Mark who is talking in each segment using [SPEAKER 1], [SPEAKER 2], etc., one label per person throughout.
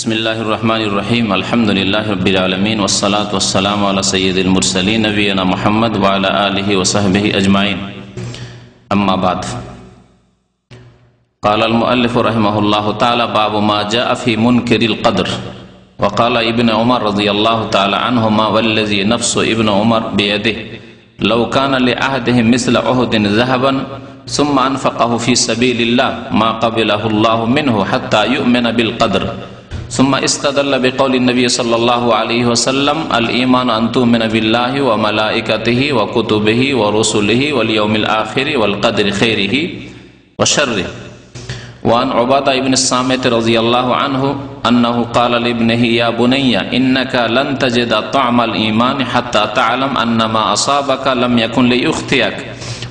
[SPEAKER 1] बिस्मिल्लाहिर रहमानिर रहीम अल्हम्दुलिल्लाहि रब्बिल आलमीन वस्सलातु वस्सलामु अला सय्यिदिल मुरसलीन नबियना मुहम्मद व अला आलिहि व सहबिहि अजमाइन अम्मा बाद क़ाल अल मुअल्लिफ रहिमहुल्लाहु तआला बाबु मा जाअ फी मुनकिरिल क़द्र व क़ाल इब्न उमर रज़ियल्लाहु तआला अन्हुमा वल्लज़ी नफ्सु इब्न उमर बियदिहि लौ कान लिअहदिहिम मिस्ल उहुदिन ज़हबन सुम्मा अनफ़क़हु फी सबीलिल्लाह मा क़बिलहु अल्लाहु मिन्हु हत्ता यु'मिन बिल क़द्र सुम्मा इस्तदल्ल बिक़ौलि नबी सल्लल्लाहु अलैहि वसल्लम अल ईमान अन तु'मिन बिल्लाहि व मलाइकतिहि व कुतुबिहि व रुसुलिहि वल यौमिल आखिर वल क़द्रि खैरिहि व शर्रिहि व अन उबादा इब्न सामित रज़ियल्लाहु अन्हु अन्नहु क़ाल लिब्निहि या बुनय्या इन्नका लन तजिद तअमल ईमान हत्ता तअलम अन्ना मा असाबका लम यकुन लियुख्तियक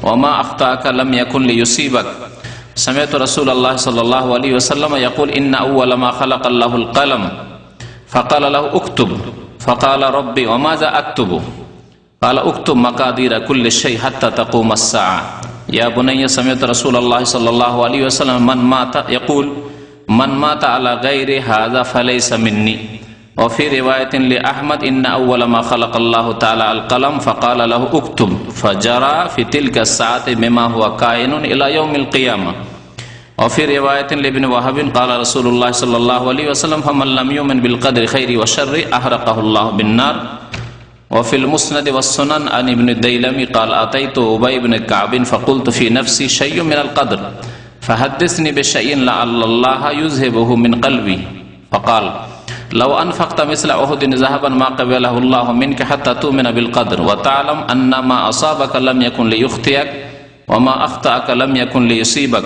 [SPEAKER 1] व मा अख्ताअका लम यकुन लियुसीबक समिअतु रसूलल्लाह सल्लल्लाहु अलैहि वसल्लम यक़ूल इन्ना अव्वल मा खलक़ल्लाहुल क़लम फ़क़ाल लहु उक्तुब फ़क़ाल रब्बी व माज़ा अक्तुबु क़ाल उक्तुब मक़ादीर कुल्लि शै हत्ता तक़ूम अस्साअ या बुनय्या समिअतु रसूलल्लाह सल्लल्लाहु अलैहि वसल्लम मन माता यक़ूल मन माता अला गैरि हाज़ा फ़लैसा मिन्नी व फ़ी रिवायतिन लि अहमद इन्ना अव्वल मा खलक़ल्लाहु तआला अल क़लम फ़क़ाल लहु उक्तुब फ़जरा फ़ी तिल्का अस्साअति बिमा हुवा काइनुन इला यौमिल क़ियामह व फ़ी रिवायतिन लिब्न वहब क़ाल रसूलुल्लाह सल्लल्लाहु अलैहि वसल्लम फ़मन लम युमिन बिल क़द्रि खैरि व शर्रि अहरक़हु अल्लाहु बिन्नार व फ़िल मुस्नद वस्सुनन अन इब्न दैलमी क़ाल अतैतु उबय इब्न कअब फ़क़ुल्तु फ़ी नफ़्सी शय्युन मिनल क़द्र फ़हद्दिसनी बिशयइन लअल्लल्लाह युज़हिबुहु मिन क़ल्बी फ़क़ाल लौ अनफ़क़्त मिस्ल उहुदिन ज़हबन मा क़बलहु अल्लाहु मिनका हत्ता तु'मिन बिल क़द्र व तअलम अन्ना मा असाबका लम यकुन लियुख्तियक व मा अख्ताअका लम यकुन लियुसीबक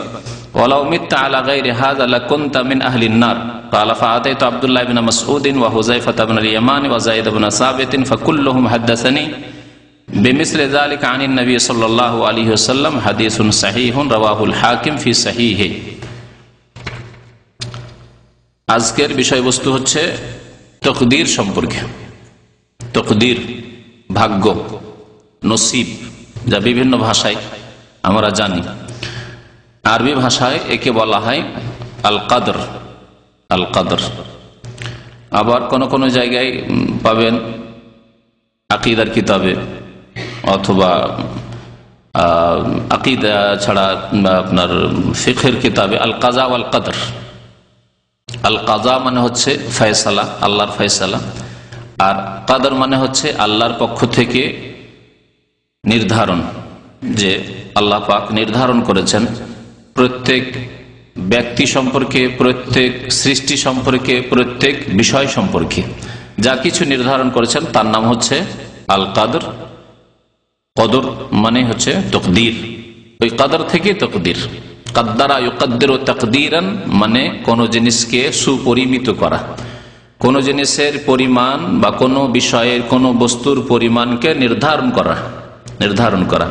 [SPEAKER 1] वलौ मित्ता अला गैरि हाज़ा लकुन्त मिन अहलिन नार क़ाल फ़अतैतु अब्दुल्लाह इब्न मसऊद व हुज़ैफ़ा इब्न अल यमान व ज़ैद इब्न साबित फ़कुल्लुहुम हद्दसनी बिमिस्ल ज़ालिका अनिन नबी सल्लल्लाहु अलैहि वसल्लम हदीसुन सहीहुन रवाहुल हाकिम फ़ी सहीहि। আজকের বিষয়বস্তু হচ্ছে তকদির সম্পর্কে। তকদির, ভাগ্য, নসিব, যা বিভিন্ন ভাষায় আমরা জানি। আরবি ভাষায় একে বলা হয় আল কাদর। আল কাদর আবার কোন কোন জায়গায় পাবেন আকীদার কিতাবে অথবা আকীদা ছাড়া আপনার ফিকহের কিতাবে আল কাজা ওয়াল কদর। আল কাজা মানে হচ্ছে ফয়সালা, আল্লাহর ফয়সালা, আর কাদর মানে হচ্ছে আল্লাহর পক্ষ থেকে নির্ধারণ, যে আল্লাহ পাক নির্ধারণ করেছেন প্রত্যেক ব্যক্তি সম্পর্কে, প্রত্যেক সৃষ্টি সম্পর্কে, প্রত্যেক বিষয় সম্পর্কে যা কিছু নির্ধারণ করেছেন তার নাম হচ্ছে আল কাদর। কদর মানে হচ্ছে তকদির, ওই কাদর থেকে তকদির। কাদ্দারা ইউকাদ্দিরু তাকদীরান মানে কোন জিনিসকে সুপরিমিত করা, কোন জিনিসের পরিমাণ বা কোন বিষয়ের কোন বস্তুর পরিমাণকে নির্ধারণ করা।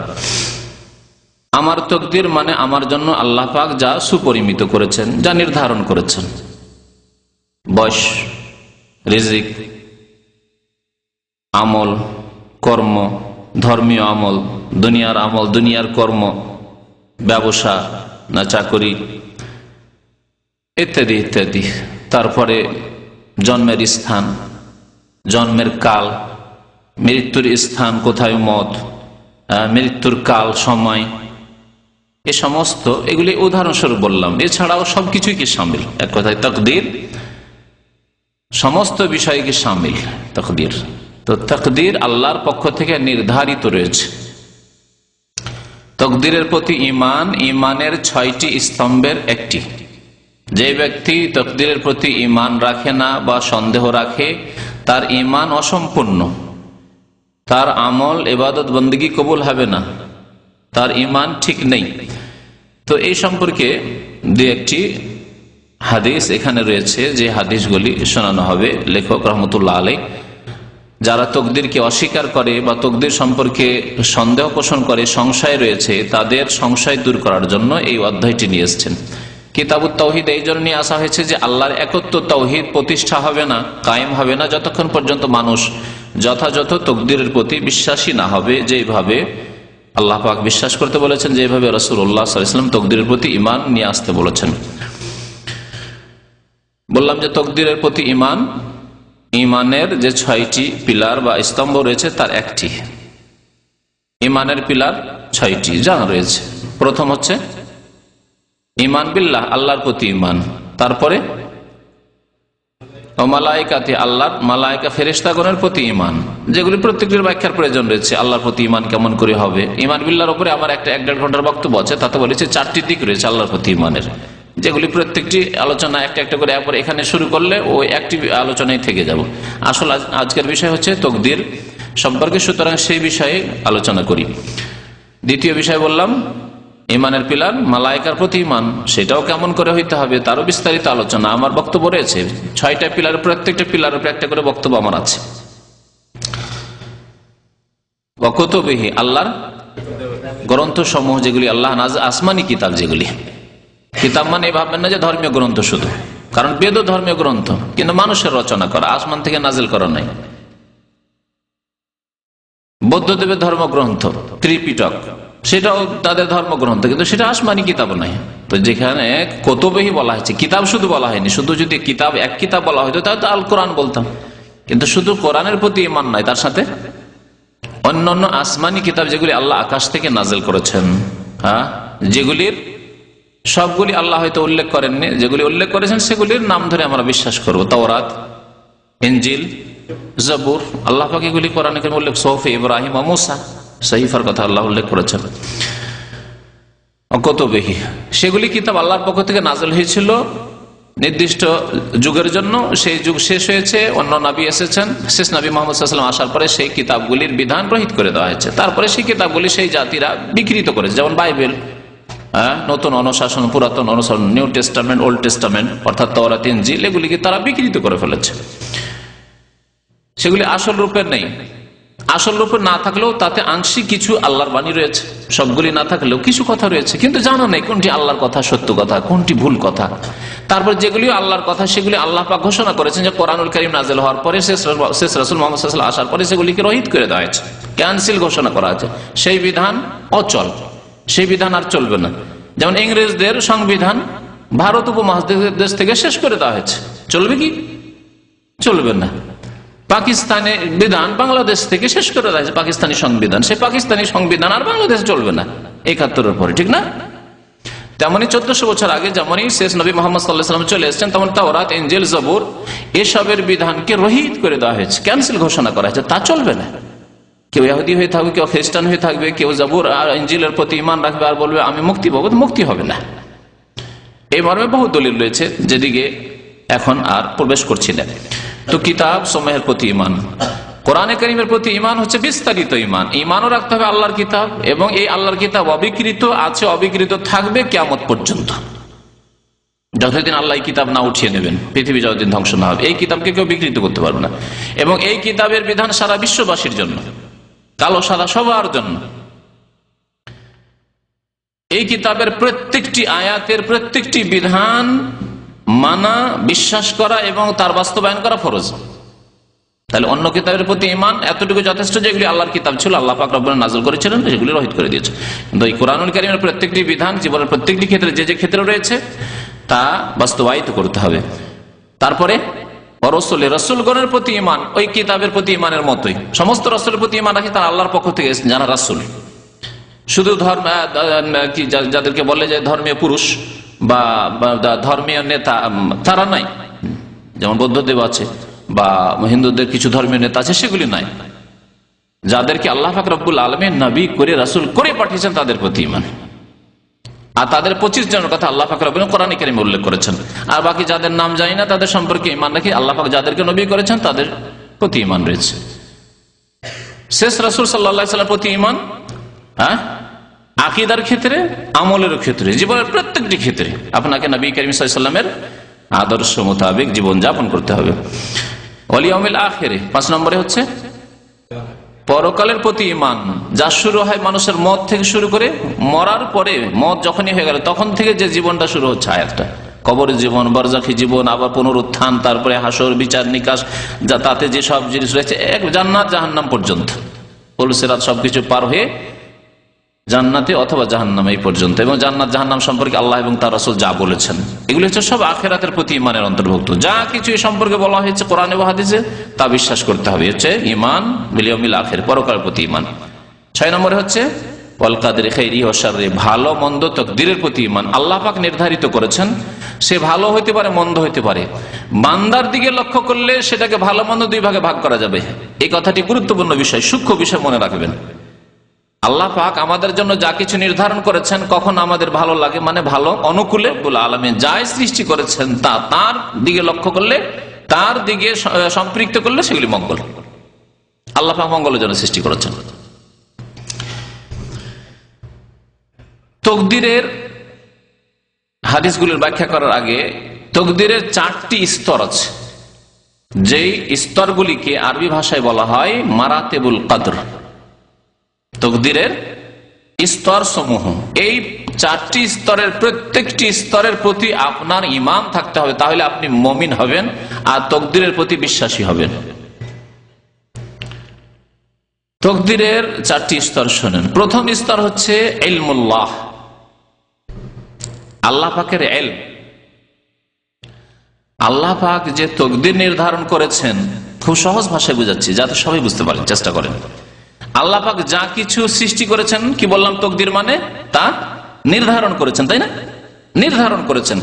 [SPEAKER 1] আমার তকদির মানে আমার জন্য আল্লাহ পাক যা সুপরিমিত করেছেন, যা নির্ধারণ করেছেন, বয়স, রিজিক, আমল, কর্ম, ধর্মীয় আমল, দুনিয়ার আমল, দুনিয়ার কর্ম, ব্যবসা না চাকরি ইত্যাদি ইত্যাদি। তারপরে জন্মের স্থান, জন্মের কাল, মৃত্যুর স্থান কোথায়, মত, মৃত্যুর কাল, সময়, এ সমস্ত এগুলি উদাহরণস্বরূপ বললাম। এছাড়াও সবকিছুই কি শামিল, এক কথায় তাকদীর সমস্ত বিষয়কে শামিল তাকদীর। তো তাকদীর আল্লাহর পক্ষ থেকে নির্ধারিত রয়েছে। তকদিরের প্রতি ঈমান ঈমানের 6টি স্তম্ভের একটি। যে ব্যক্তি তকদিরের প্রতি ঈমান রাখে না বা সন্দেহ রাখে, তার ঈমান অসম্পূর্ণ, তার আমল ইবাদত বন্দেগী কবুল হবে না, তার ঈমান ঠিক নেই। তো এই সম্পর্কে দু একটি হাদিস এখানে রয়েছে, যে হাদিসগুলি শোনানো হবে। লেখক রহমতুল্লাহ আলাইহ যারা তকদিরকে অস্বীকার করে বা তকদির সম্পর্কে সন্দেহ পোষণ করে, সংশয় রয়েছে, তাদের সংশয় দূর করার জন্য এই অধ্যায়টি নিয়ে এসেছেন। কিতাবুত তাওহীদ এই জন্য নিয়ে আসা হয়েছে যে আল্লাহর একত্ব তাওহীদ প্রতিষ্ঠা হবে না, কায়েম হবে না, যতক্ষণ পর্যন্ত মানুষ যথাযথ তকদিরের প্রতি বিশ্বাসী না হবে। যেভাবে আল্লাহ পাক বিশ্বাস করতে বলেছেন, যেভাবে রাসূলুল্লাহ সাল্লাল্লাহু আলাইহি ওয়াসাল্লাম তকদিরের প্রতি ঈমান নিয়ে আসতে বলেছেন। বললাম যে তকদিরের প্রতি ঈমান, ঈমানের যে 6টি পিলার বা স্তম্ভ রয়েছে তার একটি। ঈমানের পিলার 6টি জানা রয়েছে। প্রথম হচ্ছে ঈমান বিল্লাহ, আল্লাহর প্রতি ঈমান। তারপরে মালায়েকাতি, আল্লাহর মালায়েকা ফেরেশতাগণের প্রতি ঈমান, যেগুলি প্রত্যেকটির ব্যাখ্যার প্রয়োজন রয়েছে। আল্লাহর প্রতি ঈমান কেমন করে হবে? ঈমান বিল্লাহর উপরে আমার একটা 1.5 ঘন্টার বক্তব্য আছে, তাতে বলেছে 4টি দিক রয়েছে আল্লাহর প্রতি ঈমানের, যেগুলি প্রত্যেকটি আলোচনা একটা একটা করে একবার এখানে শুরু করলে ওই একটি আলোচনায় থেকে যাব। আসল আজকের বিষয় হচ্ছে তকদির সম্পর্কে, সুতরাং সেই বিষয়ে আলোচনা করি। দ্বিতীয় বিষয় বললাম ঈমানের পিলার মালায়েকার প্রতি ঈমান, সেটাও কেমন করে হইতে হবে তারও বিস্তারিত আলোচনা। আমার বক্তব্য রয়েছে 6টা পিলার, প্রত্যেকটা পিলারের উপর একটা করে বক্তব্য আমার আছে। কুতুবিহি, আল্লাহর গ্রন্থ সমূহ, যেগুলি আল্লাহ আসমানি কিতাব, যেগুলি কিতাব মানে ভাববেন না যে ধর্মীয় গ্রন্থ শুধু, কারণ বেদ ধর্মীয় গ্রন্থ, কিন্তু মানুষের রচনা করা, আসমান থেকে নাজিল করা নাই। বৌদ্ধদেবের ধর্মগ্রন্থ ত্রিপিটক, সেটাও তাদের ধর্মগ্রন্থ, কিন্তু সেটা আসমানি কিতাব নয়। তো যেখানে কুতুবিহি বলা হয়েছে, কিতাব শুধু বলা হয়নি, শুধু যদি কিতাব এক কিতাব বলা হয়তো তাহলে তো আল কোরআন বলতাম, কিন্তু শুধু কোরআনের প্রতি ঈমান নয়, তার সাথে অন্যান্য আসমানি কিতাব যেগুলি আল্লাহ আকাশ থেকে নাজিল করেছেন, হ্যাঁ, যেগুলির সবগুলি আল্লাহ হয়তো উল্লেখ করেননি, যেগুলি উল্লেখ করেছেন সেগুলির নাম ধরে আমরা বিশ্বাস করব। তাওরাত, ইনজিল, জবুর, আল্লাহ পাক এগুলি কোরআনে কারিমে উল্লেখ, সুহুফ ইব্রাহিম ও মূসা, সহিফার কথা আল্লাহ উল্লেখ করেছেন। কুতুবিহি, সেগুলি কিতাব আল্লাহর পক্ষ থেকে নাজিল হয়েছিল নির্দিষ্ট যুগের জন্য। সেই যুগ শেষ হয়েছে, অন্য নবী এসেছেন, শেষ নবী মুহাম্মদ সাল্লাল্লাহু আলাইহি ওয়াসাল্লাম আসার পরে সেই কিতাবগুলির বিধান রহিত করে দেওয়া হয়েছে। তারপরে সেই কিতাবগুলি সেই জাতিরা বিকৃত করেছে, যেমন বাইবেল, নতুন অনুশাসন, পুরাতন অনুসরণ, নিউ টেস্টামেন্ট, ওল্ড টেস্টামেন্ট, অর্থাৎ তাওরাত, ইনজিল, এগুলিকে তারা বিকৃত করে ফেলেছে। সেগুলি আসল রূপের নেই। আসল রূপে না থাকলেও তাতে আংশিক কিছু আল্লাহর বাণী রয়েছে, সবগুলি না থাকলেও কিছু কথা রয়েছে, কিন্তু জানা নেই কোনটি আল্লাহর কথা, সত্য কথা, কোনটি ভুল কথা। তারপর যেগুলি আল্লাহর কথা সেগুলি আল্লাহ পাক ঘোষণা করেছেন যে কোরআনুল কারীম নাযিল হওয়ার পরে, শেষ রাসূল মুহাম্মদ সাল্লাল্লাহু আলাইহি ওয়াসাল্লাম আসার পরে সেগুলিকে রহিত করে দেওয়া হয়েছে, ক্যান্সেল ঘোষণা করা হয়েছে। সেই বিধান অচল, সেই বিধান আর চলবে না। যেমন ইংরেজদের সংবিধান ভারত উপমহাদেশ থেকে শেষ করে দেওয়া হয়েছে, চলবে কি? চলবে না। পাকিস্তানের বিধান বাংলাদেশ থেকে শেষ করে দেওয়া হয়েছে, পাকিস্তানি সংবিধান, সেই পাকিস্তানি সংবিধান আর বাংলাদেশ চলবে না ৭১-এর পরে, ঠিক না? তেমনি 1400 বছর আগে যেমনই শেষ নবী মুহাম্মদ সাল্লাল্লাহু আলাইহি ওয়াসাল্লাম চলে এসেছেন, তেমন তাওরাত, ইনজিল, জবুর এসবের বিধানকে রহিত করে দেওয়া হয়েছে, ক্যান্সেল ঘোষণা করা হয়েছে, তা চলবে না। কেউ ইহুদি হয়ে থাকবে, কেউ খ্রিস্টান হয়ে থাকবে, কেউ জবুর আর ইনজিলের প্রতি ঈমান রাখবে আর বলবে আমি মুক্তি পাবো, মুক্তি হবে না। এই মর্মে বহু দলিল রয়েছে, যেদিকে এখন আর প্রবেশ করছি না। তো কিতাব সমূহের প্রতি ঈমান, কোরআনে কারীমের প্রতি ঈমান হচ্ছে বিস্তারিত ঈমান। ঈমানও রাখতে হবে আল্লাহর কিতাব, এবং এই আল্লাহর কিতাব অবিকৃত আছে, অবিকৃত থাকবে কিয়ামত পর্যন্ত, যতদিন আল্লাহ এই কিতাব না উঠিয়ে নেবেন, পৃথিবী যতদিন ধ্বংস না হবে, এই কিতাবকে কেউ বিকৃত করতে পারবে না। এবং এই কিতাবের বিধান সারা বিশ্ববাসীর জন্য, কালো সাদা সবার জন্য। এই কিতাবের প্রত্যেকটি আয়াতের প্রত্যেকটি বিধান মানা, বিশ্বাস করা এবং তার বাস্তবায়ন করা ফরজ। তাহলে অন্য কিতাবের প্রতি ঈমান এতটুকু যথেষ্ট, যেগুলি আল্লাহর কিতাব ছিল, আল্লাহ পাক রব্বুল নাযিল করেছিলেন, সেগুলি রহিত করে দিয়েছে। কিন্তু এই কোরআনুল কারীমের প্রত্যেকটি বিধান জীবনের প্রত্যেকটি ক্ষেত্রে যে যে ক্ষেত্রে রয়েছে তা বাস্তবায়িত করতে হবে। তারপরে রসুলগণের প্রতি ঈমান ওই কিতাবের প্রতি ঈমানের মতোই, সমস্ত রসুলের প্রতি ঈমান রাখি তারা আল্লাহর পক্ষ থেকে যারা রাসূল। শুধু ধর্ম যাদেরকে বলে যে ধর্মীয় পুরুষ বা ধর্মীয় নেতা, তারা নাই, যেমন বৌদ্ধদেব আছে বা হিন্দুদের কিছু ধর্মীয় নেতা আছে, সেগুলি নাই। যাদেরকে আল্লাহ পাক রব্বুল আলামিন নবী করে রাসূল করে পাঠিয়েছেন তাদের প্রতি ঈমান। আর তাদের 25 জনের কথা আল্লাহ পাক রব্বুল কোরআনে কারীমে উল্লেখ করেছেন। আর বাকি যাদের নাম জানি না তাদের সম্পর্কে ঈমান রাখি, আল্লাহ পাক যাদেরকে নবী করেছেন তাদের প্রতি ঈমান রয়েছে। শেষ রাসূল সাল্লাল্লাহু আলাইহি ওয়াসাল্লামের প্রতি ঈমান, আকীদার ক্ষেত্রে, আমলের ক্ষেত্রে, জীবনের প্রত্যেকটি ক্ষেত্রে আপনাকে নবী করিম সাল্লাল্লাহু আলাইহি ওয়াসাল্লামের আদর্শ মোতাবেক জীবন যাপন করতে হবে। ওয়াল ইয়াউমিল আখির, 5 নম্বরে হচ্ছে পরকালের প্রতি ঈমান, যা শুরু হয় মানুষের মত থেকে শুরু করে মরার পরে, মত যখনই হয়ে গেল তখন থেকে যে জীবনটা শুরু হচ্ছে, আয়াতটা কবরের জীবন, বারজাখী জীবন, আবার পুনরুত্থান, তারপরে হাসর, বিচার, নিকাশ, যা তাতে যে সব জিনিস রয়েছে, এক জান্নাত জাহান্নাম পর্যন্ত, পুল সিরাত সবকিছু পার হয়ে জান্নাতে অথবা জাহান্নামে এই পর্যন্ত, এবং জান্নাত জাহান্নাম সম্পর্কে আল্লাহ এবং তার রাসূল যা বলেছেন এগুলি হচ্ছে সব আখিরাতের প্রতি ইমানের অন্তর্ভুক্ত। যা কিছু এই সম্পর্কে বলা হয়েছে কোরআনে বা হাদিসে তা বিশ্বাস করতে হবে, হচ্ছে ইমান বিল ইয়াউমিল আখির, পরকালের প্রতি ইমান। 6 নম্বরে হচ্ছে ওয়াল কাদরি খাইরিহি ওয়া শাররিহি, ভালো মন্দ তাকদীরের প্রতি ইমান। আল্লাহ পাক নির্ধারিত করেছেন, সে ভালো হইতে পারে মন্দ হইতে পারে, বান্দার দিকে লক্ষ্য করলে সেটাকে ভালো মন্দ দুই ভাগে ভাগ করা যাবে। এই কথাটি গুরুত্বপূর্ণ বিষয়, সূক্ষ্ম বিষয় মনে রাখবেন। আল্লাহ পাক আমাদের জন্য যা কিছু নির্ধারণ করেছেন, কখন আমাদের ভালো লাগে মানে ভালো অনুকূলে রব্বুল আলামিন যাই সৃষ্টি করেছেন তা তার দিকে লক্ষ্য করলে, তার দিকে সম্পৃক্ত করলে সেগুলি মঙ্গল। আল্লাহ পাক মঙ্গলের জন্য সৃষ্টি করেছেন। তকদিরের হাদিসগুলির ব্যাখ্যা করার আগে তকদিরের 4টি স্তর আছে, যেই স্তরগুলিকে আরবি ভাষায় বলা হয় মারাতেবুল কদর। তকদিরের স্তর সমূহ, এই 4টি স্তরের প্রত্যেকটি স্তরের প্রতি আপনার ঈমান থাকতে হবে, তাহলে আপনি মুমিন হবেন আর তকদিরের প্রতি বিশ্বাসী হবেন। তকদিরের 4টি স্তর শোনেন। প্রথম স্তর হচ্ছে ইলমুল্লাহ, আল্লাহ পাকের ইলম। আল্লাহ পাক যে তকদির নির্ধারণ করেছেন, খুব সহজ ভাষায় বুঝাচ্ছি যাতে সবাই বুঝতে পারেন, চেষ্টা করেন। আল্লাহ পাক যা কিছু সৃষ্টি করেছেন, কি বললাম তকদির মানে তা নির্ধারণ করেছেন, তাই না? নির্ধারণ করেছেন।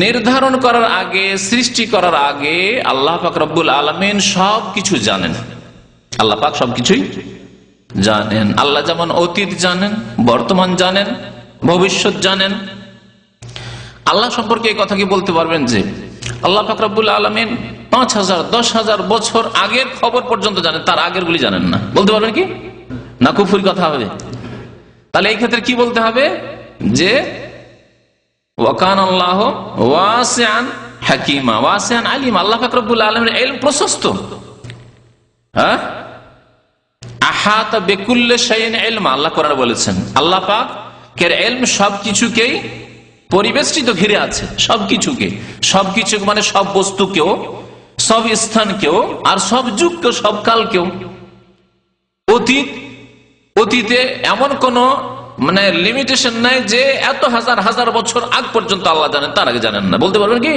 [SPEAKER 1] নির্ধারণ করার আগে, সৃষ্টি করার আগে আল্লাহ পাক রব্বুল আলামিন সবকিছু জানেন। আল্লাহ পাক সবকিছুই জানেন। আল্লাহ যেমন অতীত জানেন, বর্তমান জানেন, ভবিষ্যৎ জানেন। আল্লাহ সম্পর্কে এই কথা কি বলতে পারবেন যে আল্লাহ পাক রব্বুল আলামিন 5000 10,000 বছর আগের খবর পর্যন্ত জানেন, তার আগের গুলি জানেন না? বলতে পারবেন কি? না কুফরি কথা হবে। তাহলে এই ক্ষেত্রে কি বলতে হবে যে ওয়াকান আল্লাহ ওয়াসিআন হাকিমা ওয়াসিআন আলিম, আল্লাহ পাক রব্বুল আলামিনের ইলম প্রশস্ত। হ্যাঁ, আহাতা বিকুল্লি শাইইন ইলমা, আল্লাহ কোরআনে বলেছেন আল্লাহ পাক এর ইলম সবকিছুকেই পরিবেষ্টিত ঘিরে আছে। সবকিছুকে, সবকিছু মানে সব বস্তুকেও, সব স্থানকেও, আর সব যুগকেও, সব কালকেও। অতীতে এমন কোন মানে লিমিটেশন নাই যে এত হাজার হাজার বছর আগ পর্যন্ত আল্লাহ জানেন, তার আগে জানেন না। বলতে পারবেন কি?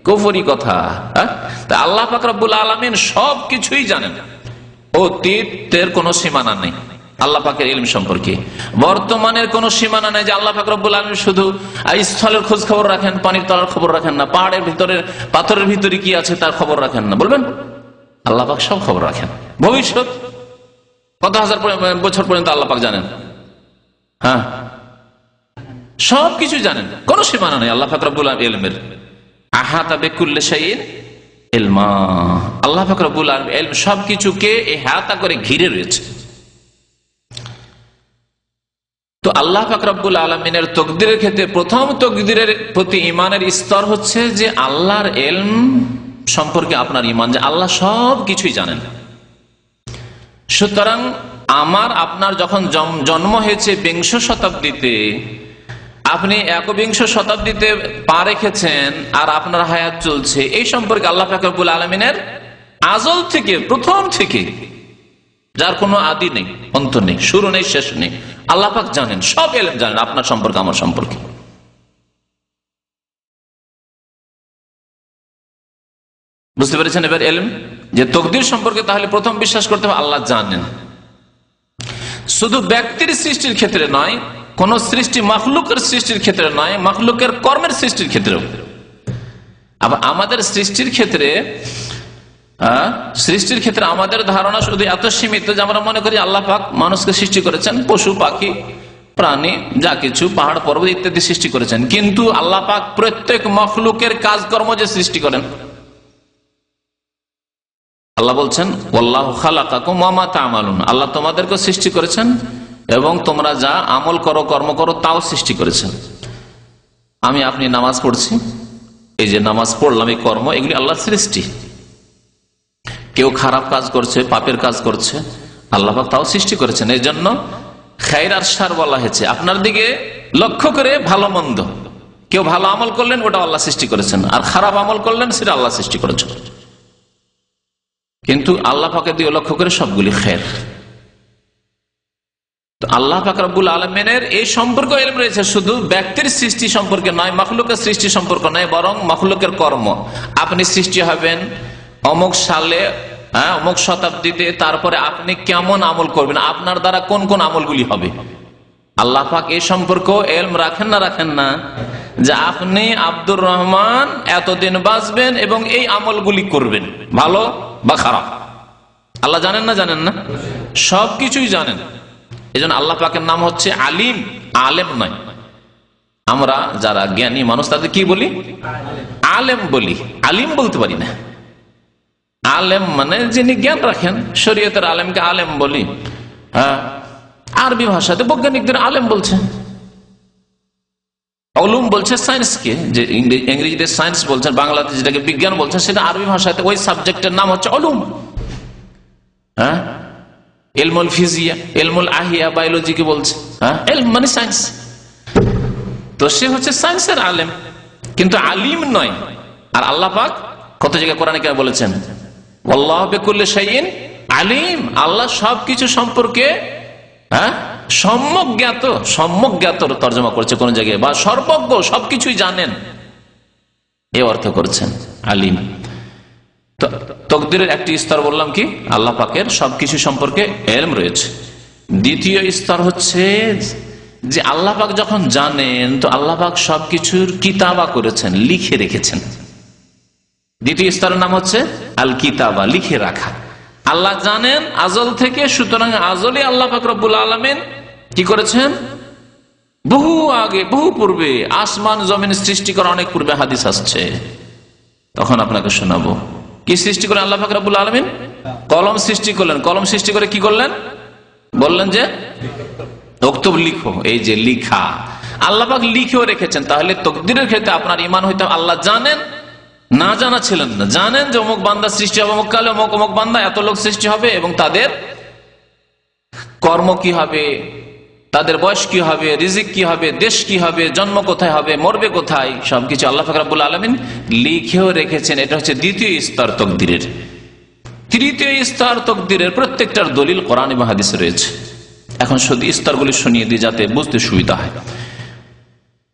[SPEAKER 1] কুফরি কথা। তা আল্লাহ পাক রব্বুল আলামিন সবকিছুই জানেন, অতীতের কোনো সীমানা নেই আল্লাহ পাকের ইলম সম্পর্কে। বর্তমানের কোন সীমানা নেই যে আল্লাহ পাক রব্বুল আলামিন শুধু স্থলের খোঁজ খবর রাখেন, পানির তলার খবর রাখেন না, পাহাড়ের ভিতরে পাথরের ভিতরে কি আছে তার খবর রাখেন না। বলবেন আল্লাহ পাক সব খবর রাখেন। ভবিষ্যৎ কত হাজার বছর পর্যন্ত আল্লাহ পাক জানেন। হ্যাঁ, সবকিছু জানেন, কোন সীমানা নেই আল্লাহ পাক রব্বুল আলামিনের ইলমের। আহাতা বিকুল্লি শাইইন ইলমা, আল্লাহ পাক রব্বুল আলামিন ইলম সবকিছুকে ইহাতা করে ঘিরে রয়েছে। তো আল্লাহ পাক রব্বুল আলামিনের তকদিরের ক্ষেত্রে প্রথম তকদিরের প্রতি ইমানের স্তর হচ্ছে যে আল্লাহর ইলম সম্পর্কে আপনার ইমান, যে আল্লাহ সব কিছুই জানেন। সুতরাং আমার আপনার যখন জন্ম হয়েছে 20 শতাব্দীতে, আপনি 21 শতাব্দীতে পা রেখেছেন আর আপনার হায়াত চলছে, এই সম্পর্কে আল্লাহ পাক রব্বুল আলামিনের আজল থেকে, প্রথম থেকে, যার কোনো আদি নেই, অন্ত নেই, শুরু নেই, শেষ নেই, আল্লাহ পাক জানেন, সব ইলম জানেন আপনার সম্পর্কে, আমার সম্পর্কে। বুঝতে পেরেছেন এবার ইলম যে তকদির সম্পর্কে? তাহলে প্রথম বিশ্বাস করতে হবে আল্লাহ জানেন। শুধু ব্যক্তির সৃষ্টির ক্ষেত্রে নয়, কোন সৃষ্টি মাখলুকের সৃষ্টির ক্ষেত্রে নয়, মাখলুকের কর্মের সৃষ্টির ক্ষেত্রেও। আবার আমাদের সৃষ্টির ক্ষেত্রে আমাদের ধারণা শুধু এত সীমিত যে আমরা মনে করি আল্লাহ পাক মানুষকে সৃষ্টি করেছেন, পশু পাখি প্রাণী যা কিছু, পাহাড় পর্বত ইত্যাদি সৃষ্টি করেছেন, কিন্তু আল্লাহ পাক প্রত্যেক মাখলুকের কাজকর্ম যে সৃষ্টি করেন। আল্লাহ বলছেন ওয়াল্লাহু খালাকাকুম ওয়া মা তা'মালুন, আল্লাহ তোমাদেরকে সৃষ্টি করেছেন এবং তোমরা যা আমল করো, কর্ম করো, তাও সৃষ্টি করেছেন। আপনি নামাজ পড়ছি, এই যে নামাজ পড়লাম, এই কর্ম, এগুলি আল্লাহর সৃষ্টি। কেউ খারাপ কাজ করছে, পাপের কাজ করছে, আল্লাহ পাক তাও সৃষ্টি করেছেন। এই জন্য খায়র আর শার বলা হয়েছে, আপনার দিকে লক্ষ্য করে ভালো মন্দ। কেউ ভালো আমল করলেন, ওটা আল্লাহ সৃষ্টি করেছেন, আর খারাপ আমল করলেন, সেটা আল্লাহ সৃষ্টি করেছেন। কিন্তু আল্লাহ পাকের দিকে লক্ষ্য করে সবগুলি খায়র। তো আল্লাহ পাক রব্বুল আলামিনের এই সম্পর্ক ইলম রয়েছে, শুধু ব্যক্তির সৃষ্টি সম্পর্কে নয়, মাখলুকের সৃষ্টি সম্পর্ক নয়, বরং মাখলুকের কর্ম। আপনি সৃষ্টি হবেন অমুক সালে, অমুক শতাব্দীতে, তারপরে আপনি কেমন আমল করবেন, আপনার দ্বারা কোন কোন আমলগুলি হবে, আল্লাহ পাক এই সম্পর্ক ইলম রাখেন না রাখেন না? যে আপনি আব্দুর রহমান এতদিন বাঁচবেন এবং এই আমলগুলি করবেন, ভালো বা খারাপ, আল্লাহ জানেন না জানেন না? সবকিছুই জানেন। এই জন্য আল্লাহ পাকের নাম হচ্ছে আলিম, আলেম নয়। আমরা যারা জ্ঞানী মানুষ তাদের কি বলি? আলেম বলি, আলিম বলতে পারি না। আলেম মানে যিনি জ্ঞান রাখেন, শরীয়তের আলেমকে আলেম বলি। হ্যাঁ, আরবি ভাষাতে বৈজ্ঞানিকদের আলেম বলছে, উলুম বলছে সায়েন্সকে, যে ইংরেজিতে সায়েন্স বলছেন, বাংলাতে যেটাকে বিজ্ঞান বলছেন, সেটা আরবি ভাষাতে ওই সাবজেক্টের নাম হচ্ছে উলুম। হ্যাঁ, ইলমুল ফিজিয়া, ইলমুল আহিয়া, বায়োলজিকে বলছে। হ্যাঁ, ইলম মানে সায়েন্স। তো সে হচ্ছে সায়েন্সের আলেম, কিন্তু আলিম নয়। আর আল্লাহ পাক কত জায়গায় কোরআনে কে বলেছেন? আল্লাহ বিকুল্লি শাইইন আলিম, আল্লাহ সবকিছু সম্পর্কে সম্যক জ্ঞাত, সম্যক জ্ঞাত তর্জমা করছে কোন জায়গায়, বা সর্বজ্ঞ, সবকিছুই জানেন, এ অর্থ করছেন আলিম। তো তাকদীরের একটি স্তর বললাম কি, আল্লাহ পাকের সবকিছু সম্পর্কে ইলম রয়েছে। দ্বিতীয় স্তর হচ্ছে যে আল্লাহ পাক যখন জানেন, তো আল্লাহ পাক সবকিছুর কিতাবা করেছেন, লিখে রেখেছেন। দ্বিতীয় স্তরের নাম হচ্ছে আল কিতাবা, লিখে রাখা। আল্লাহ জানেন আজল থেকে, সুতরাং আজলে আল্লাহ পাক রব্বুল আলামিন কি করেছেন? বহু আগে, বহু পূর্বে, আসমান জমিন সৃষ্টি করা অনেক পূর্বে হাদিস আসছে, তখন আপনাকে শোনাবো। কি সৃষ্টি করেন আল্লাহ পাক রব্বুল আলামিন? কলম সৃষ্টি করলেন। কলম সৃষ্টি করে কি করলেন? বললেন যে উক্তব, লিখো। এই যে লিখা, আল্লাহ পাক লিখেও রেখেছেন। তাহলে তাকদীরের ক্ষেত্রে আপনার ঈমান হইতে আল্লাহ জানেন, না জানা ছিলেন না, জানেন যে অমুক বান্দা সৃষ্টি হবে, অমুক কালে অমুক অমুক বান্দা, এত লোক সৃষ্টি হবে, এবং তাদের কর্ম কি হবে, তাদের বয়স কি হবে, রিজিক কি হবে, দেশ কি হবে, জন্ম কোথায় হবে, মরবে কোথায়, সবকিছু আল্লাহ পাক রব্বুল আলামিন লিখেও রেখেছেন। এটা হচ্ছে দ্বিতীয় স্তর তাকদীরের। তৃতীয় স্তর তাকদীরের প্রত্যেকটার দলিল কোরআন এবং হাদিসে রয়েছে। এখন শুধু স্তরগুলি শুনিয়ে দিই যাতে বুঝতে সুবিধা হয়।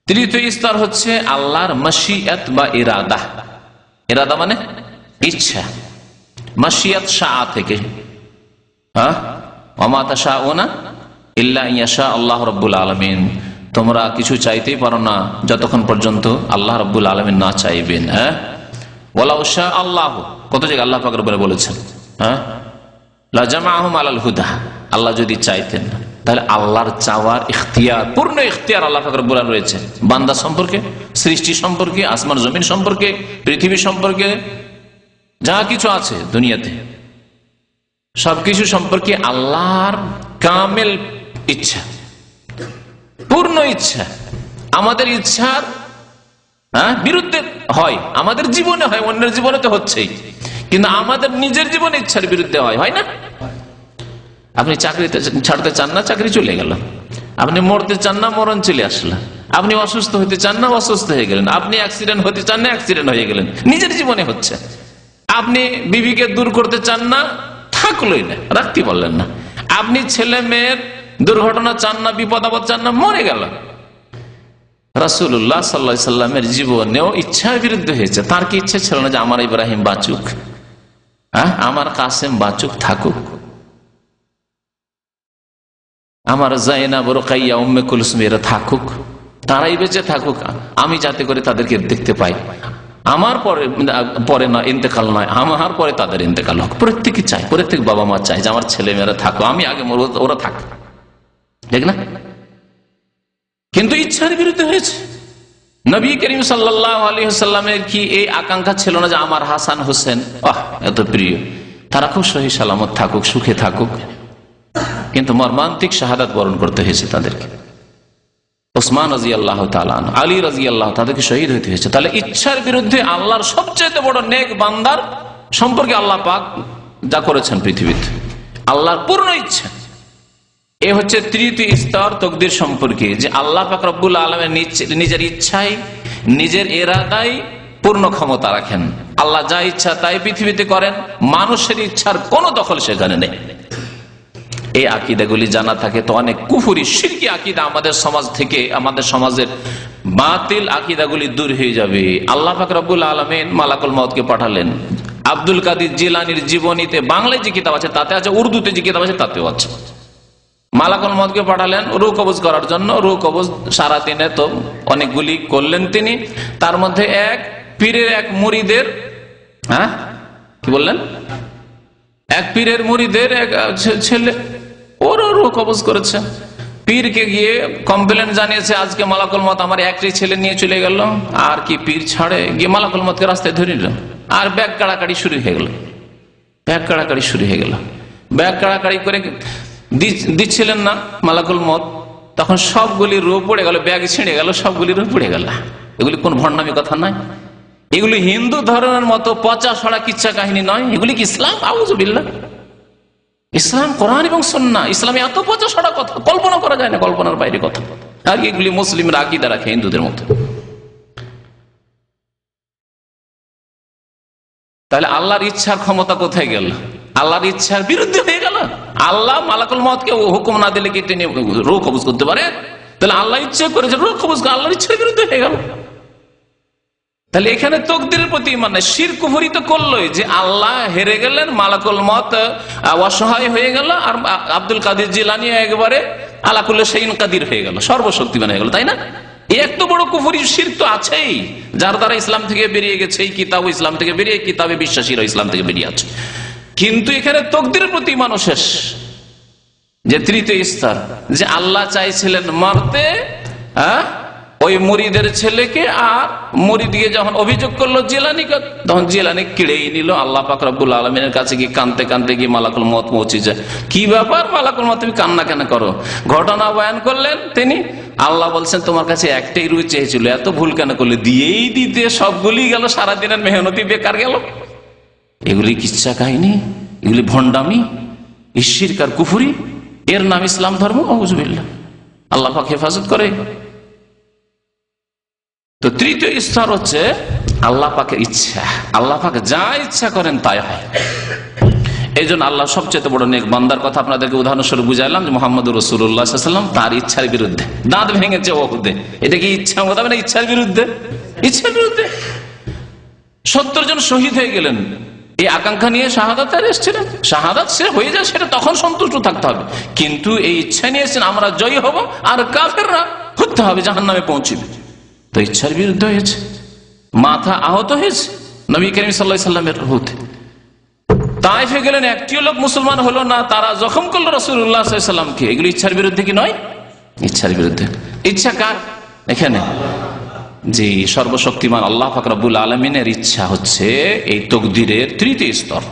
[SPEAKER 1] তৃতীয় স্তর হচ্ছে আল্লাহর মাশিয়াত বা ইরাদা। ইরাদা মানে ইচ্ছা, মাশিয়াত শাআ থেকে, ওয়া মা তাশাউনা ইল্লা ইয়াশা আল্লাহ রাব্বুল আলামিন। তোমরা কিছু চাইতেই পারো না যতক্ষণ পর্যন্ত আল্লাহ রাব্বুল আলামিন না চাইবেন। ওয়ালাউ শা আল্লাহ, কত জায়গায় আল্লাহ পাক রব্বুল বলেছেন, লা জামাআহুম আলাল হুদা, আল্লাহ যদি চাইতেন। তাহলে আল্লাহর চাওয়ার ইখতিয়ার, পূর্ণ ইখতিয়ার আল্লাহ পাক রব্বুল আলামিন রয়েছে বান্দা সম্পর্কে, সৃষ্টি সম্পর্কে, আসমান জমিন সম্পর্কে, পৃথিবী সম্পর্কে, যা কিছু আছে দুনিয়াতে, সবকিছু সম্পর্কে আল্লাহর কামেল ইচ্ছা, পূর্ণ ইচ্ছা। আমাদের ইচ্ছার বিরুদ্ধে হয়, আমাদের জীবনে হয়, অন্যের জীবনে তো হচ্ছেই, কিন্তু আমাদের নিজের জীবনে ইচ্ছার বিরুদ্ধে হয় না? আপনি চাকরি ছাড়তে চান না, চাকরি চলে গেল। আপনি মরতে চান না, মরণ চলে আসলো। আপনি অসুস্থ হতে চান না, অসুস্থ হয়ে গেলেন। আপনি অ্যাক্সিডেন্ট হতে চান না, অ্যাক্সিডেন্ট হয়ে গেলেন। নিজের জীবনে হচ্ছে। আপনি বিবিকে দূর করতে চান না, থাকলোই না, রাখতে পারলেন না। আপনি ছেলে মেয়ের দুর্ঘটনা চান না, বিপদ আপদ চান না, মরে গেল। রাসূলুল্লাহ সাল্লাল্লাহু আলাইহি সাল্লামের জীবনেও ইচ্ছার বিরুদ্ধে হয়েছে। তার কি ইচ্ছা ছিল না যে আমার ইব্রাহিম বাঁচুক, আমার কাসেম বাঁচুক, থাকুক, আমার যায়েনাব, রুকাইয়া, উম্মে কুলসুম এরা থাকুক, তারাই বেঁচে থাকুক, আমি যাতে করে তাদেরকে দেখতে পাই। আমার পরে না ইন্তেকাল নয়, আমার পরে তাদের ইন্তেকাল হোক। প্রত্যেকে চায়, প্রত্যেক বাবা মা চায় যে আমার ছেলে মেয়েরা থাকো, আমি আগে মরব, ওরা থাক, ঠিক না? কিন্তু ইচ্ছার বিরুদ্ধে হয়েছে। নবী করিম সাল্লাল্লাহু আলাইহি ওয়াসাল্লামের কি এই আকাঙ্ক্ষা ছিল না যে আমার হাসান হোসেন এত প্রিয়, তারা খুব সহি সালামত থাকুক, সুখে থাকুক? কিন্তু মর্মান্তিক শাহাদাত বরণ করতে হয়েছে তাদেরকে। ওসমান রাদিয়াল্লাহু তাআলা আনহু, আলী রাদিয়াল্লাহু, তাদেরকে শহীদ হতে হয়েছে। তাহলে ইচ্ছার বিরুদ্ধে আল্লাহর সবচেয়ে বড় নেক বান্দার সম্পর্কে আল্লাহ পাক যা করেছেন পৃথিবীতে, আল্লাহর পূর্ণ ইচ্ছা। এ হচ্ছে তৃতীয় স্তর তাকদীর সম্পর্কে, যে আল্লাহ পাক রব্বুল আলামিন নিজের ইচ্ছায়, নিজের ইরাদায় পূর্ণ ক্ষমতা রাখেন। আল্লাহ যা ইচ্ছা তাই পৃথিবীতে করেন, মানুষের ইচ্ছার কোনো দখল সেখানে নেই। এই আকীদাগুলি জানা থাকে তো অনেক কুফরি শিরকি আকীদা আমাদের সমাজ থেকে, আমাদের সমাজের বাতিল আকীদাগুলি দূর হয়ে যাবে। আল্লাহ পাক রব্বুল আলামিন মালাকুল মউতকে পাঠালেন। আব্দুল কাদের জিলানীর জীবনীতে বাংলায় যে কিতাব আছে তাতে আছে, উর্দুতে যে কিতাব আছে তাতেও আছে। মালাকুল মউতকে পাঠালেন রূহ কবজ করার জন্য। রূহ কবজ সারাদিনে তো অনেকগুলি করলেন তিনি। তার মধ্যে এক পীরের এক মুরিদের, কি বললেন, এক পীরের মুরিদের এক ছেলে ওরও রূহ কবজ করেছে। পীরকে গিয়ে কমপ্লেন জানিয়েছে, আজকে মালাকুল মউত আমার একটি ছেলে নিয়ে চলে গেল। আর কি পীর ছাড়ে, গিয়ে মালাকুল মউতকে রাস্তায় ধরে নিল। আর ব্যাগ কাড়াকাড়ি শুরু হয়ে গেল, ব্যাগ কাড়াকাড়ি শুরু হয়ে গেল। ব্যাগ কাড়াকাড়ি করে দিচ্ছিলেন না মালাকুল মউত, তখন সবগুলি রূহ পড়ে গেল, ব্যাগ ছিঁড়ে গেল, সবগুলি রূহ পড়ে গেল। এগুলি কোন ভণ্ডামি কথা নয়, এগুলি হিন্দু ধর্মের মতো পচা সড়া কিচ্ছা কাহিনী নয়। এগুলি কি ইসলাম? আউযুবিল্লাহ। ইসলাম কোরআন এবং সুন্নাহ। ইসলামে এত পচা সড়া কথা কল্পনা করা যায় না, কল্পনার বাইরে কথা। আর এগুলি মুসলিমরা আকীদা রাখে হিন্দুদের মতো। তাহলে আল্লাহর ইচ্ছার ক্ষমতা কোথায় গেল? আল্লাহর ইচ্ছার বিরুদ্ধে হয়ে গেল। আল্লাহ মালাকুল মউতকে হুকুম না দিলে কি তিনি রূহ কবজ করতে পারে? তাহলে আল্লাহ ইচ্ছা করেছে রূহ কবজ করে, আল্লাহর ইচ্ছার বিরুদ্ধে হয়ে গেল। তাহলে এখানে তাকদীরের প্রতি মানে শিরক কুফরি তো করলোই, যে আল্লাহ হেরে গেলেন, মালাকুল মউত অসহায় হয়ে গেল, আর আব্দুল কাদের জিলানী একবারে আলা কুল্লি শাইইন কাদির হয়ে গেল, সর্বশক্তিমান হয়ে গেল, তাই না? এত বড় কুফরি শিরক তো আছেই, যার দ্বারা ইসলাম থেকে বেরিয়ে গেছে। এই কিতাব ইসলাম থেকে বেরিয়ে, কিতাবে বিশ্বাসীরা ইসলাম থেকে বেরিয়ে আছে। কিন্তু এখানে তাকদীরের প্রতি মানুষ শেষ, যে তৃতীয় স্তর, যে আল্লাহ চাইছিলেন মারতে ওই মুরিদের ছেলেকে, আর মুরিদ গিয়ে যখন অভিযোগ করলো জিলানীকে, তখন জিলানী কিড়েই নিল। আল্লাহ পাক রব্বুল আলামিনের কাছে গিয়ে কানতে কানতে গিয়ে মালাকুল মউত পৌঁছে যায়। কি ব্যাপার মালাকুল মউত, তুমি কান্না কেন করো? ঘটনা বয়ান করলেন তিনি। আল্লাহ বলছেন তোমার কাছে একটাই রূহ চেয়েছিল, এত ভুল কেন করলে? দিয়েই দিতে সবগুলি গেল, সারাদিনের মেহনতি বেকার গেল। এগুলি কিচ্ছা কাহিনী, এগুলি ভণ্ডামি, শিরক আর কুফরি। এর নাম ইসলাম ধর্ম? আউযুবিল্লাহ। আল্লাহ পাক হেফাজত করে। তো তৃতীয় স্তর হচ্ছে আল্লাহ পাকের ইচ্ছা। আল্লাহ পাক যা ইচ্ছা করেন তাই হয়। এই জন্য আল্লাহ সবচেয়ে বড় নেক বান্দার কথা আপনাদেরকে উদাহরণস্বরূপ বুঝাইলাম, যে মুহাম্মদ রাসূলুল্লাহ সাল্লাল্লাহু আলাইহি ওয়াসাল্লাম তার ইচ্ছার বিরুদ্ধে দাঁত ভেঙেছে ওহুদে। এটা কি ইচ্ছা মোতাবেক না ইচ্ছার বিরুদ্ধে? ইচ্ছার বিরুদ্ধে। 70 জন শহীদ হয়ে গেলেন এই আকাঙ্ক্ষা নিয়ে, শাহাদাত এসেছিলেন। শাহাদাত সে হয়ে যায়, সেটা তখন সন্তুষ্ট থাকতে হবে। কিন্তু এই ইচ্ছা নিয়েছেন আমরা জয়ী হব, আর কাফেররা হতে হবে, জাহান্নামে পৌঁছবে। তো ইচ্ছার বিরুদ্ধে হয়েছে, মাথা আহত হয়েছে নবী করিম সাল্লাল্লাহু আলাইহি ওয়াসাল্লামের হুতে। তায়েফে গেলেন, একটিও লোক মুসলমান হলো না, তারা জখম করলো রাসূলুল্লাহ সাল্লাল্লাহু আলাইহি ওয়াসাল্লামকে। এগুলো ইচ্ছার বিরুদ্ধে কি নয়? ইচ্ছার বিরুদ্ধে। ইচ্ছা কার? এখানে যে সর্বশক্তিমান আল্লাহ পাক রব্বুল আলামিনের ইচ্ছা হচ্ছে এই তাকদীরের তৃতীয় স্তর।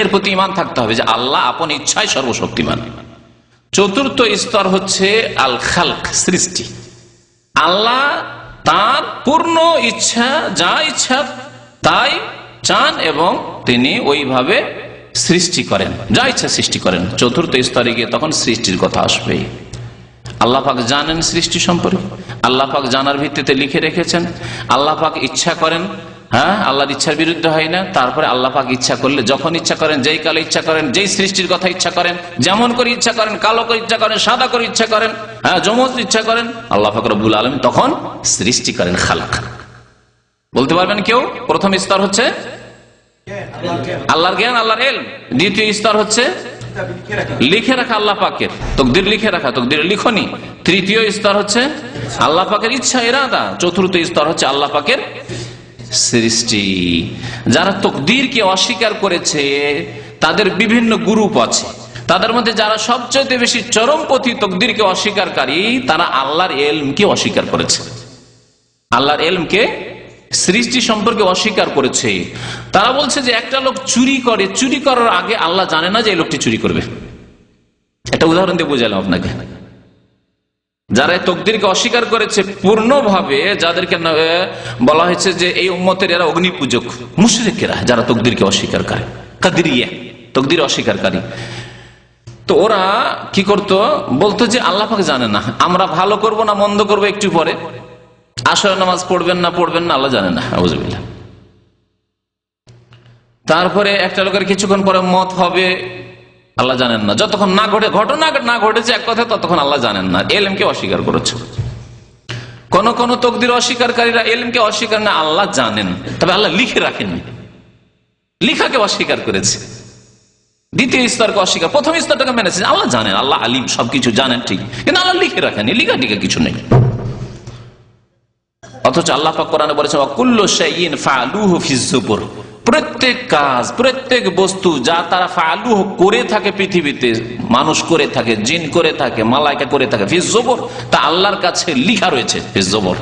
[SPEAKER 1] এর প্রতি ঈমান থাকতে হবে যে আল্লাহ আপন ইচ্ছায় সর্বশক্তিমান। চতুর্থ স্তর হচ্ছে আল খালক, সৃষ্টি। আল্লাহ তার পূর্ণ ইচ্ছা, যা ইচ্ছা তাই চান এবং তিনি ওইভাবে সৃষ্টি করেন, যা ইচ্ছা সৃষ্টি করেন। চতুর্থ স্তরে গিয়ে তখন সৃষ্টির কথা আসবে। আল্লাহ পাক জানেন সৃষ্টি সম্পর্কে, আল্লাহ পাক জানার ভিত্তিতে লিখে রেখেছেন। আল্লাহ পাক ইচ্ছা করেন, আল্লাহর ইচ্ছার বিরুদ্ধে হয় না। তারপরে আল্লাহ পাক ইচ্ছা করলে, যখন ইচ্ছা করেন, যেই কালে ইচ্ছা করেন, যেই সৃষ্টির কথা ইচ্ছা করেন, যেমন করে ইচ্ছা করেন, কালো করে ইচ্ছা করেন, সাদা করে ইচ্ছা করেন, যমজ ইচ্ছা করেন, আল্লাহ পাক রব্বুল আলামিন তখন সৃষ্টি করেন, খালাক। বলতে পারবেন কেউ? প্রথম স্তর হচ্ছে আল্লাহর জ্ঞান, আল্লাহর ইলম। দ্বিতীয় স্তর হচ্ছে লিখে রাখা, আল্লাহ পাকের তাকদীর লিখে রাখা, তাকদীরের লিখনি। তৃতীয় স্তর হচ্ছে আল্লাহ পাকের ইচ্ছা, ইরাদা। চতুর্থ স্তর হচ্ছে আল্লাহ পাকের সৃষ্টি। যারা তাকদীরকে অস্বীকার করেছে তাদের বিভিন্ন গ্রুপ আছে। তাদের মধ্যে যারা সবচেয়ে বেশি চরমপন্থী তাকদীরকে অস্বীকারী, তারা আল্লাহর ইলমকে অস্বীকার করেছে। আল্লাহর ইলমকে, সৃষ্টি সম্পর্কে অস্বীকার করেছে। তারা বলছে যে একটা লোক চুরি করে, চুরি করার আগে আল্লাহ জানে না যে এই লোকটি চুরি করবে। একটা উদাহরণ দিয়ে বুঝালাম আপনাকে। যারা তাকদীরকে অস্বীকার করেছে পূর্ণভাবে, যাদেরকে বলা হয়েছে যে এই উম্মতের এরা অগ্নি পূজক, মুশরিকেরা, যারা তাকদীরকে অস্বীকার করে, কাদরিয়া, তাকদীর অস্বীকারী। তো ওরা কি করতো? বলতো যে আল্লাহ পাক জানে না, আমরা ভালো করব না মন্দ করবো একটু পরে, আসর নামাজ পড়বেন না আল্লাহ জানে না। আউযুবিল্লাহ। তারপরে একটা লোকের কিছুক্ষণ পরে মত হবে, আল্লাহ জানেন না। যতক্ষণ ঘটনা না ঘটেছে এক কথা, ততক্ষণ আল্লাহ জানেন না। এলমকে অস্বীকার করেছে। কোন কোন তকদির অস্বীকারীরা এলমকে অস্বীকার না, আল্লাহ জানেন, তবে আল্লাহ লিখে রাখেননি, লিখাকে অস্বীকার করেছে। দ্বিতীয় স্তরকে অস্বীকার, প্রথম স্তরটাকে মেনেছে, আল্লাহ জানেন, আল্লাহ আলিম, সবকিছু জানেন ঠিক, কিন্তু আল্লাহ লিখে রাখেননি, লিখা টিকা কিছু নেই। অথচ আল্লাহ পাক কোরআনে বলেছেন ওয়াকুল্লু শাইইন ফাআলুহু ফিজ জুবুর, প্রত্যেক কাজ, প্রত্যেক বস্তু যা তারা ফাআলুহু করে থাকে পৃথিবীতে, মানুষ করে থাকে, জিন করে থাকে, মালায়েকা করে থাকে, ফিজ জুবুর, তা আল্লাহর কাছে লিখা রয়েছে, ফিজ জুবুর,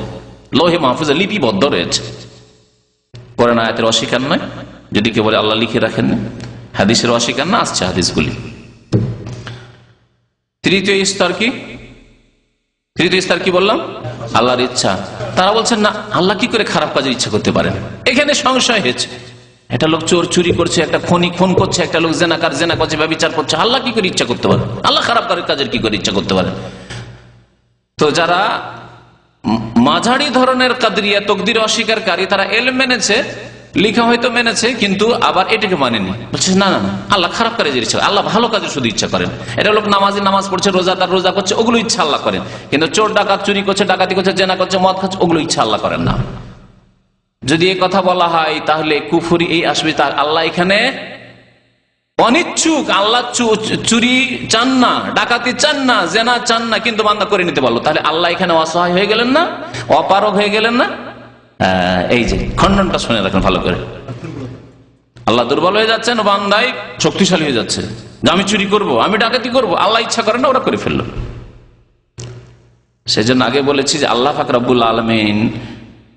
[SPEAKER 1] লৌহে মাহফুজে লিপিবদ্ধ রয়েছে। কোরআন আয়াতের অস্বীকার নয় যদি কেউ বলে আল্লাহ লিখে রাখেন না, হাদিসের অস্বীকার না, আসছে হাদিসগুলি। তৃতীয় স্তর কি? তৃতীয় স্তর কি বললাম? আল্লাহর ইচ্ছা। তারা বলছেন না, আল্লাহ কি করে খারাপ কাজের ইচ্ছা করতে পারেন? এখানে সংশয় হয়েছে। একটা লোক চোর চুরি করছে, একটা খনি খুন করছে, একটা লোক জেনাকার জেনা করছে, ব্যভিচার করছে, আল্লাহ কি করে ইচ্ছা করতে পারে? আল্লাহ খারাপ কাজের কি করে ইচ্ছা করতে পারে? তো যারা মাঝারি ধরনের কাদরিয়া তকদির অস্বীকারী, তারা এলম মেনেছে, লিখা হয়তো মেনেছে, কিন্তু আবার এটাকে মানেনি, বলছে না না, আল্লাহ খারাপ কাজের ইচ্ছা, আল্লাহ ভালো কাজের শুধু ইচ্ছা করেন। এটা লোক নামাজ পড়ছে, রোজাদার রোজা করছে, ওগুলো ইচ্ছা আল্লাহ করেন, কিন্তু চোর ডাকাত চুরি করছে, ডাকাতি করছে, জেনা করছে, মদ খাচ্ছে, ওগুলো ইচ্ছা আল্লাহ করেন না। যদি এই কথা বলা হয় তাহলে কুফরি এই আসবে, তার আল্লাহ এখানে অনিচ্ছুক, আল্লাহ চুরি চান না, ডাকাতি চান না, জেনা চান না, কিন্তু বান্দা করে নিতে পারলো, তাহলে আল্লাহ এখানে অসহায় হয়ে গেলেন না, অপারগ হয়ে গেলেন না? এই যে খণ্ডনটা শুনে রাখেন ভালো করে। আল্লাহ দুর্বল হয়ে যাচ্ছেন, বান্দাই শক্তিশালী হয়ে যাচ্ছে, যে আমি চুরি করব, আমি ডাকাতি করব, আল্লাহ ইচ্ছা করেন না, ওরা করে ফেললো। সেজন্য আগে বলেছি যে আল্লাহ পাক রব্বুল আলামিন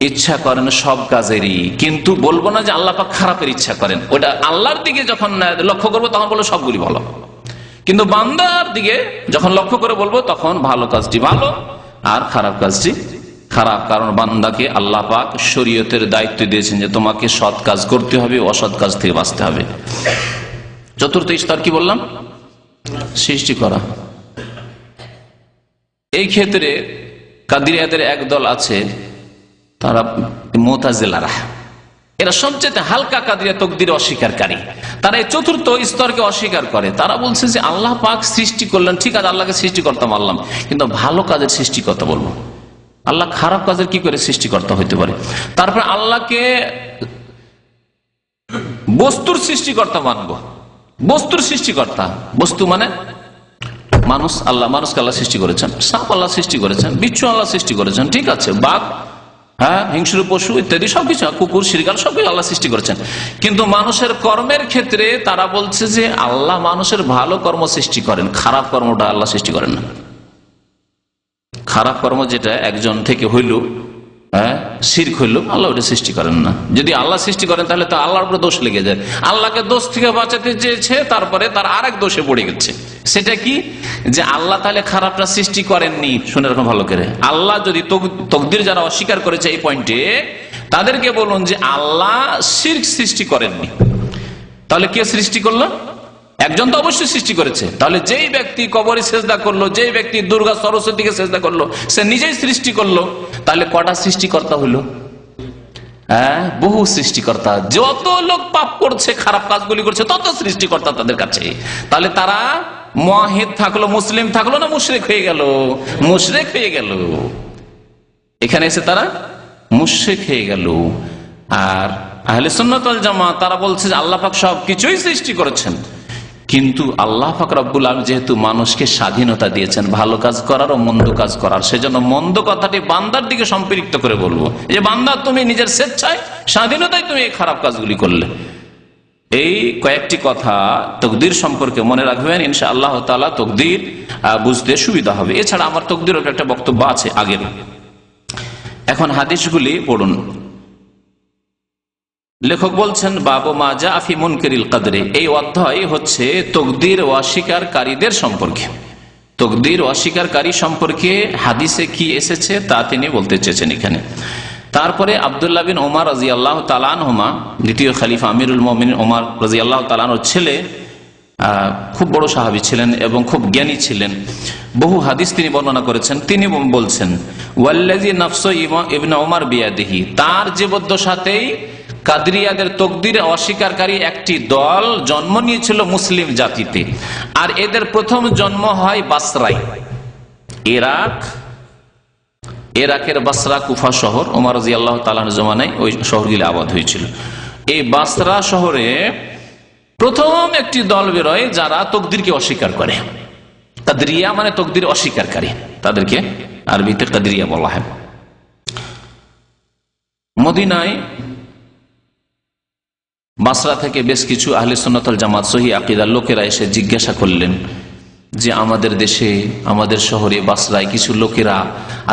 [SPEAKER 1] ইচ্ছা করেন সব কাজেরই, কিন্তু বলবো না যে আল্লাহ পাক খারাপের ইচ্ছা করেন। ওটা আল্লাহর দিকে যখন লক্ষ্য করবো তখন বলবো সবগুলি ভালো, কিন্তু বান্দার দিকে যখন লক্ষ্য করে বলবো তখন ভালো কাজটি ভালো আর খারাপ কাজটি খারাপ। কারণ বান্দাকে আল্লাহ পাক শরীয়তের দায়িত্ব দিয়েছেন যে তোমাকে সৎ কাজ করতে হবে, অসৎ কাজ থেকে বাঁচতে হবে। চতুর্থ স্তর কি বললাম? সৃষ্টি করা। এই ক্ষেত্রে কাদিরিয়াদের একদল আছে, তারা মুতাজিলারা, এরা সবচেয়ে হালকা কাদিরিয়া তকদির অস্বীকারী। তারা এই চতুর্থ স্তরকে অস্বীকার করে। তারা বলছে যে আল্লাহ পাক সৃষ্টি করলেন, ঠিক আছে, আল্লাহকে সৃষ্টিকর্তা মানলাম, কিন্তু ভালো কাজের সৃষ্টিকর্তা বলবো, আল্লাহ খারাপ কাজের কি করে সৃষ্টিকর্তা হইতে পারে? তারপর আল্লাহকে বস্তুর সৃষ্টিকর্তা মানবো, বস্তুর সৃষ্টিকর্তা, বস্তু মানে মানুষ, আল্লাহ মানুষকে আল্লাহ সৃষ্টি করেছেন, সাপ আল্লাহ সৃষ্টি করেছেন, বিচ্ছু আল্লাহ সৃষ্টি করেছেন, ঠিক আছে, বাঘ, হ্যাঁ, হিংস্র পশু ইত্যাদি সবকিছু, কুকুর, শিরগাল সবকিছু আল্লাহ সৃষ্টি করেছেন। কিন্তু মানুষের কর্মের ক্ষেত্রে তারা বলছে যে আল্লাহ মানুষের ভালো কর্ম সৃষ্টি করেন, খারাপ কর্মটা আল্লাহ সৃষ্টি করেন না। খারাপ কর্ম যেটা একজন থেকে হইল, শিরক হইল, আল্লাহ ওটা সৃষ্টি করেন না। যদি আল্লাহ সৃষ্টি করেন তাহলে তো আল্লাহর উপরে দোষ লেগে যায়। আল্লাহকে দোষ থেকে বাঁচাতে চেয়েছে, তারপরে তার আরেক দোষে পড়ে গেছে। সেটা কি? যে আল্লাহ তাহলে খারাপটা সৃষ্টি করেননি। শুনে রাখুন ভালো করে, আল্লাহ যদি তকদির যারা অস্বীকার করেছে এই পয়েন্টে, তাদেরকে বলুন যে আল্লাহ শিরক সৃষ্টি করেননি। তাহলে কে সৃষ্টি করলো? একজন তো অবশ্যই সৃষ্টি করেছে। তাহলে যেই ব্যক্তি কবরে সেজদা করলো, যেই ব্যক্তি দুর্গা সরস্বতীকে সেজদা করলো, সে নিজেই সৃষ্টি করলো। তাহলে কটা সৃষ্টিকর্তা হইল? হ্যাঁ, বহু সৃষ্টিকর্তা। যত লোক পাপ করছে, খারাপ কাজগুলি করছে, তত সৃষ্টিকর্তা তাদের কাছে। তাহলে তারা মুওয়াহিদ থাকলো, মুসলিম থাকলো না মুশরিক হয়ে গেল? মুশরিক হয়ে গেল। এখানে এসে তারা মুশরিক হয়ে গেল। আর আহলে সুন্নাত ওয়াল জামাত তারা বলছে যে আল্লাহ পাক সবকিছুই সৃষ্টি করেছেন, কিন্তু আল্লাহ পাক রব্বুল আলামিন যেহেতু মানুষকে স্বাধীনতা দিয়েছেন ভালো কাজ করার ও মন্দ কাজ করার, সেজন্য মন্দ কথাটি বান্দার দিকে সম্পৃক্ত করে বলবো যে বান্দা তুমি নিজের স্বেচ্ছায় স্বাধীনতায় তুমি এই খারাপ কাজগুলি করলে। এই কয়েকটি কথা তকদির সম্পর্কে মনে রাখবেন, ইনশাআল্লাহ তাআলা তকদির বুঝতে সুবিধা হবে। এছাড়া আমার তকদিরের একটা বক্তব্য আছে আগের। এখন হাদিসগুলি পড়ুন। লেখক বলছেন বাবু মা জা ফি মুনকিরিল কদরে, এই অধ্যায় হচ্ছে তকদির অস্বীকারীদের সম্পর্কে। তকদির অস্বীকারী সম্পর্কে হাদিসে কি এসেছে তা তিনি বলতে চেয়েছেন এখানে। তারপরে আব্দুল্লাহ বিন ওমর রাদিয়াল্লাহু তাআলা আনহুমা, দ্বিতীয় খলিফা আমিরুল মুমিনিন ওমর রাদিয়াল্লাহু তাআলা আনহুর ছেলে, খুব বড় সাহাবী ছিলেন এবং খুব জ্ঞানী ছিলেন। বহু হাদিস তিনি বর্ণনা করেছেন। তিনি বলছেন ওয়াল্লাযী নাফসু ইবনে ওমর বিয়াদিহি, তার জীবদ্দশাতেই কাদরিয়াদের তকদির অস্বীকারী একটি দল জন্ম নিয়েছিল মুসলিম জাতিতে, আর এদের প্রথম জন্ম হয় বাসরায়, ইরাকের বাসরা কুফা শহর, ওমর রাদিয়াল্লাহু তাআলার জমানায় ওই শহরগুলি আবাদ হয়েছিল। এই বাসরা শহরে প্রথম একটি দল বেরোয় যারা তকদিরকে অস্বীকার করে। কাদরিয়া মানে তকদির অস্বীকারী, তাদেরকে আরবিতে কাদরিয়া বলা হয়। মদিনায় বাসরা থেকে বেশ কিছু আহলে সুন্নাত ওয়াল জামাত সহি আকীদার লোকেরা এসে জিজ্ঞাসা করলেন যে আমাদের দেশে, আমাদের শহরে বাসরায় কিছু লোকেরা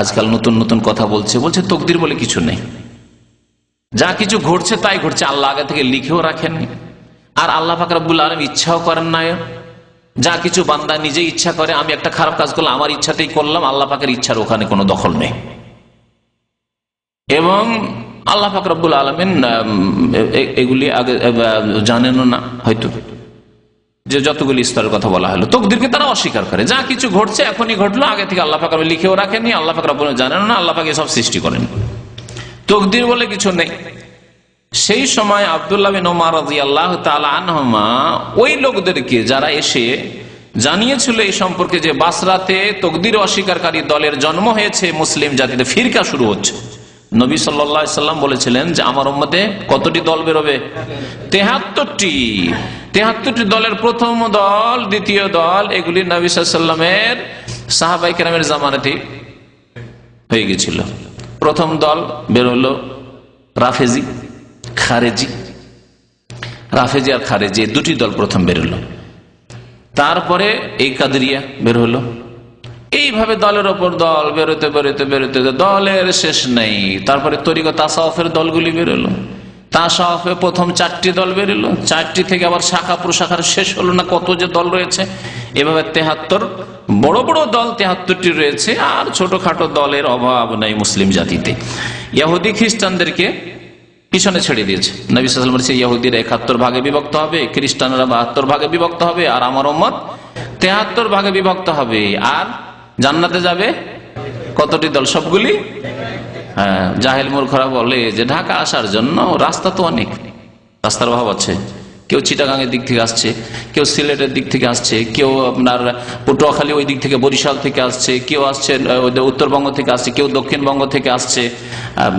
[SPEAKER 1] আজকাল নতুন নতুন কথা বলছে তকদির বলে কিছু নেই, যা কিছু ঘটছে তাই ঘটছে, আল্লাহ আগে থেকে লিখেও রাখেননি, আর আল্লাহ পাক রব্বুল আলামিন ইচ্ছাও করেন না, যা কিছু বান্দা নিজে ইচ্ছা করে, আমি একটা খারাপ কাজ করলাম আমার ইচ্ছাতেই করলাম, আল্লাহ পাকের ইচ্ছার ওখানে কোনো দখল নেই। এবং আল্লাহ পাক রব্বুল আলামিন এগুলি আগে জানেনও না, হয়তো যে যতগুলি স্তরের কথা বলা হলো তকদিরকে তারা অস্বীকার করে, যা কিছু ঘটছে এখনই ঘটলো, আগে থেকে আল্লাহ পাক লিখেও রাখেননি, আল্লাহ পাক রব্বুল জানেন না, আল্লাহ পাক সব সৃষ্টি করেন, তকদির বলে কিছু নেই। সেই সময় আব্দুল্লাহ বিন ওমর রাদিয়াল্লাহু তাআলা আনহুমা ওই লোকদেরকে যারা এসে জানিয়েছিল এই সম্পর্কে যে বাসরাতে তকদির অস্বীকারী দলের জন্ম হয়েছে, মুসলিম জাতিতে ফিরকা শুরু হচ্ছে, নবী সাল্লাল্লাহু আলাইহি সাল্লাম বলেছিলেন যে আমার উম্মতে কতটি দল বেরোবে? 73টি দলের প্রথম দল, দ্বিতীয় দল, এগুলি নবী সাল্লাল্লাহু আলাইহি সাল্লামের সাহাবায়ে কেরামের জামানাতে হয়ে গেছিল। প্রথম দল বেরোলো রাফেজি আর খারেজি, দুটি দল প্রথম বেরোলো, তারপরে এই কাদরিয়া বের হলো, এইভাবে দলের ওপর দল বেরোতে বেরোতে বেরোতে দলের শেষ নেই। তারপরে তরিকত তাসাউফের দলগুলি বেরোলো, তাসাউফে প্রথম 4টি দল বেরোলো, 4টি থেকে আবার শাখা প্রশাখার শেষ হলো না, কত যে দল রয়েছে, এভাবে 73 বড় বড় দল 73টি রয়েছে, আর ছোটখাটো দলের অভাব নাই মুসলিম জাতিতে। ইহুদি খ্রিস্টানদেরকে পিছনে ছেড়ে দিয়েছে, নবী সাল্লাল্লাহু আলাইহি ওয়াসাল্লাম বলেছে ইহুদিরা 71 ভাগে বিভক্ত হবে, খ্রিস্টানরা 72 ভাগে বিভক্ত হবে, আর আমার উম্মত 73 ভাগে বিভক্ত হবে, আর জান্নাতে যাবে কতটি দল? সবগুলি। হ্যাঁ, জাহেল মূর্খরা বলে যে ঢাকা আসার জন্য রাস্তা তো অনেক, রাস্তার অভাব আছে, কেউ চিটাগাং এর দিক থেকে আসছে, কেউ সিলেটের দিক থেকে আসছে, কেউ আপনার পটুয়াখালী ওই দিক থেকে বরিশাল থেকে আসছে, কেউ আসছে উত্তরবঙ্গ থেকে আসছে, কেউ দক্ষিণবঙ্গ থেকে আসছে,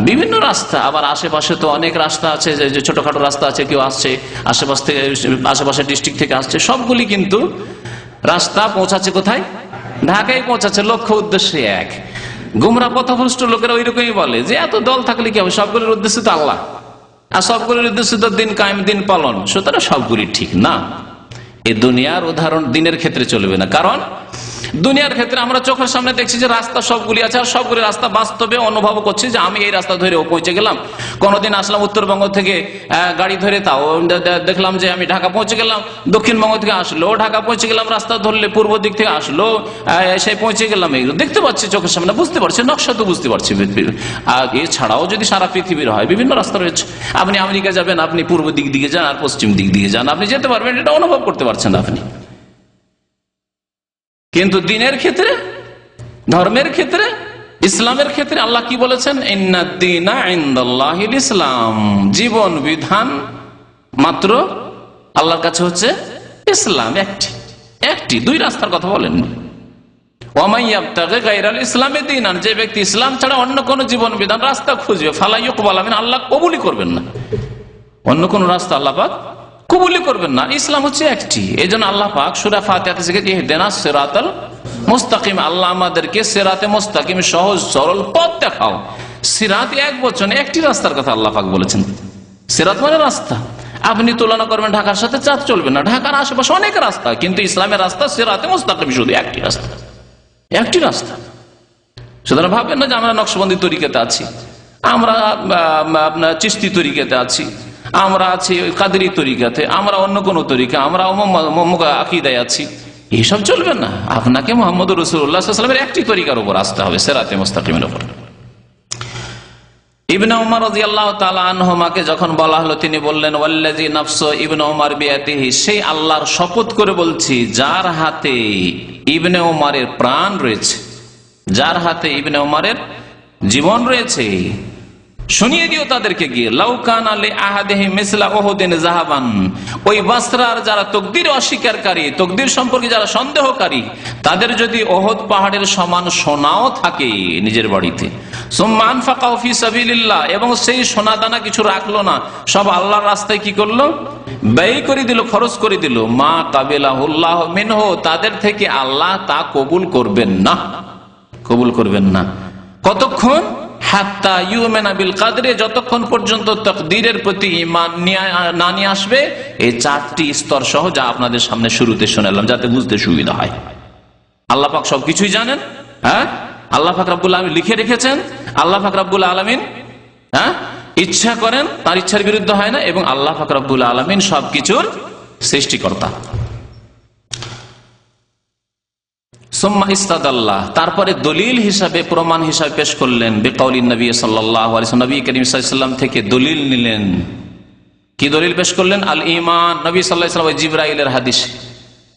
[SPEAKER 1] বিভিন্ন রাস্তা। আবার আশেপাশে তো অনেক রাস্তা আছে, যে ছোটখাটো রাস্তা আছে, কেউ আসছে আশেপাশে ডিস্ট্রিক্ট থেকে আসছে, সবগুলি কিন্তু রাস্তা পৌঁছাচ্ছে কোথায়? ঢাকায় পৌঁছাচ্ছে, লক্ষ্য উদ্দেশ্যে এক। গুমরা পথভ্রষ্ট লোকেরা ওই রকমই বলে যে এত দল থাকলে কি হবে, সবগুলির উদ্দেশ্য তো আল্লাহ, আর সবগুলির উদ্দেশ্য তো দিন কায়েম, দিন পালন, সুতরাং সবগুলি ঠিক না। এই দুনিয়ার উদাহরণ দিনের ক্ষেত্রে চলবে না, কারণ দুনিয়ার ক্ষেত্রে আমরা চোখের সামনে দেখছি যে রাস্তা সবগুলি আছে, আর সবগুলি রাস্তা বাস্তবে অনুভব করছি যে আমি এই রাস্তা ধরে পৌঁছে গেলাম। কোনদিন আসলাম উত্তরবঙ্গ থেকে গাড়ি ধরে, তাও দেখলাম যে আমি ঢাকা পৌঁছে গেলাম, দক্ষিণবঙ্গ থেকে আসলো ঢাকা পৌঁছে গেলাম, রাস্তা ধরলে পূর্ব দিক থেকে আসলো সে পৌঁছে গেলাম, এগুলো দেখতে পাচ্ছি চোখের সামনে, বুঝতে পারছি, নকশা তো বুঝতে পারছি। আর এছাড়াও যদি সারা পৃথিবীর হয়, বিভিন্ন রাস্তা রয়েছে, আপনি আমেরিকা যাবেন, আপনি পূর্ব দিক দিকে যান আর পশ্চিম দিক দিকে যান, আপনি যেতে পারবেন, এটা অনুভব করতে পারছেন আপনি। কিন্তু দিনের ক্ষেত্রে, ধর্মের ক্ষেত্রে, ইসলামের ক্ষেত্রে আল্লাহ কি বলেছেন? ইন্নাদ-দীনা ইনদাল্লাহিল ইসলাম, জীবন বিধান মাত্র আল্লাহর কাছে হচ্ছে ইসলাম, একটি, দুই রাস্তার কথা বলেননি। ওয়া মান ইয়াবতাগি গায়রাল ইসলামি দীনান, যে ব্যক্তি ইসলাম ছাড়া অন্য কোন জীবন বিধান রাস্তা খুঁজবে, ফালা ইউকবালা মিনহু, আল্লাহ কবুলই করবেন না, অন্য কোন রাস্তা আল্লাহ পাক কবুলই করবেন না। ইসলাম হচ্ছে একটি। এই জন্য আল্লাহ পাক সূরা ফাতিহাতে শিখেছে ইহদিনাস সিরাতাল মুস্তাকিম, আল্লাহ আমাদেরকে সিরাতে মুস্তাকিম, সহজ সরল পথ দেখাও। সিরাত এক বচনে, একটি রাস্তার কথা আল্লাহ পাক বলেছেন। সিরাত মানে রাস্তা। আপনি তুলনা করবেন ঢাকার সাথে, চাঁদ চলবে না, ঢাকার আশেপাশে অনেক রাস্তা, কিন্তু ইসলামের রাস্তা সিরাতে মুস্তাকিম, শুধু একটি রাস্তা। সুতরাং ভাববেন না যে আমরা নকশবন্দি তরিকাতে আছি, আমরা আপনার চিশতি তরিকাতে আছি, আমরা আছি কাদেরি তরিকাতে, আমরা অন্য কোন তরিকা, আমরা আকীদায় আছি, এইসব চলবে না। আপনাকে মুহাম্মদ রাসূলুল্লাহ সাল্লাল্লাহু আলাইহি ওয়াসাল্লামের একটি তরিকার উপর আসতে হবে, সিরাতে মুস্তাকিমের উপর। ইবনে উমর রাদিয়াল্লাহু তাআলা আনহুমাকে যখন বলা হলো, তিনি বললেন ওয়াল্লাযী নাফসু ইবনে উমর বিয়াদিহি, সেই আল্লাহর শপথ করে বলছি যার হাতে ইবনে উমরের প্রাণ রয়েছে, যার হাতে ইবনে উমরের জীবন রয়েছে, শুনিয়ে দিও তাদেরকে গিয়ে, লাউ কানা লি আহাদিহিম মিসলা উহুদিন যাহাবান, ওই বাসরার যারা তাকদীর অস্বীকারী, তাকদীর সম্পর্কে যারা সন্দেহকারী, তাদের যদি উহুদ পাহাড়ের সমান সোনাও থাকে নিজের বাড়িতে, সুম্মা আনফাকাহু ফি সাবিলিল্লাহ, এবং সেই সোনা দানা কিছু রাখলো না, সব আল্লাহর রাস্তায় কি করলো, ব্যয় করে দিল, খরচ করে দিল, মা কাবিলাহুল্লাহ মিনহু, তাদের থেকে আল্লাহ তা কবুল করবেন না, কবুল করবেন না। কতক্ষণ? হাত্তা ইউমিনা বিল কদরে, যতক্ষণ পর্যন্ত তাকদীরের প্রতি ঈমান না নিয়ে আসবে। এই চারটি স্তর সহ যা আপনাদের সামনে শুরুতে শোনালাম, যাতে বুঝতে সুবিধা হয়। আল্লাহ পাক সবকিছুই জানেন। হ্যাঁ, আল্লাহ পাক রব্বুল আলামিন লিখে রেখেছেন। আল্লাহ পাক রব্বুল আলামিন ইচ্ছা করেন, তার ইচ্ছার বিরুদ্ধে হয় না, এবং আল্লাহ পাক রব্বুল আলামিন সবকিছুর সৃষ্টিকর্তা। সুম্মা ইস্তাদাল্লাহ, তারপরে দলিল হিসাবে, প্রমাণ হিসাবে পেশ করলেন বিকাউলিন নবী সাল্লাল্লাহু আলাইহি ওয়াসাল্লাম, নবী করিম সাল্লাল্লাহু আলাইহি ওয়াসাল্লাম থেকে দলিল নিলেন। কি দলিল পেশ করলেন? আল ঈমান। নবী সাল্লাল্লাহু আলাইহি ওয়াসাল্লাম জিবরাইলের হাদিস,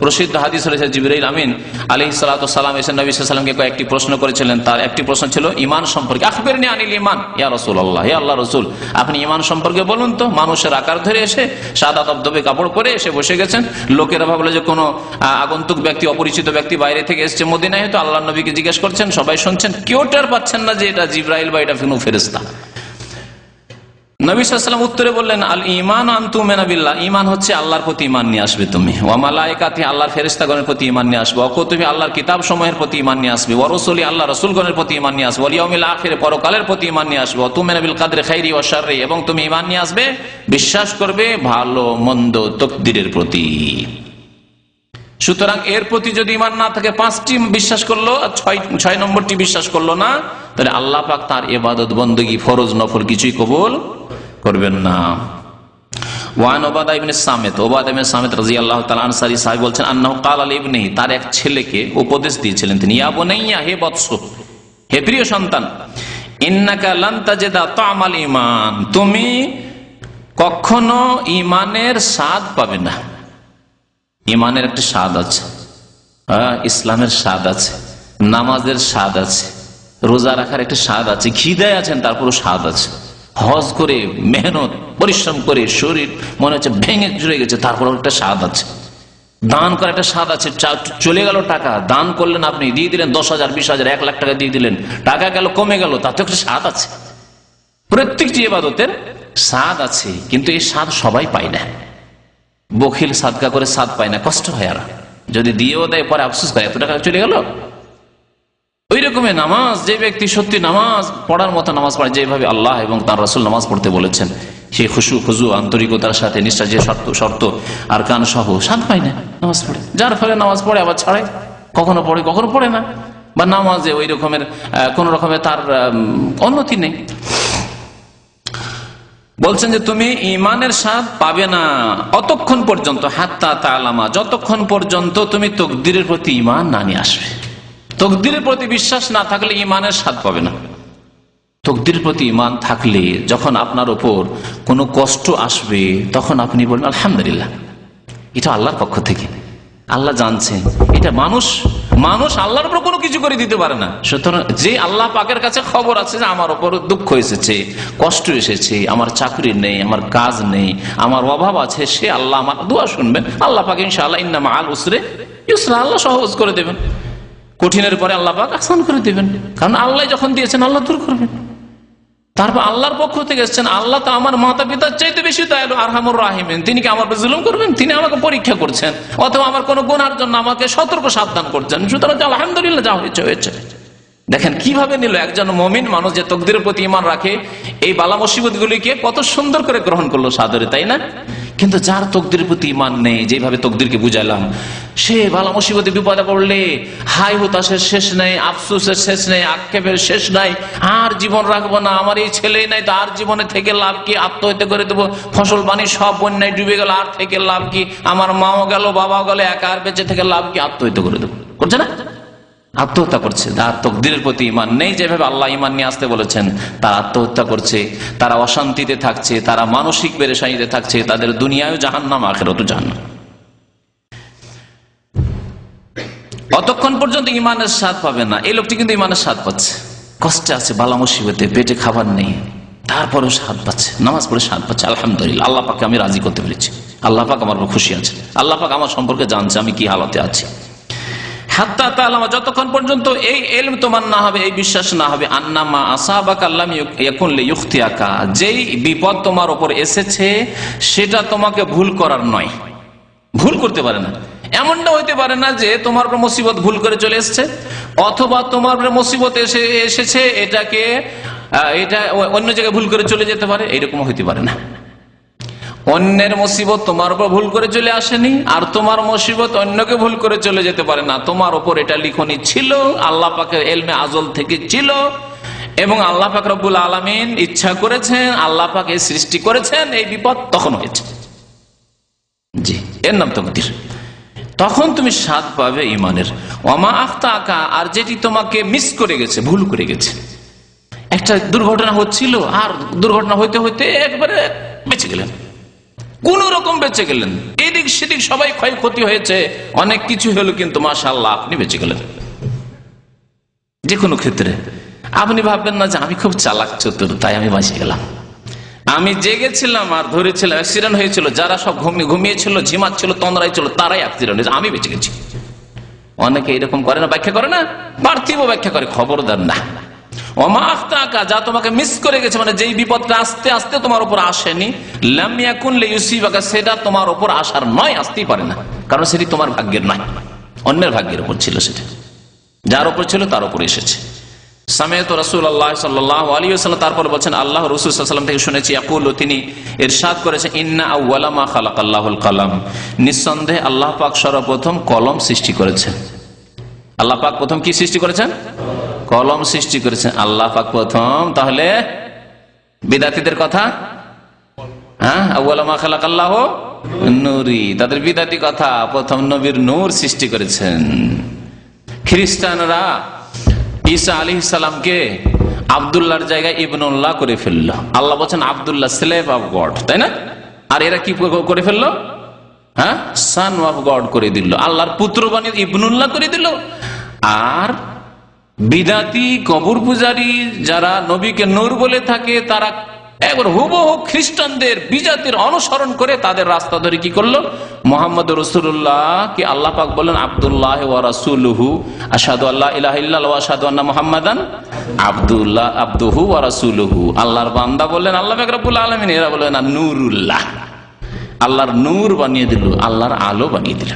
[SPEAKER 1] প্রসিদ্ধ হাদিস রয়েছে, জিবরাইল আমিন আলাইহিস সালাতু ওয়াস সালাম এসে নবী সাল্লাল্লাহু আলাইহি ওয়াসাল্লামকে কয়েকটি প্রশ্ন করেছিলেন। তার একটি প্রশ্ন ছিল ঈমান সম্পর্কে। আখবিরনি আনিল ঈমান ইয়া রাসূলুল্লাহ, হে আল্লাহর রাসূল, আপনি ঈমান সম্পর্কে বলুন তো। মানুষের আকার ধরে এসে সাদা দবদবে কাপড় পরে এসে বসে গেছেন। লোকেরা ভাবলো যে কোনো আগন্তুক ব্যক্তি, অপরিচিত ব্যক্তি বাইরে থেকে এসেছে মদিনায়, হয়তো আল্লাহর নবীকে জিজ্ঞেস করছেন, সবাই শুনছেন, কেউ টের পাচ্ছেন না যে এটা জিবরাইল বা এটা কোনো ফেরেশতা। নবী সাল্লাল্লাহু আলাইহি ওয়াসাল্লাম উত্তরে বললেন, আল ঈমান আন তুমিনা বিল্লাহ, ঈমান হচ্ছে আল্লাহর প্রতি ঈমান নিয়ে আসবে তুমি, ওয়া মালায়েকাতিহি, আল্লাহর ফেরেশতাগণের প্রতি ঈমান নিয়ে আসবে, ওয়া কুতুবিহি, আল্লাহর কিতাব সমূহের প্রতি ঈমান নিয়ে আসবে, ওয়া রাসূলিহি, আল্লাহর রাসূলগণের প্রতি ঈমান নিয়ে আসবে, ওয়াল ইয়াউমিল আখির, পরকালের প্রতি ঈমান নিয়ে আসবে, ওয়া তুমিনা বিল কদরি খাইরি ওয়া শাররি, এবং তুমি ঈমান নিয়ে আসবে, বিশ্বাস করবে ভালো মন্দ তাকদীরের প্রতি। সুতরাং এর প্রতি যদি ঈমান না থাকে, পাঁচটি বিশ্বাস করলো আর ছয় নম্বরটি বিশ্বাস করলো না, তাহলে আল্লাহ পাক তার ইবাদত বندگی ফরজ নফল কিছুই কবুল করবেন না। ওয়ান উবাদা ইবনে সামিত, উবাদা ইবনে সামিত রাদিয়াল্লাহু তাআলা আনসারী সাহাবী বলছেন, আন্নাহু ক্বালা লিবনিহি, তার এক ছেলেকে উপদেশ দিয়েছিলেন তিনি, ইয়া বুনাইয়া, হে বৎস, হে প্রিয় সন্তান, ইন্নাকা লান তাজিদা তা'মাল ঈমান, তুমি কখনো ঈমানের স্বাদ পাবে না। ঈমানের একটা স্বাদ আছে, ইসলামের স্বাদ আছে, নামাজের স্বাদ আছে, রোজা রাখার একটা স্বাদ আছে, খিদায় আছেন তারপরও স্বাদ আছে, হজ করে মেহনত পরিশ্রম করে শরীর মনে হচ্ছে ভেঙে চলে গেছে, তারপর একটা স্বাদ আছে, দান করার একটা স্বাদ আছে, চলে গেল টাকা, দান করলেন আপনি, দিয়ে দিলেন 10,000 20,000 1 লাখ টাকা দিয়ে দিলেন, টাকা গেল কমে গেল, তাতে একটা স্বাদ আছে। প্রত্যেকটি ইবাদতের স্বাদ আছে, কিন্তু এই স্বাদ সবাই পায় না। বখিল সাদকা করে স্বাদ পায় না, কষ্ট হয়, আর যদি দিয়েও দেয় পরে আফসোস করে এত টাকা চলে গেল। ওই রকমের নামাজ, যে ব্যক্তি সত্যি নামাজ পড়ার মতো নামাজ পড়ে, যেভাবে আল্লাহ এবং তার রাসূল নামাজ পড়তে বলেছেন, সেই খুশু আন্তরিকতার সাথে নিষ্ঠা, যে শর্ত আর কান সহ, স্বাদ পায় না নামাজ পড়ে। যার ফলে নামাজ পড়ে আবার ছাড়ে, কখনো পড়ে না, বা নামাজে ওই রকমের কোন রকমের তার উন্নতি নেই। বলছেন যে তুমি ঈমানের স্বাদ পাবে না অতক্ষণ পর্যন্ত, হাত্তা তা'লামা, যতক্ষণ পর্যন্ত তুমি তাকদীরের প্রতি ঈমান না নিয়ে আসবে। তাকদীরের প্রতি বিশ্বাস না থাকলে ঈমানের স্বাদ পাবে না। তাকদীরের প্রতি ঈমান থাকলে যখন আপনার উপর কোনো কষ্ট আসবে, তখন আপনি বলবেন আলহামদুলিল্লাহ, এটা আল্লাহর পক্ষ থেকে, আল্লাহ জানছেন। এটা মানুষ আল্লাহর উপর কোনো কিছু করে দিতে পারে না। সুতরাং যে আল্লাহ পাকের কাছে খবর আছে যে আমার উপর দুঃখ এসেছে, কষ্ট এসেছে, আমার চাকরি নেই, আমার কাজ নেই, আমার অভাব আছে, সে আল্লাহ আমার দোয়া শুনবেন। আল্লাহ পাক ইনশাআল্লাহ ইন্না মাআল উসরি ইউসরা, আল্লাহ সহজ করে দেবেন, কঠিনের পরে আল্লাহ পাক আসান করে দেবেন। কারণ আল্লাহ যখন দিয়েছেন আল্লাহ দূর করবেন। তারপর আল্লাহর পক্ষ থেকে এসেছেন, আল্লাহ তো আমার মাতা পিতার চাইতে বেশি দয়ালু, আরহামুর রাহিমিন, তিনি কি আমার জুলুম করবেন? তিনি আমাকে পরীক্ষা করছেন, অথবা আমার কোনো গুনার জন্য আমাকে সতর্ক সাবধান করছেন। সুতরাং আলহামদুলিল্লাহ, যা হয়েছে। দেখেন কিভাবে নিল একজন মুমিন মানুষ, যে তাকদীরের প্রতি ঈমান রাখে, এই বালা মুসিবত গুলিকে কত সুন্দর করে গ্রহণ করলো সাদরে, তাই না? কিন্তু যার তাকদীরের প্রতি ঈমান নেই, যেভাবে তাকদীরকে বুঝাইলাম, সে বালা মুসিবতে বিপদে পড়লে হাই হতাশের শেষ নেই, আফসোসের শেষ নেই, আক্ষেপের শেষ নাই, আর জীবন রাখবো না, আমার এই ছেলেই নাই তো আর জীবনে থেকে লাভ কি, আত্মহত্যা করে দেবো, ফসল বাণী সব বন্যায় ডুবে গেল, আর থেকে লাভ কি, আমার মাও গেল বাবাও গেল, একা আর বেঁচে থেকে লাভ কি, আত্মহত্যা করে দেবো, করছে না? আত্মহত্যা করছে। যার তাকদীরের প্রতি ঈমান নেই, যেভাবে আল্লাহ ঈমান নিয়ে আসতে বলেছেন, তারা আত্মহত্যা করছে, তারা অশান্তিতে থাকছে, তারা মানসিক পেরেশানিতে থাকছে, তাদের দুনিয়ায় জাহান্নাম, আখিরাতেও জাহান্নাম। অতক্ষণ পর্যন্ত ঈমানের স্বাদ পাবে না। এই লোকটি কিন্তু ঈমানের স্বাদ পাচ্ছে, কষ্টে আছে, বালা মুসিবতে, পেটে খাবার নেই, তারপরেও স্বাদ পাচ্ছে, নামাজ পড়ে স্বাদ পাচ্ছে, আলহামদুলিল্লাহ, আল্লাহ পাককে আমি রাজি করতে পেরেছি, আল্লাহ পাক আমার উপর খুশি আছে, আল্লাহ পাক আমার সম্পর্কে জানছে আমি কি হালতে আছি। হাত্তা তাআলামা, যতক্ষণ পর্যন্ত এই ইলম তোমার না হবে, এই বিশ্বাস না হবে, আন্নামা আসাবাকা লাম ইয়াকুন লিইখতিয়াকা, যেই বিপদ তোমার উপর এসেছে সেটা তোমাকে ভুল করার নয়, ভুল করতে পারে না। এমনটা হইতে পারে না যে তোমার উপর মুসিবত ভুল করে চলে এসেছে, অথবা তোমার উপর মুসিবত এসেছে এটা অন্য জায়গায় ভুল করে চলে যেতে পারে, এরকম হইতে পারে না। অন্যের মুসিবত তোমার উপর ভুল করে চলে আসেনি, আর তোমার মুসিবত অন্যকে ভুল করে চলে যেতে পারে না। তোমার উপর এটা লিখনি ছিল, আল্লাহ পাকের ইলমে আজল থেকে ছিল, এবং আল্লাহ পাক রব্বুল আলামিন ইচ্ছা করেছেন, আল্লাহ পাক এই সৃষ্টি করেছেন, এই বিপদ তখন হয়েছে। জি, এর নাম তাকদীর। তখন তুমি স্বাদ পাবে ইমানের। ওমা আখতাকা, আর যেটি তোমাকে মিস করে গেছে, ভুল করে গেছে, একটা দুর্ঘটনা হচ্ছিল আর দুর্ঘটনা হইতে হইতে একবারে বেঁচে গেলেন, কোন রকম বেঁচে গেলেন, এদিক সেদিক সবাই ক্ষয়ক্ষতি হয়েছে, অনেক কিছু হলো, কিন্তু মাশাআল্লাহ আপনি বেঁচে গেলেন। যে কোনো ক্ষেত্রে আপনি ভাববেন না যে আমি খুব চালাক চতুর তাই আমি বাঁচে গেলাম, আমি জেগেছিলাম আর ধরেছিলাম, অ্যাক্সিডেন্ট হয়েছিল, যারা সব ঘুমিয়েছিল, ঝিমাচ্ছিল, তন্দ্রায় ছিল, তারাই অ্যাক্সিডেন্ট হয়েছে, আমি বেঁচে গেছি। অনেকে এরকম করে না, ব্যাখ্যা করে না, পার্থিব ব্যাখ্যা করে, খবরদার না। ওমা আখতাকা, যা তোমাকে মিস করে গেছে, মানে যেই বিপদটা আস্তে আস্তে তোমার উপর আসেনি, লাম ইয়াকুন লিইউসিবাকা, সেটা তোমার উপর আসার নয়, আসতেই পারে না, কারণ সেটি তোমার ভাগ্যের নয়, অন্যের ভাগ্যের উপর ছিল, সেটা যার উপর ছিল তার উপর এসেছে। সামিআতু রাসূলুল্লাহ সাল্লাল্লাহু আলাইহি ওয়াসাল্লাম, তারপর বলেন আল্লাহ রাসূল সাল্লাল্লাহু আলাইহি ওয়াসাল্লাম থেকে শুনেছি, ইয়াকুলু, তিনি ইরশাদ করেছেন, ইন্না আউওয়ালা মা খালাকাল্লাহুল কলম, নিঃসন্দেহে আল্লাহ পাক সর্বপ্রথম কলম সৃষ্টি করেছেন। আল্লাহ পাক প্রথম কি সৃষ্টি করেছেন? কলম সৃষ্টি করেছেন আল্লাহ পাক প্রথম। তাহলে বিদাতীদের কথা, হ্যাঁ, আউওয়ালা মা খালাকাল্লাহু নূরি, তাদের বিদাতি কথা, প্রথম নবীর নূর সৃষ্টি করেছেন। খ্রিস্টানরা ঈসা আলাইহিস সালামকে আব্দুল্লাহর জায়গায় ইবনুল্লাহ করে ফেললো। আল্লাহ বলছেন আব্দুল্লাহ স্লেভ অফ গড, তাই না? আর এরা কি করে ফেললো? হ্যাঁ, সান অফ গড করে দিল, আল্লাহর পুত্র বানিয়ে ইবনুল্লাহ করে দিল। আর বিদাতি কবর পূজারী যারা নবীকে নূর বলে থাকে, তারা একবার হুবহু খ্রিস্টানদের বিজাতির অনুসরণ করে তাদের রাস্তা ধরে কি করলো? মুহাম্মদ রাসূলুল্লাহ কি আল্লাহ পাক বলেন আব্দুল্লাহ ওয়া রাসূলুহু, আশহাদু আল্লা ইলাহা ইল্লাল্লাহ ওয়া আশহাদু আন্না মুহাম্মাদান আবদুহু ওয়া রাসূলুহু। আল্লাহর বান্দা বললেন আল্লাহ পাক রব্বুল আলামিন, এরা বললেন নূরুল্লাহ, আল্লাহর নূর বানিয়ে দিল, আল্লাহর আলো বানিয়ে দিল।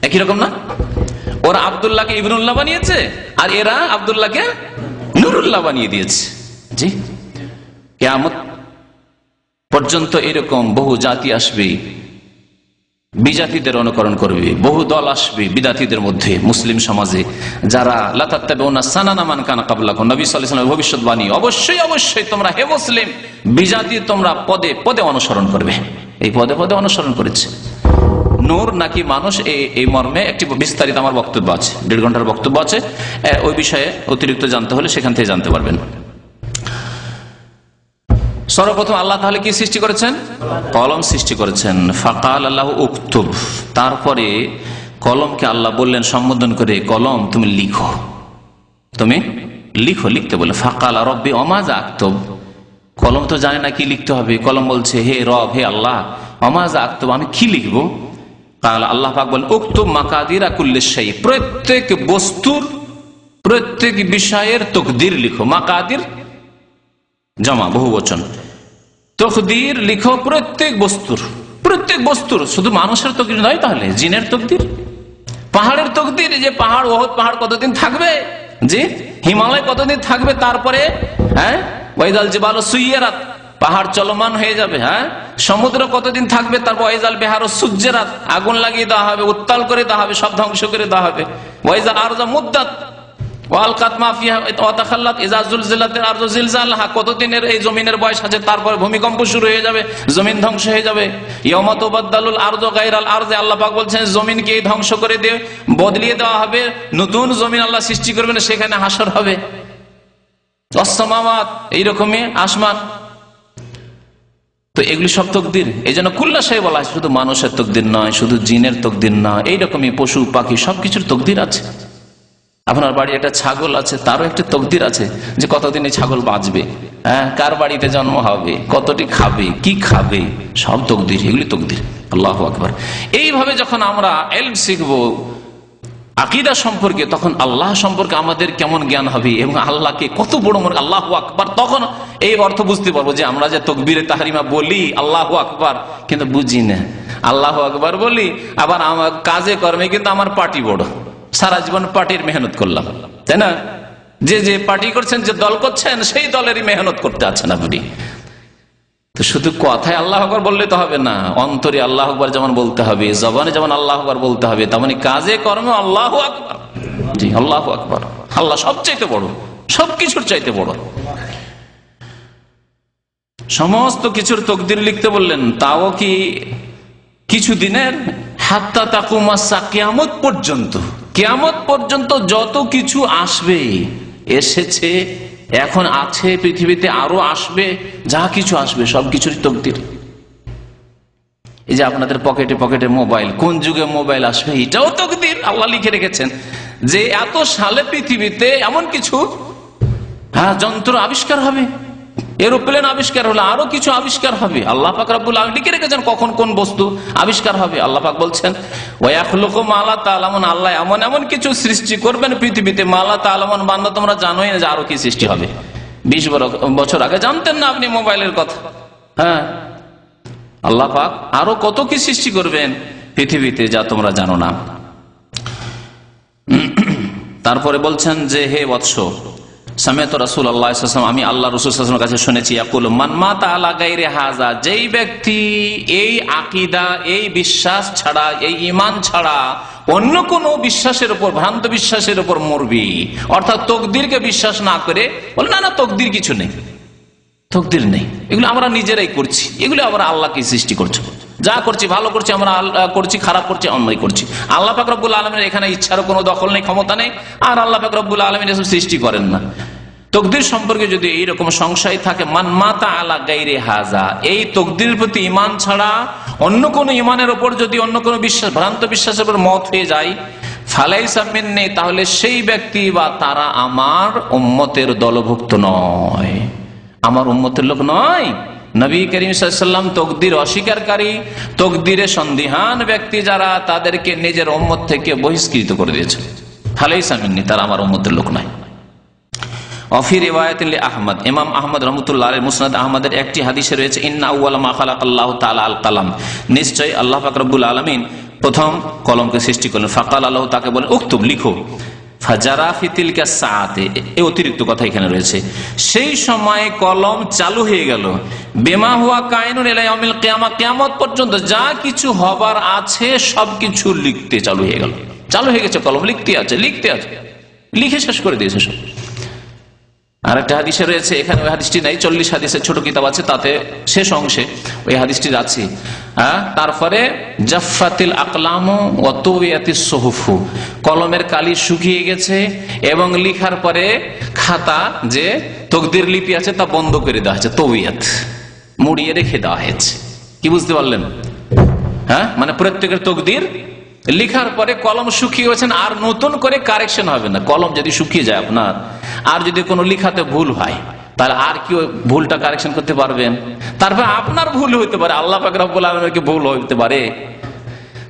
[SPEAKER 1] একই রকম না? ওরা আব্দুল্লাহকে ইবনুল্লাহ বানিয়েছে, আর এরা আব্দুল্লাহকে নূরুল্লাহ বানিয়ে দিয়েছে। জি, কিয়ামত পর্যন্ত এরকম বহু জাতি আসবে, বিজাতিদের অনুকরণ করবে, বহু দল আসবে বিদাতীদের মধ্যে মুসলিম সমাজে, যারা লা তাত্তাবিউনা সানানা মান কানা ক্বাবলাকুম, নবী সাল্লাল্লাহু আলাইহি ওয়াসাল্লাম ভবিষ্যৎবাণী, অবশ্যই অবশ্যই তোমরা হে মুসলিম বিজাতি তোমরা পদে পদে অনুসরণ করবে। এই পদে পদে অনুসরণ করেছে। নূর নাকি মানুষ, এই মর্মে একটি বিস্তারিত আমার বক্তব্য আছে, 1.5 ঘন্টার বক্তব্য আছে, ওই বিষয়ে অতিরিক্ত জানতে হলে সেখান থেকে জানতে পারবেন। সর্বপ্রথম আল্লাহ তাহলে কি সৃষ্টি করেছেন? কলম সৃষ্টি করেছেন। ফাকাল আল্লাহু উকতুব, তারপরে কলমকে আল্লাহ বললেন সম্বোধন করে, কলম তুমি লিখো, তুমি লিখো, লিখতে বলে। ফাকাল রব্বি ওমাযা আকতুব, কলম তো জানে না কি লিখতে হবে, কলম বলছে হে রব, হে আল্লাহ, ওমাযা আকতুব, আমি কি লিখবো? কাল আল্লাহ পাক বলেন উকতুব মাকাদিরা কুল্লি শাই, প্রত্যেক বস্তুর, প্রত্যেক বিষয়ের তকদির লিখো। মাকাদির জমা বহুবচন, তকদির লিখো প্রত্যেক বস্তুর, প্রত্যেক বস্তুর, শুধু মানুষের তকদির নয়, তাহলে জিনের তকদির, পাহাড়ের তকদির, যে পাহাড়, ওহদ পাহাড় কতদিন থাকবে, যে হিমালয় কতদিন থাকবে, তারপরে হ্যাঁ ওয়াইদাল জিবালু সুইয়ারাত, পাহাড় চলমান হয়ে যাবে, হ্যাঁ সমুদ্র কতদিন থাকবে, তারপর ওয়াইজাল বিহারু সুজ্জিরাত, আগুন লাগিয়ে দেওয়া হবে, উত্তাল করে দেওয়া হবে, সব ধ্বংস করে দেওয়া হবে। ওয়াইজাল আরজু মুদ্দাত ওয়ালকাত মা ফিহা ওয়া তাখাল্লাত ইযা যুলজিলাতিল আরজু জিলজালাহা, কতদিনের এই জমিনের বয়স আছে, তারপরে ভূমিকম্প শুরু হয়ে যাবে, জমিন ধ্বংস হয়ে যাবে। ইয়াউমা তুবাদদালুল আরজু গায়রাল আরজি, আল্লাহ পাক বলছেন জমিনকে ধ্বংস করে দিয়ে বদলিয়ে দেওয়া হবে, নতুন জমিন আল্লাহ সৃষ্টি করবেন, সেখানে হাসর হবে। আসসামাওয়াত, এইরকমই আসমান। তো এগুলি সব তকদির, এই জন্য কুল্লা শাই বলা হয়, শুধু মানুষের তকদির নয়, শুধু জিনের তকদির নয়, এইরকমই পশু পাখি সবকিছুর তকদির আছে। আপনার বাড়ি একটা ছাগল আছে, তারও একটা তকদির আছে যে কতদিন এই ছাগল বাঁচবে, হ্যাঁ, কার বাড়িতে জন্ম হবে, কতটি খাবে, কি খাবে, সব তকদির, এগুলি তকদির। আল্লাহু আকবার। এইভাবে যখন আমরা ইলম শিখবো আকীদা সম্পর্কে, তখন আল্লাহ সম্পর্কে আমাদের কেমন জ্ঞান হবে এবং আল্লাহকে কত বড় মনে, আল্লাহু আকবার, তখন এই অর্থ বুঝতে পারবো যে আমরা যে তাকবীরে তাহরিমা বলি আল্লাহু আকবার, কিন্তু বুঝি না। আল্লাহু আকবার বলি, আবার আমার কাজে কর্মে কিন্তু আমার পার্টি বড়, সারা জীবন পার্টির মেহনত করলাম, তাই না? যে পার্টি করছেন, যে দল করছেন, সেই দলেরই মেহনত করতে আছেন আপনি। তো শুধু কথায় আল্লাহ আকবার বললে তো হবে না, অন্তরে আল্লাহ আকবার যেমন বলতে হবে, জবানে যেমন আল্লাহ আকবার বলতে হবে, তেমনি কাজে কর্মে আল্লাহু আকবার। জি, আল্লাহু আকবার। আল্লাহ সবচাইতে বড়, সবকিছুর চাইতে বড়। সমস্ত কিছুর তাকদীর লিখতে বললেন, তাও কি কিছুদিনের? হাত্তা তাকুমা সা, কিয়ামত পর্যন্ত, কিয়ামত পর্যন্ত যত কিছু আসবে, এসেছে, এখন আছে, পৃথিবীতে আরো আসবে, যা কিছু আসবে সবকিছুর তাকদীর। এই যে আপনাদের পকেটে পকেটে মোবাইল, কোন যুগে মোবাইল আসবে এটাও তাকদীর, আল্লাহ লিখে রেখেছেন যে এত সালে পৃথিবীতে এমন কিছু যন্ত্র আবিষ্কার হবে, এরোপ্লেন আবিষ্কার হলো, আরো কিছু আবিষ্কার হবে। আল্লাহ পাক রব্বুল আলামিন লিখে রেখেছেন কখন কোন বস্তু আবিষ্কার হবে। আল্লাহ পাক বলছেন ওয়া ইয়াখলুকু মা লা তা'লামুন, আল্লাহ এমন এমন কিছু সৃষ্টি করবেন পৃথিবীতে, মা লা তা'লামুন, বান্দা তোমরা জানোই না যে আরো কি সৃষ্টি হবে। 20 বছর আগে জানতেন না আপনি মোবাইলের কথা, হ্যাঁ, আল্লাহ পাক আরো কত কি সৃষ্টি করবেন পৃথিবীতে যা তোমরা জানো না। তারপরে বলছেন যে হে বৎস, সামিআতু রাসূলুল্লাহ সাল্লাল্লাহু আলাইহি ওয়াসাল্লাম, আমি আল্লাহ রাসূল সাল্লাল্লাহু আলাইহি ওয়াসাল্লামের কাছে শুনেছি, ইয়াকুল মান মাতা আলা গায়রি হাযা, যেই ব্যক্তি এই আকীদা, এই বিশ্বাস ছাড়া, এই ঈমান ছাড়া অন্য কোন বিশ্বাসের উপর, ভ্রান্ত বিশ্বাসের উপর মরবি, অর্থাৎ তাকদীরকে বিশ্বাস না করে বলে না না তাকদীর কিছু নেই, তাকদীর নেই, এগুলো আমরা নিজেরাই করছি, এগুলো আমরা আল্লাহকে সৃষ্টি করছি, যা করছি ভালো করছি আমরা করছি, খারাপ করছি অন্যায় করছি। আল্লাহ পাক রব্বুল আলামিনের এখানে ইচ্ছার কোনো দখল নেই, ক্ষমতা নেই, আর আল্লাহ পাক রব্বুল আলামিন এসব সৃষ্টি করেন না। তাকদীর সম্পর্কে যদি এইরকম সংশয় থাকে, মান মাতা আলা গায়রি হাযা, এই তাকদীরের প্রতি ঈমান ছাড়া অন্য কোন ঈমানের উপর যদি অন্য কোন বিশ্বাস, ভ্রান্ত বিশ্বাসের উপর মত হয়ে যায়, ফালাইসা মিন্নি, তাহলে সেই ব্যক্তি বা তারা আমার উম্মতের দলভুক্ত নয়, আমার উম্মতের লোক নয়। নবী করিম সাল্লাল্লাহু আলাইহি ওয়াসাল্লাম তাকদীর অস্বীকারী, তাকদীরে সন্দিহান ব্যক্তি যারা, তাদেরকে নিজের উম্মত থেকে বহিষ্কৃত করে দিয়েছেন। ফালাইসা মিন্নি, তারা আমার উম্মতের লোক নয়। অফি রিওয়ায়াত আহমদ, ইমাম আহমদ রাহমাতুল্লাহ আলাইহি মুসনাদ আহমদের একটি হাদিসে রয়েছে, ইন্না আউয়ালা মা খালাকাল্লাহু তাআলা আল কালাম, নিশ্চয় আল্লাহ পাক রব্বুল আলামিন প্রথম কলমকে সৃষ্টি করলেন। ফাকাল আল্লাহ, তাকে বলেন উকতুব, লিখো। ফাজারা ফি তিলকা সাআতে, এই অতিরিক্ত কথা এখানে রয়েছে, সেই সময় কলম চালু হয়ে গেল। বিমা হুয়া কায়নুন ইলা ইয়াউমিল কিয়ামা, কিয়ামত পর্যন্ত যা কিছু হবার আছে সবকিছু লিখতে চালু হয়ে গেল, চালু হয়ে গেছে, কলম লিখতে আছে, লিখে শেষ করে দিয়েছে সব। আর একটা হাদিসে রয়েছে, এখানে ওই হাদিসটি নাই, 40 হাদিসের ছোট কিতাব আছে, তাতে শেষ অংশে ওই হাদিসটি আছে। তারপরে জাফাতিল আকলামু ওয়া তুবিয়াতিস সুহুফু, কলমের কালি শুকিয়ে গেছে এবং লিখার পরে খাতা, যে তাকদীর লিপি আছে তা বন্ধ করে দেওয়া হয়েছে, তবিয়াত মুড়িয়ে রেখে দেওয়া হয়েছে। কি বুঝতে পারলেন? হ্যাঁ, মানে প্রত্যেকের তাকদীর লিখার পরে কলম শুকিয়ে গেছেন, আর নতুন করে কারেকশন হবে না। কলম যদি শুকিয়ে যায় আপনার, আর যদি কোনো লিখাতে ভুল হয়, তাহলে আর কি ওই ভুলটা কারেকশন করতে পারবেন? তারপর আপনার ভুল হইতে পারে, আল্লাহ পাক রব্বুল আলামিনের কি ভুল হইতে পারে?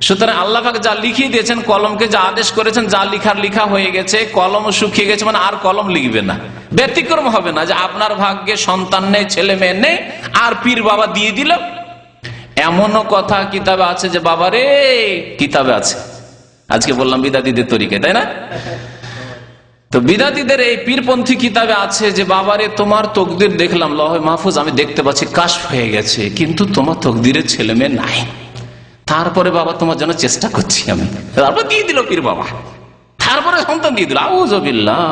[SPEAKER 1] সুতরাং আল্লাহ পাক যা লিখিয়ে দিয়েছেন, কলমকে যা আদেশ করেছেন, যা লিখা হয়ে গেছে, কলম শুকিয়ে গেছে, মানে আর কলম লিখবে না। ব্যতিক্রম হবে না যে আপনার ভাগ্যে সন্তান নেই, ছেলে মেয়ে নেই, আর পীর বাবা দিয়ে দিল। এমনও কথা কিতাবে আছে যে বাবারে, কিতাবে আছে, আজকে বললাম বিদাতীদের তরিকায়, তাই না? তো বিদাতীদের এই পীরপন্থী কিতাবে আছে যে বাবারে, তোমার তাকদীর দেখলাম লৌহে মাহফুজ, আমি দেখতে পাচ্ছি কাশফ হয়ে গেছে, কিন্তু তোমার তাকদীরের ছেলে মেয়ে নাই। তারপরে বাবা তোমার জন্য চেষ্টা করছি আমি, তারপর দিয়ে দিল পীর বাবা, তারপরে সন্তান দিয়ে দিল। আউযুবিল্লাহ,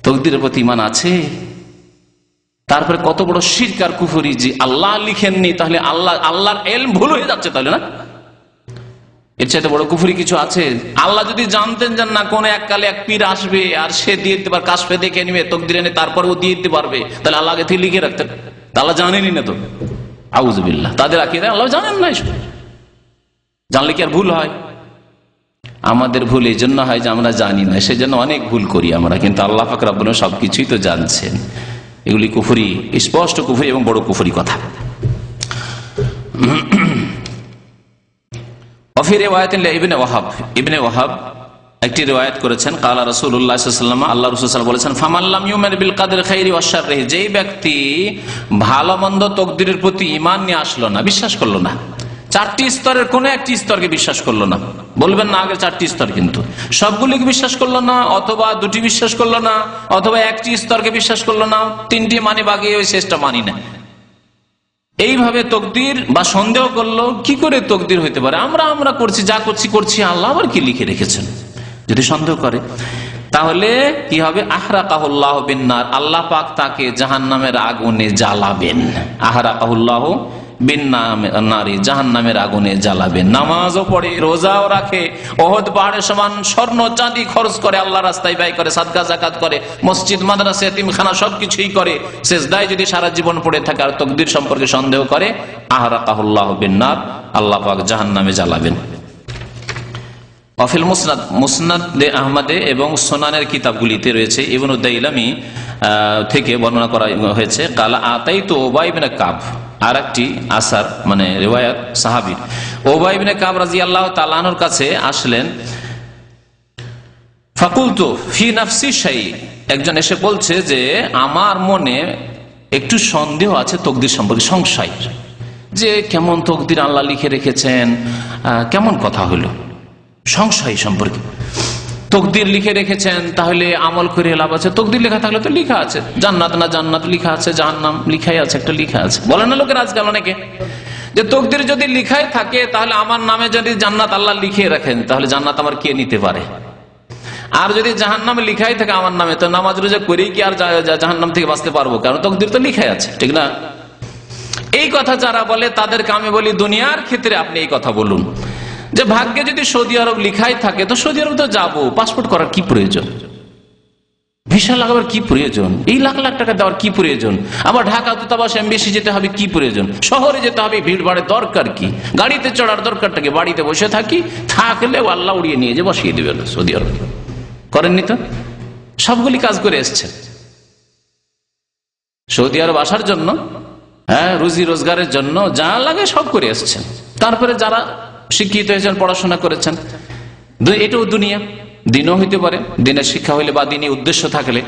[SPEAKER 1] তাকদীরের প্রতি ঈমান আছে? তারপরে কত বড় শিরক আর কুফরি, যে আল্লাহ লিখেননি, তাহলে আল্লাহর ইলম ভুল হয়ে যাচ্ছে, তাহলে না? এর চাইতে বড় কুফরি কিছু আছে? আল্লাহ যদি জানতেন যে না, কোন এককালে এক পীর আসবে আর সে দিয়ে দিতে পারে, কাশফে দেখে নিবে, তাকদীর এনে তারপরে ও দিয়ে দিতে পারবে, তাহলে আল্লাহ আগে থেকে লিখে রাখতেন। আল্লাহ জানেনই না তো, আউযুবিল্লাহ। তাদের আকীদা আল্লাহ জানেন না, জানলে কি আর ভুল হয়? আমাদের ভুল এই জন্য হয় যে আমরা জানি না, সেজন্য অনেক ভুল করি আমরা, কিন্তু আল্লাহ পাক রব্বুল আলামিন সবকিছুই তো জানছেন। এগুলি কুফরি, স্পষ্ট কুফরি এবং বড় কুফরি কথা। ইবনে ওয়াহাব একটি রিওয়ায়াত করেছেন, কালা রাসূলুল্লাহ সাল্লাল্লাহু আলাইহি ওয়াসাল্লাম, আল্লাহ রাসূল সাল্লাল্লাহু আলাইহি ওয়াসাল্লাম বলেছেন, ফামান লাম ইউমিন বিল কদরি খাইরি ওয়া শাররিহি, যেই ব্যক্তি ভালো মন্দ তকদিরের প্রতি ঈমান নিয়ে আসলো না, বিশ্বাস করলো না, চারটি স্তরের কোন একটি স্তরকে বিশ্বাস করলো না, বলবেন না আগে চারটি স্তর, কিন্তু সবগুলিকে বিশ্বাস করলো না, অথবা দুটি বিশ্বাস করলো না, অথবা একটি স্তরকে বিশ্বাস করলো না, তিনটি মানে বাকি ওই শেষটা মানি না, এইভাবে তকদির বা সন্দেহ করলো। কি করে তকদির হইতে পারে? আমরা করছি, যা করছি আল্লাহ আবার কি লিখে রেখেছেন, যদি সন্দেহ করে তাহলে কি হবে? আহরাকাহুল্লাহু বিন্নার, আল্লাহ পাক তাকে জাহান্নামের আগুনে জ্বালাবেন। আহরাকাহুল্লাহু বিন্নারি, জাহান্নামের আগুনে জ্বালাবেন। নামাজও পড়ে, রোজাও রাখে, ওহদ পাহাড়ের সমান স্বর্ণ চাঁদি খরচ করে, আল্লাহ রাস্তায় ব্যয় করে, সাদকা যাকাত করে, মসজিদ মাদ্রাসা এতিমখানা সবকিছুই করে, সিজদায় যদি সারা জীবন পড়ে থাকে আর তাকদীর সম্পর্কে সন্দেহ করে, আহরাকাহুল্লাহু বিন্নার, আল্লাহ পাক জাহান্নামে জ্বালাবেন। অফিল মুসনাদ, মুসনাদ আহমদে এবং সুনানের কিতাবগুলিতে রয়েছে, ইবনু দাইলামি থেকে বর্ণনা করা হয়েছে, কালা আতাইতু উবাই ইবনে কাব, আর একটি আসার মানে রিওয়ায়াত সাহাবীর, উবাই ইবনে কাব রাদিয়াল্লাহু তাআলা আনহুর কাছে আসলেন, ফাকুলতু ফি নাফসি শাই, একজন এসে বলছে যে আমার মনে একটু সন্দেহ আছে তকদির সম্পর্কে, সংশয়, যে কেমন তকদির আল্লাহ লিখে রেখেছেন, কেমন কথা হলো, সংশয় সম্পর্কে। তকদির লিখে রেখেছেন, তাহলে আমল করে লাভ আছে? তকদির লেখা থাকলে তো লিখা আছে, জান্নাত না জান্নাত লিখা আছে, জাহান্নাম লিখাই আছে, একটা লিখা আছে। বলে না লোকের আজকাল অনেকে যে তকদির যদি লিখাই থাকে তাহলে আমার নামে যদি জান্নাত আল্লাহ লিখে রাখেন তাহলে জান্নাত আমার কে নিতে পারে, আর যদি জাহান্নামে লিখাই থাকে আমার নামে তো নামাজ রোজা করেই কি আর জাহান্নাম থেকে বাঁচতে পারবো, কারণ তকদির তো লিখাই আছে, ঠিক না? এই কথা যারা বলে তাদেরকে আমি বলি, দুনিয়ার ক্ষেত্রে আপনি এই কথা বলুন যে ভাগ্যে যদি সৌদি আরব লিখাই থাকে তো সৌদি আরব তো যাবো, পাসপোর্ট করার কি প্রয়োজন, ভিসা লাগাবার কি প্রয়োজন, এই লাখ লাখ টাকা দেওয়ার কি প্রয়োজন, আবার ঢাকা দূতাবাস এমবেসি যেতে হবে কি প্রয়োজন, শহরে যেতে হবে ভিড় ভাড়ের দরকার কি, গাড়িতে চড়ার দরকারটাকে, বাড়িতে বসে থাকি, থাকলেও আল্লাহ উড়িয়ে নিয়ে যে বসিয়ে দেবে সৌদি আরব। করেননি তো? সবগুলি কাজ করে এসছে সৌদি আরব আসার জন্য, হ্যাঁ, রুজি রোজগারের জন্য যা লাগে সব করে এসছেন। তারপরে যারা শিক্ষিত হয়েছেন, পড়াশোনা করেছেন, এটাও দুনিয়া, দিনও হইতে পারে, দিনের শিক্ষা হইলে বা দিনই উদ্দেশ্য থাকলে।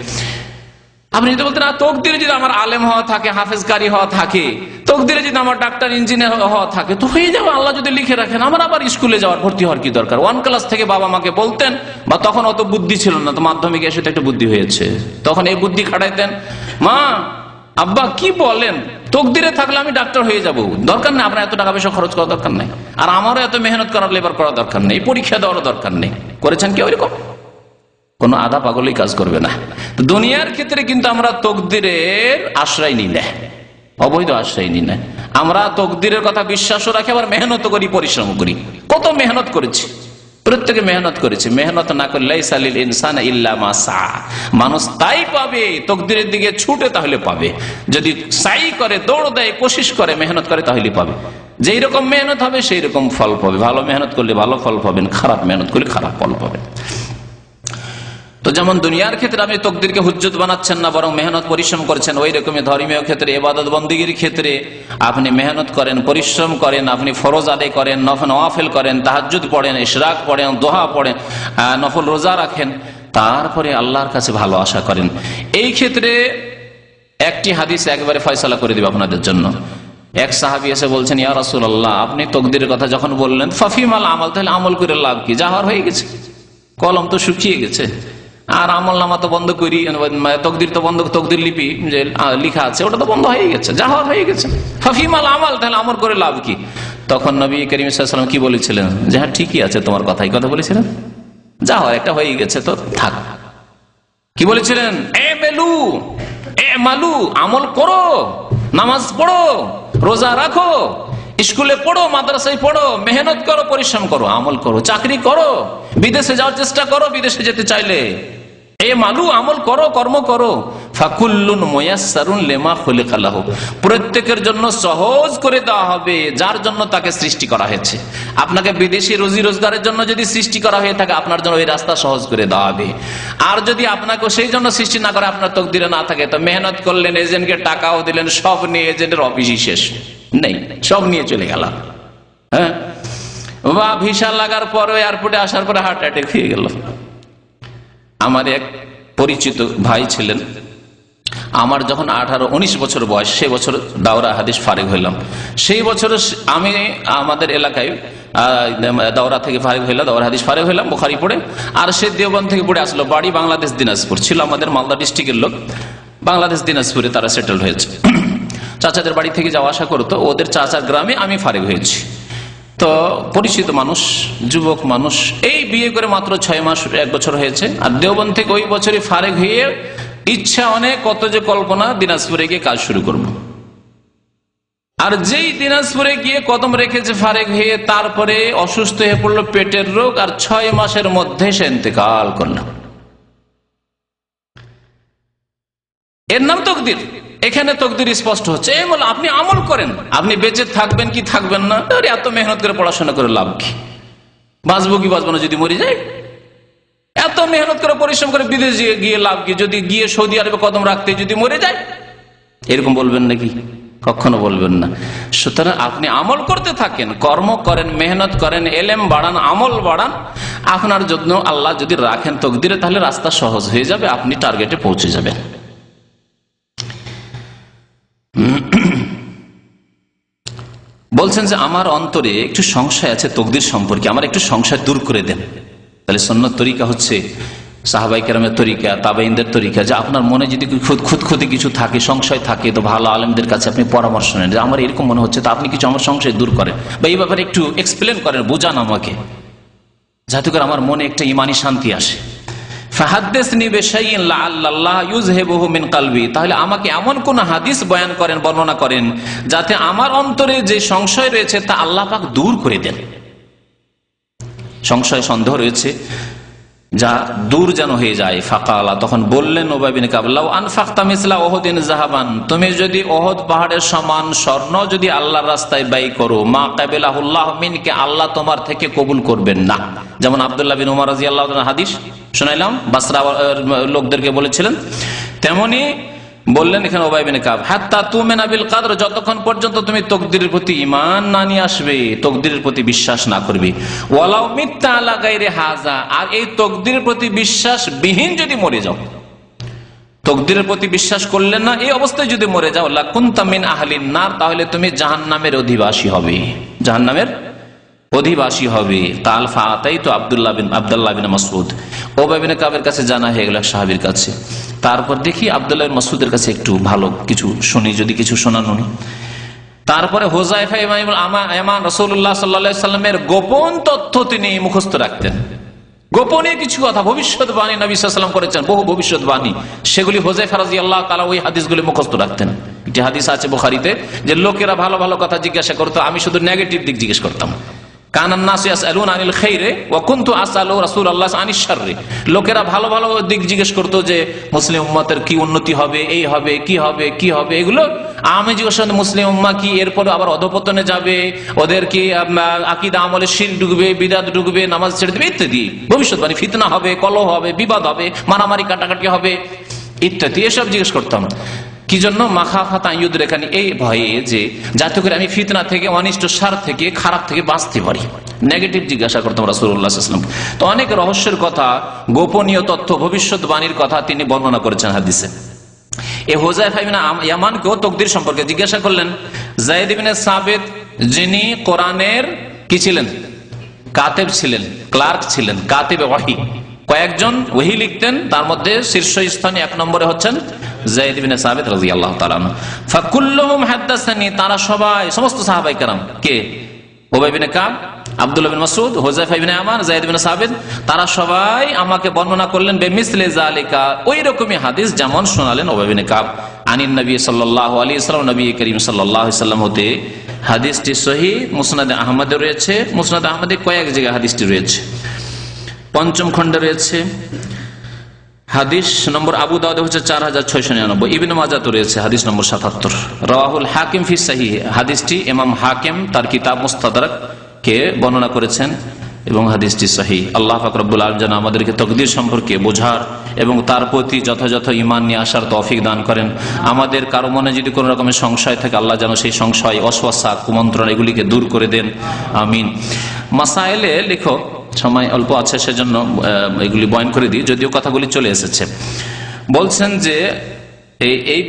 [SPEAKER 1] আপনি যদি বলতেন তকদিরে যদি আমার আলেম হওয়া থাকে, হাফেজকারী হওয়া থাকে, তকদিরে যদি আমার ডাক্তার ইঞ্জিনিয়ার হওয়া থাকে তো হয়ে যাবে, আল্লাহ যদি লিখে রাখেন, আমার আবার স্কুলে যাওয়ার ভর্তি হওয়ার কি দরকার? 1 ক্লাস থেকে বাবা মাকে বলতেন, বা তখন অত বুদ্ধি ছিল না, তো মাধ্যমিকে এসে তো একটা বুদ্ধি হয়েছে, তখন এই বুদ্ধি খাটাইতেন, মা আব্বা কি বলেন, তকদিরে থাকলে আমি ডাক্তার হয়ে যাব, দরকার নেই, আপনার এত টাকা পয়সা খরচ করার দরকার নেই, আর আমারও এত মেহনত করার লেবার করার দরকার নেই, পরীক্ষা দেওয়ার দরকার নেই। করেছেন কি ওইরকম? কোন আধা পাগলই কাজ করবে না। দুনিয়ার ক্ষেত্রে কিন্তু আমরা তকদিরের আশ্রয় নিই না, অবৈধ আশ্রয় নিই না, আমরা তকদিরের কথা বিশ্বাসও রাখি, আবার মেহনত করি, পরিশ্রম করি। কত মেহনত করেছি, প্রত্যেকে মেহনত করেছে, মেহনত না করলে লাইসালিল ইনসানা ইল্লা মা সা, মানুষ তাই পাবে, তকদিরের দিকে ছুটে তাহলে পাবে, যদি সাই করে, দৌড় দেয়, কোশিশ করে, মেহনত করে তাহলে পাবে। যেই রকম মেহনত হবে সেই রকম ফল পাবে, ভালো মেহনত করলে ভালো ফল পাবেন, খারাপ মেহনত করলে খারাপ ফল পাবেন। তো যেমন দুনিয়ার ক্ষেত্রে আপনি তকদিরকে হুজ্জত বানাচ্ছেন না, বরং মেহনত পরিশ্রম করছেন, ওই রকমই ধর্মীয় ক্ষেত্রে, ইবাদত বন্দেগীর ক্ষেত্রে আপনি মেহনত করেন, পরিশ্রম করেন, আপনি ফরজ আদায় করেন, নওয়াফিল করেন, তাহাজ্জুদ পড়েন, ইশরাক পড়েন, দোহা পড়েন, নফল রোজা রাখেন, তারপরে আল্লাহর কাছে ভালো আশা করেন। এই ক্ষেত্রে একটি হাদিস একবারে ফয়সালা করে দিবে আপনাদের জন্য। এক সাহাবী এসে বলছেন, ইয়া রাসূলুল্লাহ, আপনি তকদিরের কথা যখন বললেন, ফাফিমাল আমল, তাহলে আমল করে লাভ কি? যাহার হয়ে গেছে, কলম তো শুকিয়ে গেছে, আর আমল নামা তো বন্ধ করি, তকদির তো বন্ধ, তকদির লিপি যে লিখা আছে ওটা তো বন্ধ হয়ে গেছে, যা হওয়ার হয়ে গেছে, ফাফিমাল আমাল, তাহলে আমল করে লাভ কি? তখন নবী করিম সাল্লাল্লাহু আলাইহি ওয়াসাল্লাম কি বলেছিলেন? যে হ্যাঁ ঠিকই আছে, তোমার কথাই কথা বলেছিলেন, যা হয় একটা হয়ে গেছে তো থাক। কি বলেছিলেন? মালু, আমল করো, নামাজ পড়ো, রোজা রাখো, স্কুলে পড়ো, মাদ্রাসায় পড়ো, মেহনত করো, পরিশ্রম করো, আমল করো, চাকরি করো, বিদেশে যাওয়ার চেষ্টা করো, বিদেশে যেতে চাইলে মালু আমল করো, কর্ম করো, ফাকুল্লুন মুয়াসসারুন লিমা খুলিকা লাহু, প্রত্যেকের জন্য সহজ করে দেওয়া হবে যার জন্য তাকে সৃষ্টি করা হয়েছে। আপনাকে বিদেশি রুজি রোজগারের জন্য যদি সৃষ্টি করা হয়ে থাকে, আপনার জন্য ওই রাস্তা সহজ করে দেওয়া হবে। আর যদি আপনাকে সেই জন্য সৃষ্টি না করে, আপনার তকদিরে না থাকে, তো মেহনত করলেন, এজেন্টকে টাকাও দিলেন, সব নিয়ে এজেন্টের অফিসই শেষ, নেই, সব নিয়ে চলে গেল। হ্যাঁ, বা ভিসা লাগার পরে এয়ারপোর্টে আসার পরে হার্ট অ্যাটাক হয়ে গেল। আমার এক পরিচিত ভাই ছিলেন, আমার যখন 18-19 বছর বয়স, সেই বছর দাওরা হাদিস ফারিগ হইলাম। সেই বছর আমি আমাদের এলাকায় দাওরা থেকে ফারিগ হইলাম, দাওরা হাদিস ফারিগ হইলাম বুখারী পড়ে। আর সে দেওবন্দ থেকে পড়ে আসলো, বাড়ি বাংলাদেশ দিনাজপুর, ছিল আমাদের মালদা ডিস্ট্রিক্টের লোক, বাংলাদেশ দিনাজপুরে তারা সেটেল হয়েছে। চাচাদের বাড়ি থেকে যাওয়া আসা করতো, ওদের চাচার গ্রামে আমি ফারিগ হয়েছি। তো পরিচিত মানুষ, যুবক মানুষ, এই বিয়ে করে মাত্র 6 মাস 1 বছর হয়েছে। আর দেওবন্দ থেকে ওই বছরই ফারিগ হয়ে ইচ্ছা অনেক, কত যে কল্পনা, দিনাজপুরে গিয়ে কাজ শুরু করব। আর যেই দিনাজপুরে গিয়ে কদম রেখেছে ফারিগ হয়ে, তারপরে অসুস্থ হয়ে পড়লো, পেটের রোগ, আর 6 মাসের মধ্যে সে ইন্তেকাল করল। এর নাম তকদির। এখানে তকদির স্পষ্ট হচ্ছে। এই বলে আপনি আমল করেন, আপনি বেঁচে থাকবেন কি থাকবেন না, এত মেহনত করে পড়াশোনা করে লাভ কি, বাঁচবো কি বাঁচবো না যদি মরে যায়, এত মেহনত করে পরিশ্রম করে বিদেশে গিয়ে লাভ কি, যদি গিয়ে সৌদি আরবে কদম রাখতে যদি মরে যায়, এরকম বলবেন নাকি? কখনো বলবেন না। সুতরাং আপনি আমল করতে থাকেন, কর্ম করেন, মেহনত করেন, এলেম বাড়ান, আমল বাড়ান, আপনার জন্য আল্লাহ যদি রাখেন তকদিরে, তাহলে রাস্তা সহজ হয়ে যাবে, আপনি টার্গেটে পৌঁছে যাবেন। বলছেন যে আমার অন্তরে একটু সংশয় আছে তকদির সম্পর্কে, আমার একটু সংশয় দূর করে দেন। তাহলে সুন্নত তরিকা হচ্ছে সাহাবায়ে কেরামের তরিকা, তাবেঈনদের তরিকা, যে আপনার মনে যদি খুঁতখুঁতি কিছু থাকে, সংশয় থাকে, তো ভালো আলেমদের কাছে আপনি পরামর্শ নেন, যে আমার এরকম মনে হচ্ছে, তা আপনি কিছু আমার সংশয় দূর করেন, বা এই ব্যাপারে একটু এক্সপ্লেন করেন, বোঝান আমাকে, যাতে করে আমার মনে একটা ইমানি শান্তি আসে। তাহলে আমাকে এমন কোন হাদিস বয়ান করেন, বর্ণনা করেন, যাতে আমার অন্তরে যে সংশয় রয়েছে তা আল্লাহ পাক দূর করে দেন। সংশয় সন্দেহ রয়েছে, যা দূর যেন হয়ে যায়। ফাকালা, তখন বললেন উবাই বিন কাব, লাউ আনফাকতা মিসলা উহুদিন যাহাবান, তুমি যদি উহুদ পাহাড়ের সমান স্বর্ণ যদি আল্লাহর রাস্তায় ব্যয় করো, মা কাবিলাহুল্লাহ মিনকে, আল্লাহ তোমার থেকে কবুল করবেন না। যেমন আব্দুল্লাহ বিন উমর রাদিয়াল্লাহু আনহু হাদিস শুনাইলাম, বাসরা লোকদেরকে বলেছিলেন, তেমনি বললেন এখানে উবাই বিন কাব, হাত্তা তুমিনা বিল কদর, যতক্ষণ পর্যন্ত তুমি তকদিরের প্রতি ঈমান না নিয়ে আসবে, তকদিরের প্রতি বিশ্বাস না করবে। ওয়ালাউ মিত্তা আলা গায়রি হাযা, আর এই তকদিরের প্রতি বিশ্বাস বিহীন যদি মরে যাও, তকদিরের প্রতি বিশ্বাস করলেন না, এই অবস্থায় যদি মরে যাও, লাকুনতা মিন আহলিন নার, তাহলে তুমি জাহান্নামের অধিবাসী হবে, জাহান্নামের অধিবাসী হবে। কাল ফাতাইতু আব্দুল্লাহ বিন মাসউদ, উবাই বিন কাবের কাছে জানা হয়ে গেল সাহাবীর কাছে। তারপর দেখি আব্দুল্লাহ বিন মাসউদের কাছে একটু ভালো কিছু শুনি, যদি কিছু শোনান উনি। তারপরে হুযায়ফা ইবনে ইয়ামান রাসূলুল্লাহ সাল্লাল্লাহু আলাইহি সাল্লামের গোপন তথ্য তিনি মুখস্থ রাখতেন, গোপনে কিছু কথা, ভবিষ্যৎবাণী নবী সাল্লাল্লাহু আলাইহি ওয়াসাল্লাম করেছেন, বহু ভবিষ্যৎবাণী, সেগুলি হুযায়ফা রাদিয়াল্লাহু তাআলা ওই হাদিসগুলি মুখস্থ রাখতেন। একটি হাদিস আছে বুখারীতে, যে লোকেরা ভালো ভালো কথা জিজ্ঞাসা করতো, আমি শুধু নেগেটিভ দিক জিজ্ঞেস করতাম। লোকেরা ভালো ভালো দিক জিজ্ঞেস করতো, যে মুসলিম উম্মতের কি উন্নতি হবে, এই হবে, কি হবে, কি হবে, এগুলো আমি জিজ্ঞেস করতাম। মুসলিম উম্মাহ কি এরপরে আবার অধপতনে যাবে, ওদের কি আকীদা আমলে শিরক ঢুকবে, বিদআত ঢুকবে, নামাজ ছেড়ে দেবে, ইত্যাদি ভবিষ্যৎবাণী, ফিতনা হবে, কলহ হবে, বিবাদ হবে, মারামারি কাটাকাটি হবে, ইত্যাদি এসব জিজ্ঞেস করতাম। কি জন্য? মাখাফাত আইয়ুদরিকানি, এই ভয়ে যে যাতে করে আমি ফিতনা থেকে, অনিষ্ট সার থেকে, খারাপ থেকে বাঁচতে পারি, নেগেটিভ জিজ্ঞাসা করতাম রাসূলুল্লাহ সাল্লাল্লাহু আলাইহি ওয়াসাল্লাম। তো অনেক রহস্যের কথা, গোপনীয় তথ্য, ভবিষ্যৎবাণীর কথা তিনি বর্ণনা করেছেন হাদিসে। এই হুযায়ফা ইবনে ইয়ামানকেও তকদির সম্পর্কে জিজ্ঞাসা করলেন। যায়েদ ইবনে সাবিত, যিনি কোরআনের কি ছিলেন? কাতেব ছিলেন, ক্লার্ক ছিলেন, কাতেবে ওয়াহি, কয়েকজন ওহী লিখতেন, তার মধ্যে শীর্ষস্থানে 1 নম্বরে হচ্ছেন যায়েদ ইবনে সাবিত রাদিয়াল্লাহু তাআলা আনহু। ফাকুল্লুহুম হাদাসানি, তারা সবাই, সমস্ত সাহাবায়ে কেরাম, কে? উবাই বিন কাব, আব্দুল্লাহ বিন মাসউদ, হুযায়ফা ইবনে ইয়ামান, যায়েদ ইবনে সাবিত, তারা সবাই আমাকে বর্ণনা করলেন বেমিসলি যালিকা, ওই রকমই হাদিস যেমন শোনালেন উবাই বিন কাব আনিন নবী সাল্লাল্লাহু আলাইহি ওয়াসাল্লাম, নবী করিম সাল্লাল্লাহু আলাইহি ওয়াসাল্লাম হতে। হাদিসটি সহিহ মুসনাদে আহমদে রয়েছে, মুসনাদে আহমদে কয়েক জায়গায় হাদিসটি রয়েছে, 5ম খণ্ডে রয়েছে, হাদিস নম্বর আবু দাউদে হচ্ছে 4699, ইবনে মাজাহ তো রয়েছে হাদিস নম্বর 77। রাওয়াহুল হাকিম ফি সাহিহ, হাদিসটি ইমাম হাকিম তার কিতাব মুস্তাদরাক কে বর্ণনা করেছেন এবং হাদিসটি সহিহ। আল্লাহ পাক রব্বুল আলামিন যেন আমাদেরকে তাকদীর সম্পর্কে বোঝার এবং তার প্রতি যথাযথ ঈমান নিয়ে আসার তৌফিক দান করেন। আমাদের কারো মনে যদি কোনো রকমের সংশয় থাকে, আল্লাহ যেন সেই সংশয়, ওয়াসওয়াসা, কুমন্ত্রণা এগুলিকে দূর করে দেন, আমিন। মাসাইলে লেখক, সময় অল্প আছে সেজন্য এগুলি বয়ান করে দিই, যদিও কথাগুলি চলে এসেছে। বলছেন যে এই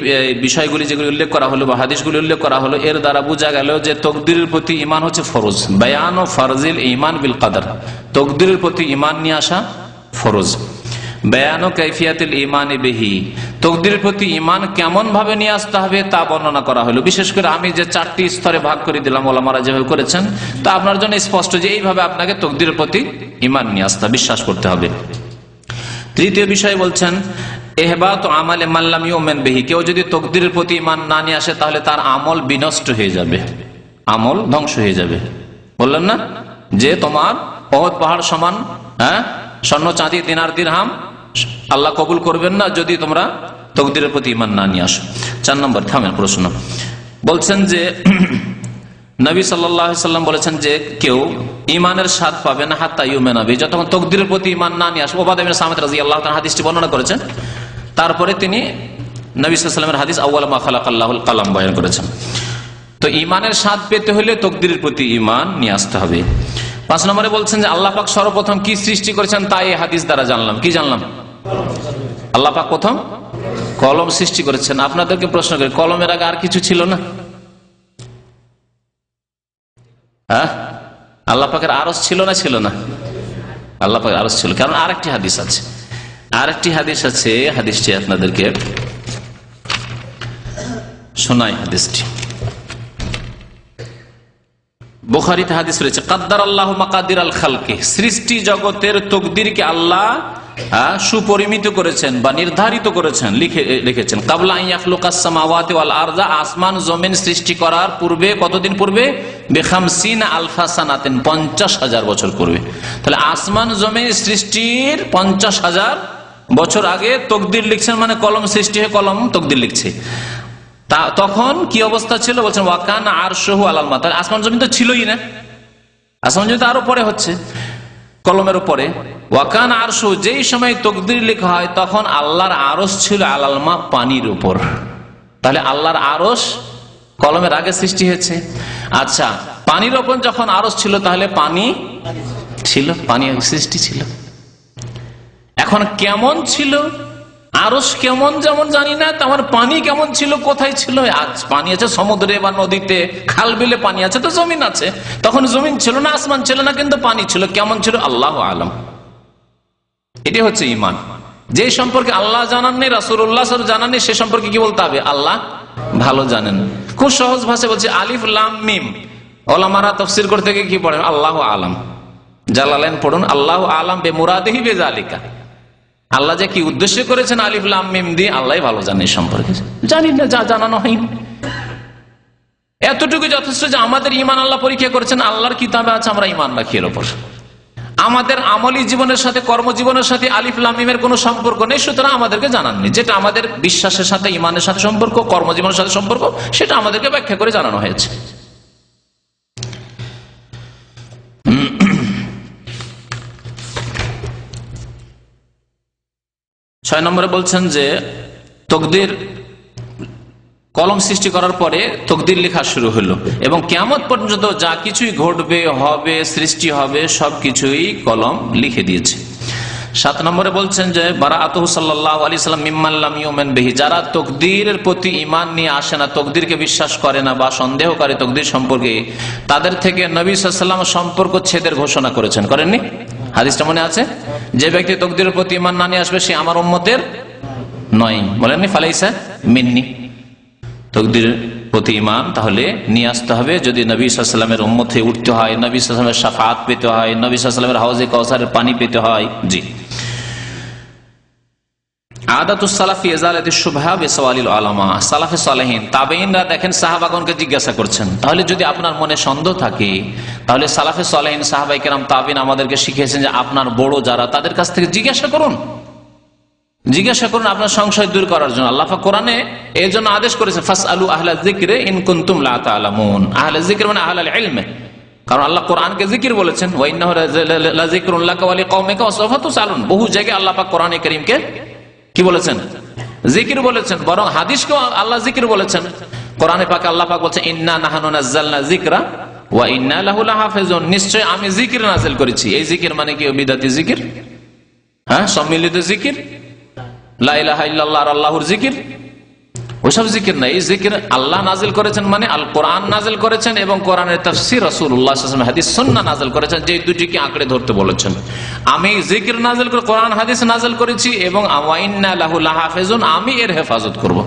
[SPEAKER 1] বিষয়গুলি যেগুলি উল্লেখ করা হলো বা হাদিসগুলি উল্লেখ করা হলো, এর দ্বারা বোঝা গেল যে তকদিরের প্রতি ঈমান হচ্ছে ফরজ। বায়ান ও ফারজিল ঈমান বিল কদর, তকদিরের প্রতি ঈমান নিয়ে আসা ফরজ। বায়ান ও কাইফিয়াতুল ঈমান বিহি, তকদিরের প্রতি ঈমান কেমন ভাবে নিয়ে আসতে হবে তা বর্ণনা করা হলো। বিশেষ করে আমি যে 4টি স্তরে ভাগ করে দিলাম, ওলামারা যেভাবে করেছেন, তা আপনার জন্য স্পষ্ট যে এইভাবে আপনাকে তকদিরের প্রতি ঈমান নিয়ে আসতে হবে, বিশ্বাস করতে হবে। তৃতীয় বিষয় বলছেন ইহবাত আমালে মাল্লাম ইউমিন বিহি, কেউ যদি তকদিরের প্রতি ঈমান না নিয়ে আসে তাহলে তার আমল বিনষ্ট হয়ে যাবে, আমল ধ্বংস হয়ে যাবে। বললেন না যে তোমার উহুদ পাহাড় সমান স্বর্ণ চাঁদি দিনার দিরহাম আল্লাহ কবুল করবেন না যদি তোমরা তকদিরের প্রতি ঈমান না নিয়ে আসো। 4 নম্বর থামেন প্রশ্ন, বলছেন যে নবী সাল্লাল্লাহু আলাইহি সাল্লাম বলেছেন যে কেউ ঈমানের স্বাদ পাবে না হাত্তা ইউমিনা বিহি, যতক্ষণ তকদিরের প্রতি ঈমান না নিয়ে আসবে। উবাদা ইবনে সামিত রাদিয়াল্লাহু তাআলা হাদিসটি বর্ণনা করেছেন। তারপরে তিনি নবী সাল্লাল্লাহু আলাইহি ওয়াসাল্লামের হাদিস আউয়াল মা খালাকাল্লাহুল কলম বয়ান করেছেন। তো ঈমানের স্বাদ পেতে হলে তকদিরের প্রতি ঈমান নিয়ে আসতে হবে। 5 নম্বরে বলছেন যে আল্লাহ পাক সর্বপ্রথম কি সৃষ্টি করেছেন তা এই হাদিস দ্বারা জানলাম। কি জানলাম? আল্লাহ পাক প্রথম কলম সৃষ্টি করেছেন। আপনাদেরকে প্রশ্ন করি, কলমের আগে আর কিছু ছিল না? আল্লাহ পাকের আরশ ছিল না? ছিল না, আল্লাহ পাকের আরশ ছিল। কারণ আরেকটি হাদিস আছে, হাদিসটি আপনাদেরকে শোনাই। হাদিসটি বুখারীতে হাদিস রয়েছে, কাদ্দার আল্লাহ মাকাদির আল খালকি, সৃষ্টি জগতের তকদিরকে আল্লাহ সুপরিমিত করেছেন বা নির্ধারিত করেছেন, লিখেছেন। কাবলা আন ইয়াখলুকাস সামাওয়াতি ওয়াল আরদা, আসমান জমিন সৃষ্টি করার পূর্বে, কতদিন পূর্বে? বিখামসিনা আলফা সানাতিন, 50,000 বছর পূর্বে। তাহলে আসমান জমিন সৃষ্টির 50,000 বছর আগে তকদির লিখছেন, মানে কলম সৃষ্টি হয়ে কলম তকদির লিখছে। তখন কি অবস্থা ছিল? বলছেন ওয়াকান আরশুহু আলাল মা, তাহলে আসমান জমিন তো ছিলই না, আসমান জমিন তো আরো পরে হচ্ছে কলমের উপরে। ওয়াকান আরশু, যেই সময় তকদির লেখা হয় তখন আল্লাহর আরশ ছিল আলাল মা, পানির উপর। তাহলে আল্লাহর আরশ কলমের আগে সৃষ্টি হয়েছে। আচ্ছা, পানির উপর যখন আরশ ছিল তাহলে পানি ছিল, পানি সৃষ্টি ছিল। এখন কেমন ছিল আরশ, কেমন যেমন জানি না, আমার পানি কেমন ছিল, কোথায় ছিল? আজ পানি আছে সমুদ্রে বা নদীতে, খাল বিলে পানি আছে, তো জমিন আছে। তখন জমিন ছিল না, আসমান ছিল না, কিন্তু পানি ছিল। কেমন ছিল? আল্লাহু আলাম। এটি হচ্ছে ঈমান। যে সম্পর্কে আল্লাহ জানান নেই, রাসূলুল্লাহ সাল্লাল্লাহু আলাইহি ওয়াসাল্লাম জানান নেই, সে সম্পর্কে কি বলতে হবে? আল্লাহ ভালো জানেন। খুব সহজ ভাষায় বলছে আলিফ লাম মিম। ওলামারা তাফসীর করতে গিয়ে কি পড়েন? আল্লাহু আলাম। জালালাইন পড়ুন, আল্লাহু আলাম বিমুরাদিহি বিযালিকা, আল্লাহ যে কি উদ্দেশ্য করেছেন আলিফ লাম মিম দিয়ে, আল্লাহ ভালো জানেন। এই সম্পর্কে জানি না, যা জানানো হয়নি, এতটুকু যথেষ্ট যে আমাদের ঈমান আল্লাহ পরীক্ষা করেছেন, আল্লাহর কিতাবে আছে, আমরা ঈমান রাখি এর উপর। আমাদের আমলী জীবনের সাথে, কর্মজীবনের সাথে আলিফ লাম মিমের কোনো সম্পর্ক নেই, সুতরাং আমাদেরকে জানাননি। যেটা আমাদের বিশ্বাসের সাথে, ঈমানের সাথে সম্পর্ক, কর্মজীবনের সাথে সম্পর্ক, সেটা আমাদেরকে ব্যাখ্যা করে জানানো হয়েছে। 6 নম্বরে বলছেন যে তকদির, কলম সৃষ্টি করার পরে তকদির লেখা শুরু হলো এবং কিয়ামত পর্যন্ত যা কিছুই ঘটবে, হবে, সৃষ্টি হবে, সবকিছুই কলম লিখে দিয়েছে। 7 নম্বরে বলছেন যে বারাআতুহু সাল্লাল্লাহু আলাইহি ওয়াসাল্লাম মিম্মান লাম ইউমিন বিহি, যারা তকদিরের প্রতি ঈমান নিয়ে আসে না, তকদিরকে বিশ্বাস করে না বা সন্দেহ করে তকদির সম্পর্কে, তাদের থেকে নবী সাল্লাল্লাহু আলাইহি ওয়াসাল্লাম সম্পর্ক ছেদের ঘোষণা করেছেন। করেননি? হাদিসটা মনে আছে? যে ব্যক্তি তকদিরের প্রতি ঈমান না নিয়ে আসবে সে আমার উম্মতের নয়, বলেননি? ফালাইসা মিন্নি। তকদিরের প্রতি ঈমান তাহলে নিয়ে আসতে হবে যদি নবী সাল্লাল্লাহু আলাইহি ওয়াসাল্লামের উম্মত হয়ে উঠতে হয়, নবী সাল্লাল্লাহু আলাইহি ওয়াসাল্লামের শাফাআত পেতে হয়, নবী সাল্লাল্লাহু আলাইহি ওয়াসাল্লামের হাউজে কাউসারের পানি পেতে হয়। জি। আদাতুস সালাফি ইজালাতুশ শুবহা বিসওয়ালিল উলামা, সালাফে সালেহিন তাবেঈনরা দেখেন সাহাবাগণকে জিজ্ঞাসা করছেন। তাহলে যদি আপনার মনে সন্দেহ থাকে, তাহলে সালাফে সালেহিন, সাহাবায়ে কেরাম, তাবেঈন আমাদেরকে শিখিয়েছেন যে আপনার বড় যারা, তাদের কাছ থেকে জিজ্ঞাসা করুন জিজ্ঞাসা করুন আপনার সংশয় দূর করার জন্য। আল্লাহ পাক কোরআনে এর জন্য আদেশ করেছে ফাসআলু আহলা যিকরি ইন কুনতুম লা তা'লামুন। আহলা যিকর মানে আহলাল ইলম, কারণ আল্লাহ কোরআনকে জিকির বলেছেন, ওয়া ইন্নাহু লাযিকরুন লাকা ওয়া লিকাওমিকা ওয়া সাওফা তুসআলুন। বহু জায়গায় আল্লাহ পাক কোরআনে কারীমকে কি বলেছেন? জিকির বলেছেন। বরং হাদিসকেও আল্লাহ জিকির বলেছেন। কোরআনে পাকে আল্লাহ পাক বলেছেন ইন্না নাহনু নাযালনা যিকরা ওয়া ইন্না লাহু লাহাফিজুন। নিশ্চয় আমি জিকির নাযিল করেছি। এই জিকির মানে কি বিদআতি জিকির? হ্যাঁ, সম্মিলিত জিকির, লা ইলাহা ইল্লাল্লাহ আর আল্লাহর জিকির, ওইসব জিকির না। এই জিকির আল্লাহ নাজিল করেছেন মানে আল কোরআন নাজিল করেছেন এবং কোরআনের তাফসীর রাসূলুল্লাহ সাল্লাল্লাহু আলাইহি ওয়াসাল্লাম হাদিস সুন্নাহ নাজিল করেছেন, যে দুটিকে আঁকড়ে ধরতে বলেছেন। আমি জিকির নাজিল করে কোরআন হাদিস নাজিল করেছি এবং ওয়া ইন্না লাহু লাহাফিজুন, আমি এর হেফাজত করব।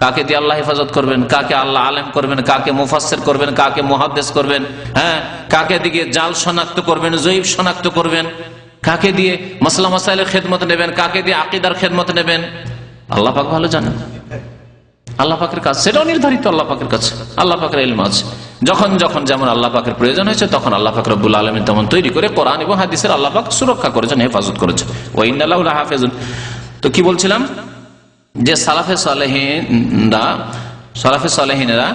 [SPEAKER 1] কাকে দিয়ে আল্লাহ হেফাজত করবেন? কাকে আল্লাহ আলেম করবেন, কাকে মুফাসসির করবেন, কাকে মুহাদ্দিস করবেন, হ্যাঁ, কাকে দিয়ে জাল শনাক্ত করবেন, জয়ীব শনাক্ত করবেন, কাকে দিয়ে মাসলা মাসাইলের খেদমত নেবেন, কাকে দিয়ে আকীদার খেদমত নেবেন, আল্লাহ পাক ভালো জানেন। আল্লাহ পাকের কাছে সেটাও নির্ধারিত, আল্লাহ পাকের কাছে আল্লাহ পাকের ইলম আছে। যখন যখন যেমন আল্লাহ পাকের প্রয়োজন হয়েছে তখন আল্লাহ পাক রব্বুল আলামিন তেমন তৈরি করে কোরআন এবং হাদিসের আল্লাহ পাক সুরক্ষা করেছেন, হেফাজত করেছেন। ওয়া ইন্না লাহু লাহাফিজুন। তো কি বলছিলাম, যে সালাফে সালেহিনেরা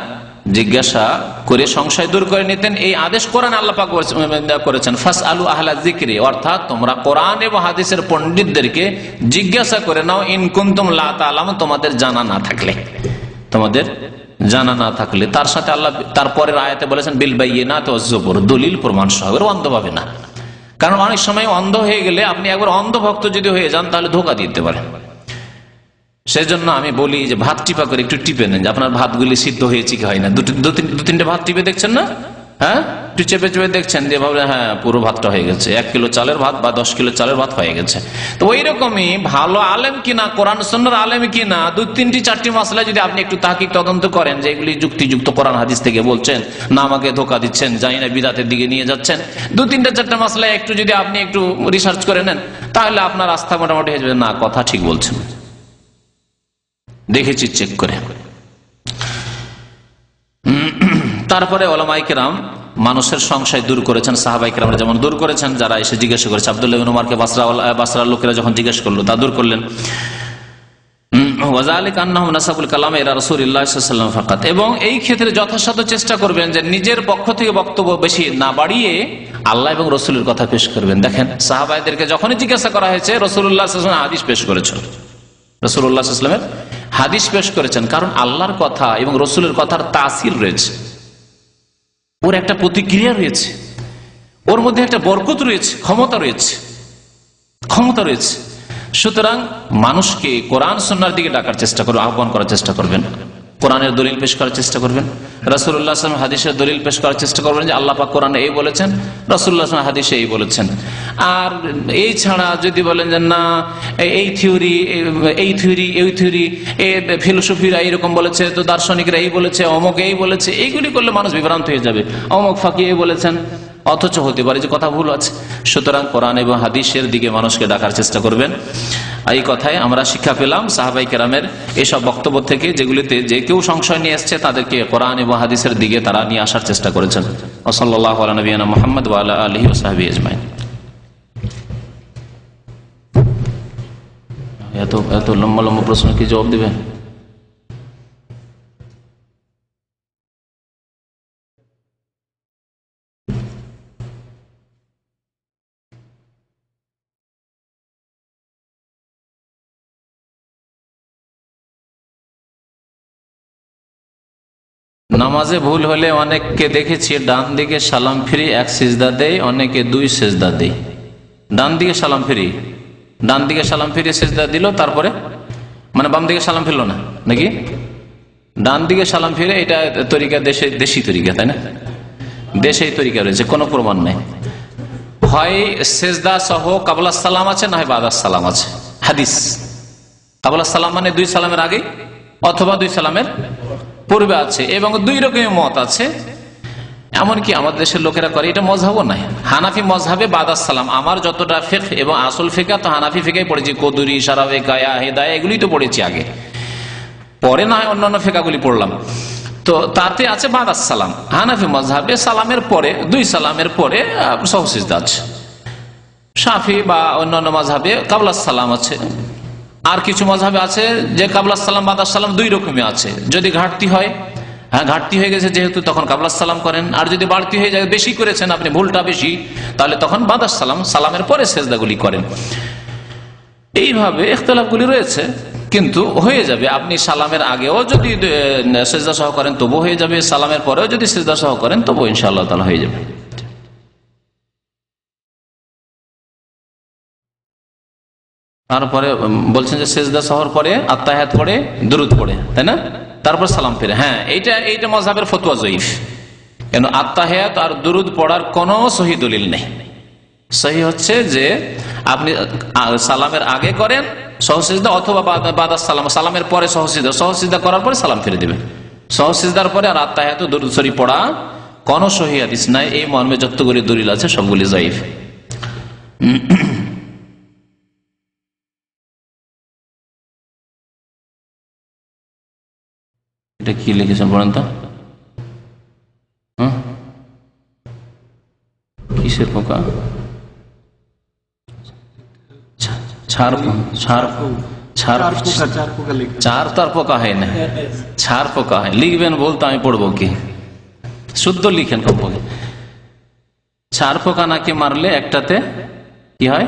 [SPEAKER 1] জিজ্ঞাসা করে সংশয় দূর করে নিতেন। এই আদেশ কোরআন আল্লাহ পাক করেছেন ফাসআলু আহলা যিকরি, অর্থাৎ তোমরা কোরআন এবং হাদিসের পণ্ডিতদেরকে জিজ্ঞাসা করে নাও ইন কুনতুম লা তা'লামুন, তোমাদের জানা না থাকলে, তোমাদের জানা না থাকলে। তার সাথে আল্লাহ তারপরের আয়াতে বলেছেন বিল বাইয়িনাতি ওয়াজ জুবুর, দলিল প্রমাণ সহ, অন্ধভাবে না। কারণ অনেক সময় অন্ধ হয়ে গেলে, আপনি একবার অন্ধভক্ত যদি হয়ে যান তাহলে ধোঁকা দিতে পারেন। সেই জন্য আমি বলি যে ভাত টিপা করে একটু টিপে নেন, যে আপনার ভাতগুলি সিদ্ধ হয়েছে কি হয় না। দু তিনটে ভাত টিপে দেখছেন না, হ্যাঁ, একটু চেপে চেপে দেখছেন, যে ভাবলেন হ্যাঁ পুরো ভাতটা হয়ে গেছে, 1 কিলো চালের ভাত বা 10 কিলো চালের ভাত হয়ে গেছে। তো ওই রকমই ভালো আলেম কিনা, কোরআন সুন্নাহর আলেম কিনা, 2-3টি মাসলা যদি আপনি একটু তাহকিক তদন্ত করেন যে এগুলি যুক্তিযুক্ত কোরআন হাদিস থেকে বলছেন না আমাকে ধোঁকা দিচ্ছেন, জানি না বিদাতের দিকে নিয়ে যাচ্ছেন, 2-3-4টা মাসলা একটু যদি আপনি একটু রিসার্চ করে নেন, তাহলে আপনার আস্থা মোটামুটি হয়ে যাবে, না কথা ঠিক বলছেন, দেখেছি চেক করে। তারপরে ওলামায়ে কেরাম মানুষের সংশয় দূর করেছেন, সাহাবায়ে কেরামরা যেমন দূর করেছেন, যারা এসে জিজ্ঞাসা করেছে। আব্দুল্লাহ ইবনে উমরকে বাসরার লোকেরা যখন জিজ্ঞাসা করলো, তা দূর করলেন। ওয়াযালিকা আন্নাহুম নাসাবুল কালাম ইলা রাসূলিল্লাহ সাল্লাল্লাহু আলাইহি ওয়াসাল্লাম ফাকাত, এবং এই ক্ষেত্রে যথাসাধ্য চেষ্টা করবেন যে নিজের পক্ষ থেকে বক্তব্য বেশি না বাড়িয়ে আল্লাহ এবং রসুলের কথা পেশ করবেন। দেখেন সাহাবায়েদেরকে যখনই জিজ্ঞাসা করা হয়েছে রাসূলুল্লাহ সাল্লাল্লাহু আলাইহি ওয়াসাল্লাম হাদিস পেশ করেছেন, রাসূলুল্লাহ সাল্লাল্লাহু আলাইহি ওয়াসাল্লামের হাদিস পেশ করেছেন, কারণ আল্লাহর কথা এবং রসুলের কথার তাসির রয়েছে, ওর একটা প্রতিক্রিয়া রয়েছে, ওর মধ্যে একটা বরকত রয়েছে, ক্ষমতা রয়েছে। সুতরাং মানুষকে কোরআন সুন্নাহর দিকে ডাকার চেষ্টা করবেন, আহ্বান করার চেষ্টা করবেন, কোরআনের দলিল পেশ করার চেষ্টা করবেন, রাসূলুল্লাহ সাল্লাল্লাহু আলাইহি ওয়াসাল্লাম হাদিসের দলিল পেশ করার চেষ্টা করবেন, যে আল্লাহ পাক কোরআনে এই বলেছেন, রাসূলুল্লাহ সাল্লাল্লাহু আলাইহি ওয়াসাল্লাম হাদিসে এই বলেছেন। আর এই ছাড়া যদি বলেন যে না এই থিওরি ফিলোসফিরা এইরকম বলেছে, তো দার্শনিকরা এই বলেছে, অমুক এই বলেছে, এইগুলি করলে মানুষ বিভ্রান্ত হয়ে যাবে। অমুক ফাঁকি এই বলেছেন, অথচ হতে পারে যে কথা ভুল আছে। সুতরাং কোরআন এবং হাদিসের দিকে মানুষকে ডাকার চেষ্টা করবেন। এই কথায় আমরা শিক্ষা পেলাম সাহাবায়ে কেরামের এসব বক্তব্য থেকে, যেগুলিতে যে কেউ সংশয় নিয়ে এসছে তাদেরকে কোরআন এবং হাদিসের দিকে তারা নিয়ে আসার চেষ্টা করেছেন। সাল্লাল্লাহু আলা নবিয়িনা মুহাম্মদ ওয়া আলা আলিহি ওয়া সাহবিহি আজমাইন। এত লম্বা লম্বা প্রশ্ন কি জবাব দিবেন? নামাজে ভুল হলে অনেককে দেখেছি ডান দিকে সালাম ফিরি 1 সিজদা দেয়, অনেকে 2 সিজদা দেয়। ডান দিকে সালাম ফিরি সিজদা দিল, তারপরে মানে বাম দিকে সালাম ফিরল না নাকি? ডান দিকে সালাম ফিরে, এটা তরিকা দেশি তরিকা, তাই না? দেশেই তরিকা রয়েছে, কোনো প্রমাণ নেই। হয় সিজদা সহ কাবলা সালাম আছে, না হয় বাদা সালাম আছে। হাদিস কাবলা সালাম মানে 2 সালামের আগে অথবা 2 সালামের পূর্বে আছে, এবং 2 রকমের মত আছে। এমনকি আমাদের দেশের লোকেরা করে, এটা মজহাবও নাই। হানাফি মজহাবে বাদাস সালাম, আমার যতটা ফিকহ এবং আসল ফিকহ তো হানাফি ফিকহে পড়েছি, কদুরি, ইশারা, গায়া, হেদায়া, এগুলি তো পড়েছি আগে, পরে না হয় অন্যান্য ফিকহগুলি পড়লাম। তো তাতে আছে বাদাস সালাম। হানাফি মজহাবে সালামের পরে 2 সালামের পরে সহ সিজদা আছে। শাফি বা অন্যান্য মজহাবে কাবলা সালাম আছে, আর কিছু মাযহাবে আছে যে কাবলা সালাম বাদা সালাম দুই রকমই আছে। যদি ঘাটতি হয়, হ্যাঁ ঘাটতি হয়ে গেছে যেহেতু, তখন কাবলা সালাম করেন। আর যদি বাড়তি হয়ে যায়, বেশি করেছেন আপনি, ভুলটা বেশি, তাহলে তখন বাদা সালাম, সালামের পরে সেজদাগুলি করেন। এইভাবে ইখতিলাফগুলি রয়েছে, কিন্তু হয়ে যাবে। আপনি সালামের আগেও যদি সেজদা সহ করেন তবু হয়ে যাবে, সালামের পরেও যদি সেজদা সহ করেন তবু ইনশাআল্লাহ তাআলা হয়ে যাবে। তারপরে বলছেন যে সেজদা সহর পরে আত্তাহিয়াত পড়ে দুরুদ পড়ে, তাই না? তারপর সালাম ফিরে। হ্যাঁ, এইটা মাযহাবের ফতোয়া জয়ীফ। কেন আত্তাহিয়াত আর দুরুদ পড়ার কোনো সহি দলিল নেই। সহি হচ্ছে যে আপনি সালামের আগে করেন সহসিজদা, অথবা বাদা সালাম, সালামের পরে সহসিজদা, সহসিজদা করার পরে সালাম ফিরে দিবেন। সহসিজদার পরে আর আত্তাহিয়াত ও দুরুদ শরীফ পড়া কোনো সহি হাদিস নাই। এই মর্মে যতগুলি দলিল আছে সবগুলি জয়ীফ। এটা কি লিখেছেন বলেন তো? কিসের পোকা? চার তার পোকা হয় না, ছাড় পোকা হয়। লিখবেন বলতে আমি পড়বো কি? শুদ্ধ লিখেন কমপক্ষে। ছাড় পোকা নাকি মারলে একটাতে কি হয়?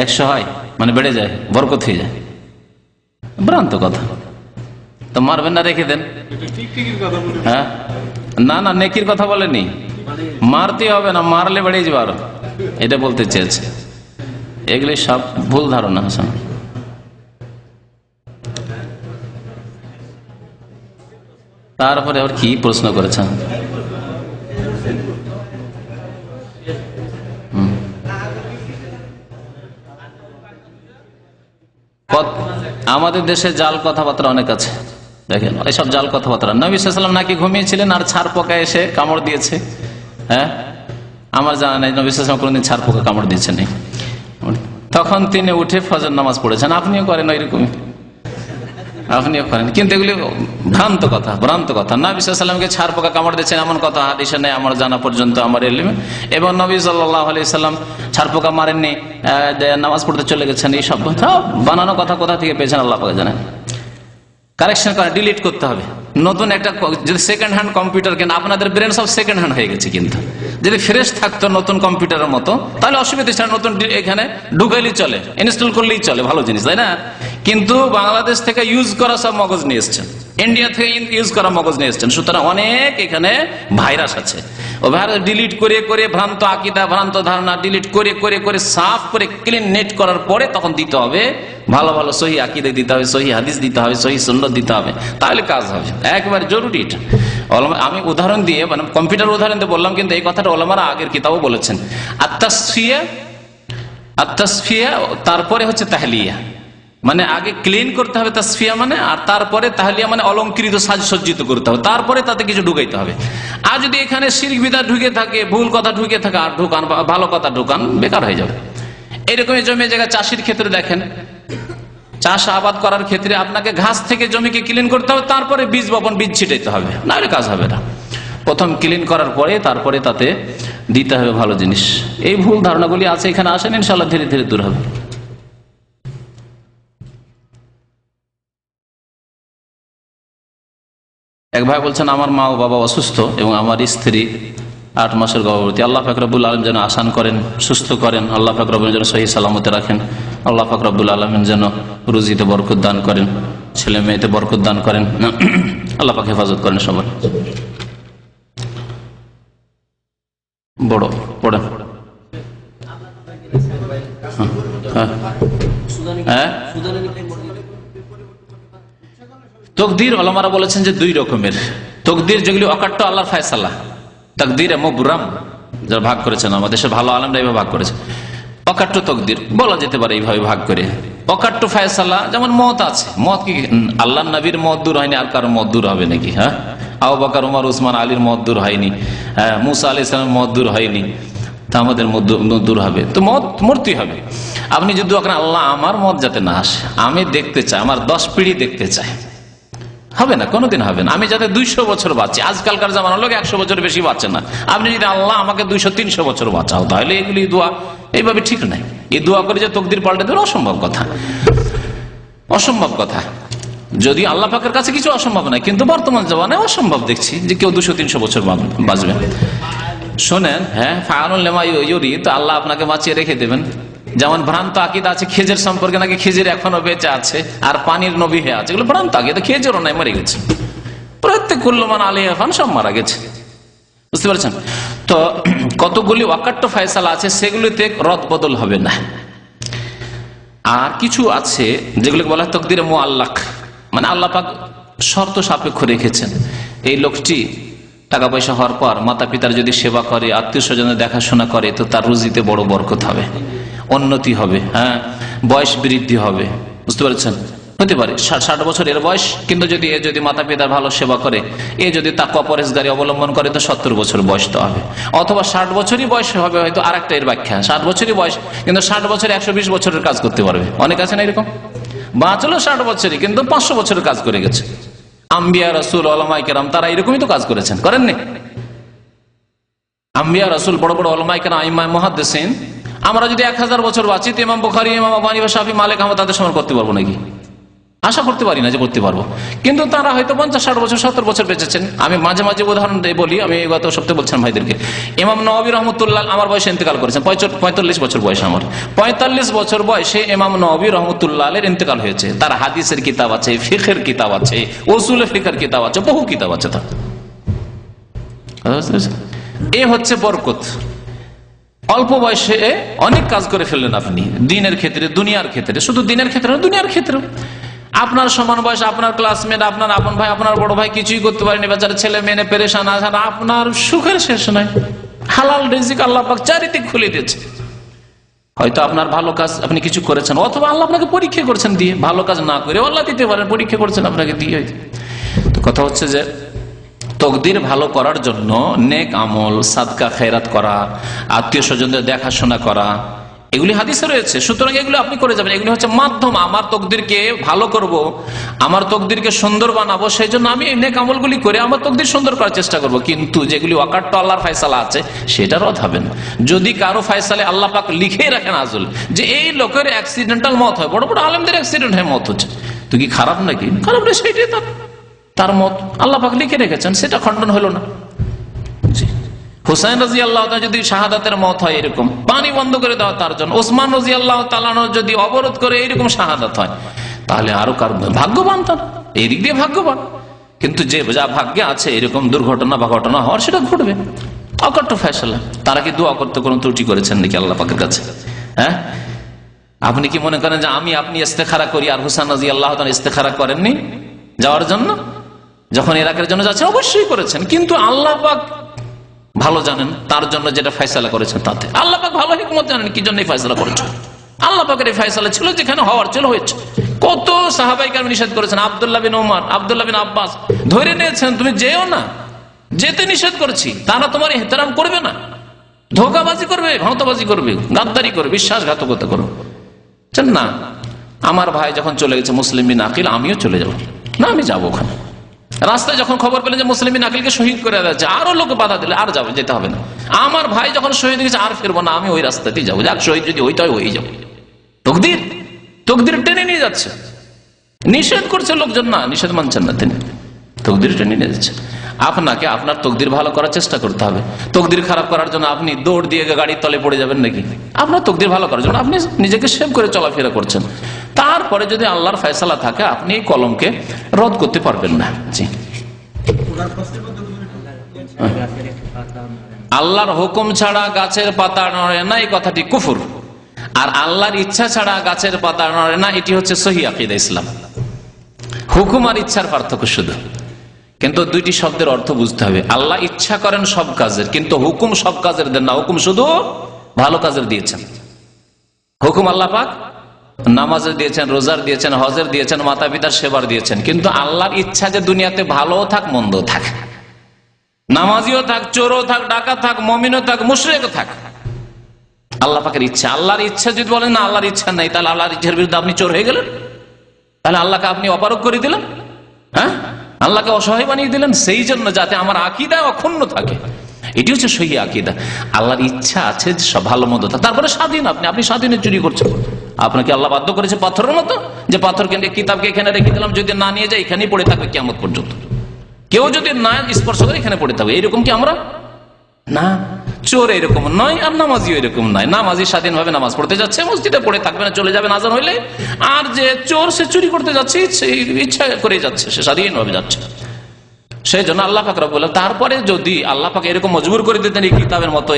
[SPEAKER 1] 100 হয়, মানে বেড়ে যায়, বরকত হয়ে যায়। ভ্রান্ত কথা। তো মারবেন না, রেখে দেন। হ্যাঁ, না নেকির কথা বলেনি, মারতে হবে না, মারলে বেড়ে যাবে আরো, এটা বলতে চেয়েছে। এগুলি সব ভুল ধারণা। হাসান, তারপরে আবার কি প্রশ্ন করেছেন? আমাদের দেশে জাল কথাবার্তা অনেক আছে। দেখেন এইসব জাল কথাবার্তা। নবী সাল্লাল্লাহু আলাইহি ওয়াসাল্লাম নাকি ঘুমিয়েছিলেন আর ছাড় পোকা এসে কামড় দিয়েছে? হ্যাঁ, আমার জানা নাই নবী সাল্লাল্লাহু আলাইহি ওয়াসাল্লাম কোনদিন ছাড় পোকা কামড় দিয়েছেন। তখন তিনি উঠে ফজর নামাজ পড়েছেন। আপনিও করেন ওইরকমই, আপনিও করেন, কিন্তু এগুলি ভ্রান্ত কথা। নবী সাল্লাল্লাহু আলাইহি ওয়াসাল্লামকে ছাড় পোকা কামড় দিয়েছেন এমন কথা হাদিসে নেই আমার জানা পর্যন্ত, আমার ইলমে। এবং নবী সাল্লাল্লাহু আলাইহি ওয়াসাল্লাম ছাড় পোকা মারেননি, নামাজ পড়তে চলে গেছেন। এই সব বানানো কথা কোথা থেকে পেয়েছেন আল্লাহ পাক জানেন। কারেকশন করে ডিলিট করতে হবে। নতুন একটা যদি সেকেন্ড হ্যান্ড কম্পিউটার কেন, আপনাদের ব্রেন সব সেকেন্ড হ্যান্ড হয়ে গেছে, কিন্তু যদি ফ্রেশ থাকতো নতুন কম্পিউটারের মতো তাহলে অসুবিধা ছিল, নতুন এখানে ঢুকাইলেই চলে, ইনস্টল করলেই চলে, ভালো জিনিস, তাই না? কিন্তু বাংলাদেশ থেকে ইউজ করা সব মগজ নিয়ে এসছেন, ইন্ডিয়া থেকে ইউজ করা মগজ নিয়ে এসছেন, সুতরাং অনেক এখানে ভাইরাস আছে। ও ভাইরাস ডিলিট করে করে ভ্রান্ত আকিদা, ভ্রান্ত ধারণা ডিলিট করে করে করে সাফ করে ক্লিন নেট করার পরে তখন দিতে হবে ভালো ভালো সহি আকিদা দিতে হবে, সহি হাদিস দিতে হবে, সহি সুন্নাত দিতে হবে, তাহলে কাজ হবে। একবার জরুরি এটা। আমি উদাহরণ দিয়ে, মানে কম্পিউটার উদাহরণ দিয়ে বললাম, কিন্তু এই কথাটা ওলামারা আগের কিতাবও বলেছেন। আত-তাসফিয়া, তারপরে হচ্ছে তাহলিয়া, মানে আগে ক্লিন করতে হবে তাসফিয়া মানে, আর তারপরে তাহলিয়া মানে অলংকৃত সাজসজ্জিত করতে হবে, তারপরে তাতে কিছু ঢুকাইতে হবে। আর যদি এখানে শিরক বিদআত ঢুকে থাকে, ভুল কথা ঢুকে থাকে, আর ঢুকান ভালো কথা ঢুকান, বেকার হয়ে যাবে। এইরকম জমি জায়গা চাষির ক্ষেত্রে দেখেন, চাষ আবাদ করার ক্ষেত্রে আপনাকে ঘাস থেকে জমিকে ক্লিন করতে হবে, তারপরে বীজ বপন, বীজ ছিটাইতে হবে, নাহলে কাজ হবে না। প্রথম ক্লিন করার পরে তারপরে তাতে দিতে হবে ভালো জিনিস। এই ভুল ধারণাগুলি আছে, এখানে আসেন, ইনশাআল্লাহ ধীরে ধীরে দূর হবে। এক ভাই বলছেন, আমার মা ও বাবা অসুস্থ এবং আমার স্ত্রী 8 মাসের গর্ভবতী। আল্লাহ পাক রব্বুল আলামিন যেন আসান করেন, সুস্থ করেন। আল্লাহ পাক রব্বুল যেন সহি সালামতে রাখেন। আল্লাহ পাক রব্বুল আলামিন যেন রুজিতে বরকত দান করেন, ছেলে মেয়েতে বরকত দান করেন। আল্লাহ পাক হেফাজত করেন সবার। বড় পড়েন। হ্যাঁ, তকদির ওলামারা বলেছেন যে 2 রকমের তকদির, যেগুলি অকাট্য আল্লাহর ফায়সালা, তাকদির মুবরাম যারা ভাগ করেছেন, আমাদের দেশের ভালো আলেমরা এইভাবে ভাগ করেছে। অকাট্য তকদির বলা যেতে পারে এইভাবে ভাগ করে। অকাট্য ফায়সালা, যেমন মত আছে, মত কি আল্লাহ নবীর মত দূর হয়নি, আর কারো মত দূর হবে নাকি? হ্যাঁ, আবু বকর, ওমর, উসমান, আলীর মত দূর হয়নি, হ্যাঁ, মুসা আলাইহিস সালামের মত দূর হয়নি, তা আমাদের মত দূর হবে? তো মত মূর্তি হবে। আপনি যদি আল্লাহ আমার মত যাতে না আসে, আমি দেখতে চাই, আমার 10 পিঢ়ি দেখতে চাই, হবে না, কোনোদিন হবে না। আমি যাতে 200 বছর বাঁচি, আজকালকার জামানার লোক 100 বছর বেশি বাঁচে না। আপনি যদি আল্লাহ আমাকে 200-300 বছর বাঁচাও, তাহলে এগুলি দোয়া এইভাবে ঠিক নাই। এই দোয়া করে যে তকদির পাল্টে দেওয়া অসম্ভব কথা। অসম্ভব কথা। যদি আল্লাহ পাকের কাছে কিছু অসম্ভব নয়, কিন্তু বর্তমান জমানায় অসম্ভব দেখছি যে কেউ 200-300 বছর বাঁচবে। শোনেন, হ্যাঁ, ফাআলুন লিমা ইউরিদ, তো আল্লাহ আপনাকে বাঁচিয়ে রেখে দেবেন। যেমন ভ্রান্ত আকীদা আছে খেজুর সম্পর্কে, নাকি খেজুর এখনো বেঁচে আছে আর পানির নবী হয়ে আছে, এগুলো ভ্রান্ত আকীদা। খেজুরও নাই, মরে গেছে। প্রত্যেক কুল্লুমান আলাইহা ফান, সব মারা গেছে। বুঝতে পারছেন তো? কতগুলি অকাট্য ফয়সালা আছে, সেগুলিতে রদ বদল হবে না। আর কিছু আছে যেগুলোকে বলা হয় তাকদীরে মুআল্লাক, মানে আল্লাহ পাক শর্ত সাপেক্ষ রেখেছেন। এই লোকটি টাকা পয়সা হওয়ার পর মাতা পিতার যদি সেবা করে, আত্মীয় স্বজনের দেখাশোনা করে, তো তার রুজিতে বড় বরকত হবে, উন্নতি হবে, হ্যাঁ, বয়স বৃদ্ধি হবে। বুঝতে পারছেন? হতে পারে 60 বছরের বয়স, কিন্তু যদি মাতা পিতার ভালো সেবা করে, যদি তাকওয়া পরহেজগারি অবলম্বন করে, তো 70 বছর বয়স তো হবে। অথবা 60 বছরই বয়স হবে, হয়তো আরেকটা এর ব্যাখ্যা, 60 বছরই বয়স, কিন্তু 60 বছরে 120 বছরের কাজ করতে পারবে। অনেক আছে না এরকম, বাঁচলো 60 বছরই, কিন্তু 500 বছরের কাজ করে গেছে। আম্বিয়া রাসূল উলামায়ে কেরাম তারা এরকমই তো কাজ করেছেন, করেননি? আম্বিয়া রাসূল, বড় বড় উলামায়ে কেরাম, ইমাম মুহাদ্দিসিন, আমরা যদি 1000 বছর বাঁচি, তো ইমাম বুখারী, ইমাম আবু হানিফা, শাফি, মালিক, আহমদ তাদের সমান করতে পারবো নাকি? আশা করতে পারি না যে করতে পারবো। কিন্তু তারা হয়তো 50-60 বছর, 70 বছর বেঁচেছেন। আমি মাঝে মাঝে উদাহরণ বলি, আমি গত সপ্তাহে বলছিলাম ভাইদেরকে, ইমাম নওয়াবী রহমতুল্লাহ আমার বয়সে ইন্তেকাল করেছেন, 45 বছর বয়স আমার। 45 বছর বয়সে ইমাম নওয়াবী রহমতুল্লাহ এর ইন্তেকাল হয়েছে। তার হাদিসের কিতাব আছে, ফিকহের কিতাব আছে, উসুলে ফিকহের কিতাব আছে, বহু কিতাব আছে তার। এ হচ্ছে বরকত। অল্প বয়সে অনেক কাজ করে ফেললেন আপনি, দিনের ক্ষেত্রে, দুনিয়ার ক্ষেত্রে। শুধু দিনের ক্ষেত্রে না, দুনিয়ার ক্ষেত্রে। আপনার সমান বয়স, আপনার ক্লাসমেট, আপনার আপন ভাই, আপনার বড় ভাই কিছুই করতে পারেনি, বেচারা ছেলে মেয়ে পেরেশান আছে, আপনার সুখের শেষ নাই। হালাল রিজিক আল্লাহ পাক চারিদিক খুলে দিয়েছে। হয়তো আপনার ভালো কাজ আপনি কিছু করেছেন, অথবা আল্লাহ আপনাকে পরীক্ষা করছেন দিয়ে। ভালো কাজ না করে আল্লাহ দিতে পারেন, পরীক্ষা করছেন আপনাকে দিয়ে। তো কথা হচ্ছে যে তকদির ভালো করার জন্য নেক আমল, সাদকা খেরাত করা, আত্মীয় স্বজনদের দেখাশোনা করা, এগুলি হাদিসে রয়েছে। সুতরাং এগুলো আপনি করে যাবেন। এগুলি হচ্ছে মাধ্যম। আমার তকদিরকে ভালো করব, আমার তকদিরকে সুন্দর বানাবো, সেই জন্য আমি নেক আমলগুলি করে আমার তকদির সুন্দর করার চেষ্টা করব। কিন্তু যেগুলি অকাট্য আল্লাহর ফয়সালা আছে, সেটা রদ হবে না। যদি কারো ফয়সালে আল্লাহ পাক লিখে রাখেন আজল, যে এই লোকের অ্যাক্সিডেন্টাল মত হয়, বড় বড় আলেমদের অ্যাক্সিডেন্ট হয়ে মত হচ্ছে, তো কি খারাপ নাকি? খারাপ না, সেইটাই তার মত, আল্লাহ পাক লিখে রেখেছেন, সেটা খণ্ডন হলো না। হুসাইন রাদিয়াল্লাহু তাআলা যদি শাহাদাতের মত হয়, এরকম পানি বন্ধ করে দেওয়া তার জন্য, ওসমান রাদিয়াল্লাহু তাআলা যদি অবরোধ করে এরকম শাহাদাত হয়, তাহলে আরো কার ভাগ্যবান, তার এই দিক দিয়ে ভাগ্যবান। কিন্তু যে যা ভাগ্যে আছে এরকম দুর্ঘটনা বা ঘটনা হওয়ার, সেটা ঘটবে। অকাট্য ফয়সালা। তারা কি দোয়া করতে কোনো ত্রুটি করেছেন নাকি আল্লাহ পাকের কাছে? হ্যাঁ, আপনি কি মনে করেন যে আপনি ইস্তেখারা করি আর হুসাইন রাদিয়াল্লাহু তাআলা ইস্তেখারা করেননি যাওয়ার জন্য? যখন ইরাকের জন্য যাচ্ছেন অবশ্যই করেছেন, কিন্তু আল্লাহ পাক ভালো জানেন তার জন্য যেটা ফয়সালা করেছেন, তাতে আল্লাহ পাক ভালো হিকমত জানেন কি জন্য ফয়সালা করেছেন। আল্লাহ পাকের এই ফয়সালা ছিল, যেখানে হওয়ার ছিল হয়েছে। কত সাহাবায়ে কেরাম নিষেধ করেছেন, আব্দুল্লাহ বিন ওমর, আব্দুল্লাহ বিন আব্বাস ধরে নিয়েছেন, তুমি যেও না, যেতে নিষেধ করেছি। তারা তোমার ইহতেরাম করবে না, ধোঁকাবাজি করবে, ভাঁওতাবাজি করবে, গাদ্দারি করবে, বিশ্বাসঘাতকতা করবে। না, আমার ভাই যখন চলে গেছে মুসলিম বিন আকিল, আমিও চলে যাবো না, আমি যাবো ওখানে। রাস্তায় যখন খবর পেলেন যে মুসলিম বিন আকিলকে শহীদ করে যাচ্ছে, আরো লোক বাধা দিলে আর যাবে, যেতে হবে না। আমার ভাই যখন শহীদ হয়েছে, আর ফিরবো না, আমি ওই রাস্তাতেই যাবো, যাক শহীদ যদি হইতে হয় হয়ে যাবো। তকদির টেনে নিয়ে যাচ্ছে, নিষেধ করছে লোকজন, না নিষেধ মানছেন না তিনি, তকদির টেনে নিয়ে যাচ্ছে। আপনাকে আপনার তকদির ভালো করার চেষ্টা করতে হবে। তকদির খারাপ করার জন্য আপনি দৌড় দিয়ে গাড়ির তলে পড়ে যাবেন নাকি? আপনার তকদির ভালো করার জন্য আপনি নিজেকে সেভ করে চলাফেরা করছেন। তারপরে যদি আল্লাহর ফয়সালা থাকে, আপনি এই কলমকে রদ করতে পারবেন না। জি, আল্লাহর হুকুম ছাড়া গাছের পাতা নড়ে না, এই কথাটি কুফর। আর আল্লাহর ইচ্ছা ছাড়া গাছের পাতা নড়ে না, এটি হচ্ছে সহিহ আকীদা ইসলাম। হুকুম আর ইচ্ছার পার্থক্য শুধু, কিন্তু দুইটি শব্দের অর্থ বুঝতে হবে। আল্লাহ ইচ্ছা করেন সব কাজের, কিন্তু হুকুম সব কাজের দেন না। হুকুম শুধু ভালো কাজের দিয়েছেন। হুকুম আল্লাহ পাক নামাজের দিয়েছেন, রোজার দিয়েছেন, হজের দিয়েছেন, মাতা পিতার সেবার দিয়েছেন। কিন্তু আল্লাহর ইচ্ছা যে দুনিয়াতে ভালো থাক, মন্দ থাক, নামাজিও থাক, চোরও থাক, ডাকাত থাক, মুমিনও থাক, মুশরিকও থাক, আল্লাহ পাকের ইচ্ছা। আল্লাহর ইচ্ছা যদি বলেন না আল্লাহর ইচ্ছা নাই, তাহলে আল্লাহর ইচ্ছার বিরুদ্ধে আপনি চোর হয়ে গেলেন, তাহলে আল্লাহকে আপনি অপারগ করে দিলেন। হ্যাঁ, আল্লাহকে অসহায় বানিয়ে দিলেন। সেই জন্য যাতে আমার আকীদা অক্ষুণ্ণ থাকে, এটি হচ্ছে সহি আকীদা। আল্লাহর ইচ্ছা আছে সব ভালো মন্দ, তারপরে স্বাধীন, আপনি স্বাধীনে চুরি করছেন। আপনাকে আল্লাহ বাধ্য করেছে পাথরের মতো, যে পাথরকে কিতাবকে এখানে রেখে দিলাম, যদি না নিয়ে যায় এখানেই পড়ে থাকবে কিয়ামত পর্যন্ত, কেউ যদি না স্পর্শ করে এখানে পড়ে থাকবে। এরকম কি আমরা? না। চোর এরকম নয়, আর নামাজিও এরকম নয়। নামাজি স্বাধীনভাবে নামাজ পড়তে যাচ্ছে, মসজিদে পড়ে থাকবে না, চলে যাবে আযান হইলে। আর যে চোর, সে চুরি করতে যাচ্ছে, ইচ্ছা করে যাচ্ছে, সে স্বাধীনভাবে যাচ্ছে। সেই জন্য আল্লাহ পাক রব্বুল আলামিন, তারপরে যদি আল্লাহ পাক এরকম মজবুর করে দিতেন এই কিতাবের মতো,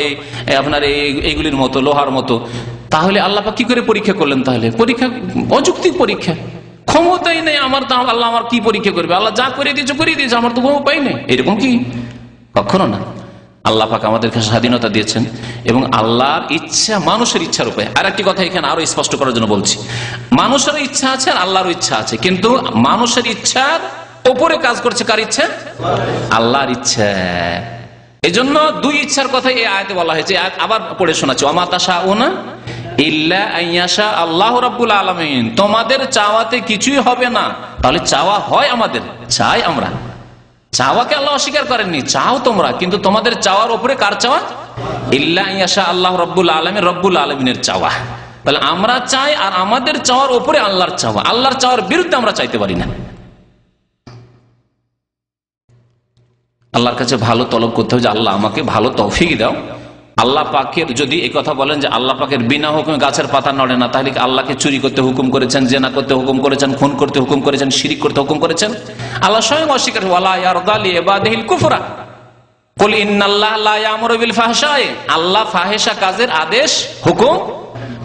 [SPEAKER 1] আপনার এইগুলির মতো, লোহার মতো, তাহলে আল্লাহ পাক কি করে পরীক্ষা করলেন? তাহলে পরীক্ষা অযৌক্তিক পরীক্ষা, ক্ষমতাই নেই আমার, তা আল্লাহ আমার কি পরীক্ষা করবে? আল্লাহ যা করে দিয়েছে, আমার তো কোনো উপায় নেই। এরকম কি? কখনো না। আল্লাহ পাক আমাদেরকে স্বাধীনতা দিয়েছেন, এবং আল্লাহর ইচ্ছা মানুষের ইচ্ছার উপরে। আর একটি কথা এখানে আরো স্পষ্ট করার জন্য বলছি, মানুষের ইচ্ছা আছে আর আল্লাহর ইচ্ছা আছে, কিন্তু মানুষের ইচ্ছার ওপরে কাজ করছে কার ইচ্ছা? আল্লাহর ইচ্ছা। এই জন্য দুই ইচ্ছার কথা এই আয়াতে বলা হয়েছে। আবার পড়ে শোনাচ্ছি, ওয়া মা তাশাউনা ইল্লা আইয়াশা আল্লাহু রাব্বুল আলামিন। তোমাদের চাওয়াতে কিছুই হবে না। তাহলে চাওয়া হয়, আমাদের চাই, আমরা চাওয়াকে আল্লাহ অস্বীকার করেননি, চাও তোমরা, কিন্তু তোমাদের চাওয়ার উপরে কার চাওয়া? ইল্লা আইয়াশা আল্লাহু রাব্বুল আলামিন, রব্বুল আলামিনের চাওয়া। তাহলে আমরা চাই, আর আমাদের চাওয়ার উপরে আল্লাহর চাওয়া। আল্লাহর চাওয়ার বিরুদ্ধে আমরা চাইতে পারি না। আল্লাহর কাছে ভালো তলব করতে হবে যে আল্লাহ আমাকে ভালো তৌফিক দাও। আল্লাহ পাকের যদি এই কথা বলেন যে আল্লাহ পাকের বিনা হুকুমে গাছের পাতা নড়ে না, তাহলে আল্লাহকে চুরি করতে হুকুম করেছেন, জেনা করতে হুকুম করেছেন, খুন করতে হুকুম করেছেন, শিরিক করতে হুকুম করেছেন? আল্লাহ স্বয়ং অস্বীকার, ওয়ালা ইয়ারদা লিইবাদিহিল কুফরা কুল ইন্নাল্লাহা লা ইয়ামুরু বিল ফাহশাই। আল্লাহ ফাহেশা কাজের আদেশ হুকুম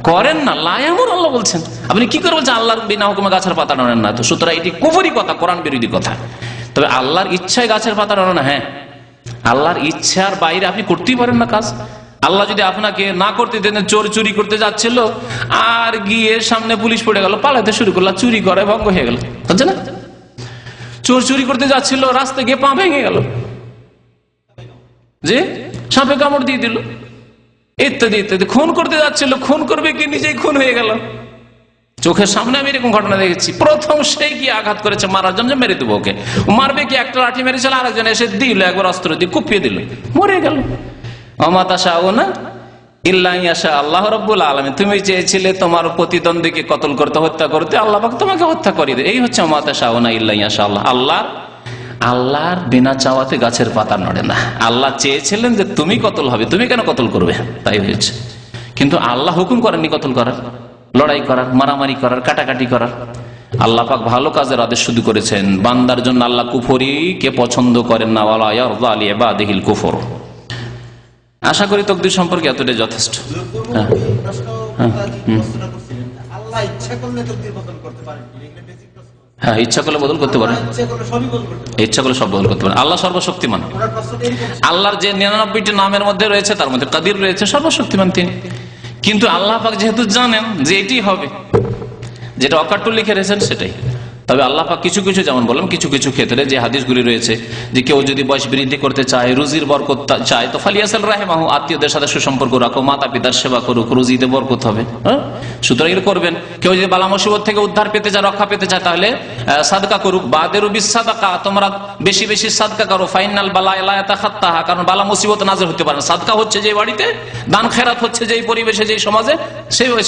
[SPEAKER 1] করেন না, লা ইয়ামুর, আল্লাহ বলছেন। আপনি কি করে বলছেন আল্লাহর বিনা হুকুমে গাছের পাতা নড়েন না? তো সুতরাং এটি কুফরি কথা, কোরআন বিরোধী কথা। তবে আল্লাহর ইচ্ছায় গাছের পাতা নড়ে না, হ্যাঁ, আল্লাহর ইচ্ছার বাইরে আপনি করতেই পারেন না কাজ। আল্লাহ যদি আপনাকে না করতে দেন, চোর চুরি করতে যাচ্ছিল, আর গিয়ে সামনে পুলিশ পড়ে গেল, পালাতে শুরু করলো, চুরি করে ভঙ্গ হয়ে গেল, বুঝছে না? চোর চুরি করতে যাচ্ছিল, রাস্তায় গিয়ে পা ভেঙে গেল, যে সাপে কামড় দিয়ে দিল, ইত্যাদি ইত্যাদি। খুন করতে যাচ্ছিল, খুন করবে কি নিজেই খুন হয়ে গেল। চোখের সামনে আমি এরকম ঘটনা দেখেছি। প্রথম সেই গিয়ে আঘাত করেছে মারার জন্য, মেরে দেবো ওকে, মারবে কি, একটা লাঠি মেরেছিল, আরেকজন এসে দিল, একবার অস্ত্র দিয়ে কুপিয়ে দিল, মরে গেল। ওয়া তাশাউনা ইল্লা ইয়াশা আল্লাহ রাব্বুল আলামিন। তুমি চেয়েছিলে তোমার প্রতিদ্বন্দ্বীকে কতল করতে, হত্যা করতে, আল্লাহ পাক তোমাকে হত্যা করে দেয়। এই হচ্ছে ওয়া তাশাউনা ইল্লা ইয়াশা আল্লাহ। আল্লাহর বিনা চাওয়াতে গাছের পাতা নড়ে না। আল্লাহ চেয়েছিলেন যে তুমি কতল হবে, তুমি কেন কতল করবে, তাই হয়েছে। কিন্তু আল্লাহ হুকুম করেননি কতল করার, লড়াই করার, মারামারি করার, কাটাকাটি করার। আল্লাহ পাক ভালো কাজের আদেশ শুধু করেছেন। বান্দার জন্য আল্লাহ কুফরিকে পছন্দ করেন না, ওয়ালা ইয়ারদা লিইবাদিহিল কুফর। আশা করি তাকদীর সম্পর্কে এতটাই যথেষ্ট। হ্যাঁ, ইচ্ছা করলে বদল করতে পারেন, ইচ্ছা করলে সব বদল করতে পারেন। আল্লাহ সর্বশক্তিমান। আল্লাহর যে 99টি নামের মধ্যে রয়েছে, তার মধ্যে কাদির রয়েছে, সর্বশক্তিমান তিনি। কিন্তু আল্লাহ পাক যেহেতু জানেন যে এটি হবে, যেটা অকাট্য লিখে রেখেছেন সেটাই। তবে আল্লাহ পাক কিছু কিছু, যেমন বললাম, কিছু কিছু ক্ষেত্রে যে হাদিসগুলি রয়েছে, যে কেউ যদি বয়স বৃদ্ধি করতে চায়, রুজির বরকত চায়, তো ফালিয়াসাল রাহিমাহু, আত্মীয়দের সাথে সুসম্পর্ক রাখো, মাতা পিতার সেবা করুক, রুজিতে বরকত হবে। হ্যাঁ, সুতরাং এটা করবেন। কেউ যদি বালা মুসিবত থেকে উদ্ধার পেতে চায়, রক্ষা পেতে চায়, তাহলে সাদকা করুক। বাদেরু বিসাদাকা, তোমরা বেশি বেশি সাদকা করো। ফাইনাল বালা লা ইয়াতাখাত্তাহা, কারণ বালা মুসিবত নাযিল হতে পারে না। সাদকা হচ্ছে যে বাড়িতে, দান খেরাত হচ্ছে যেই পরিবেশে, যেই সমাজে,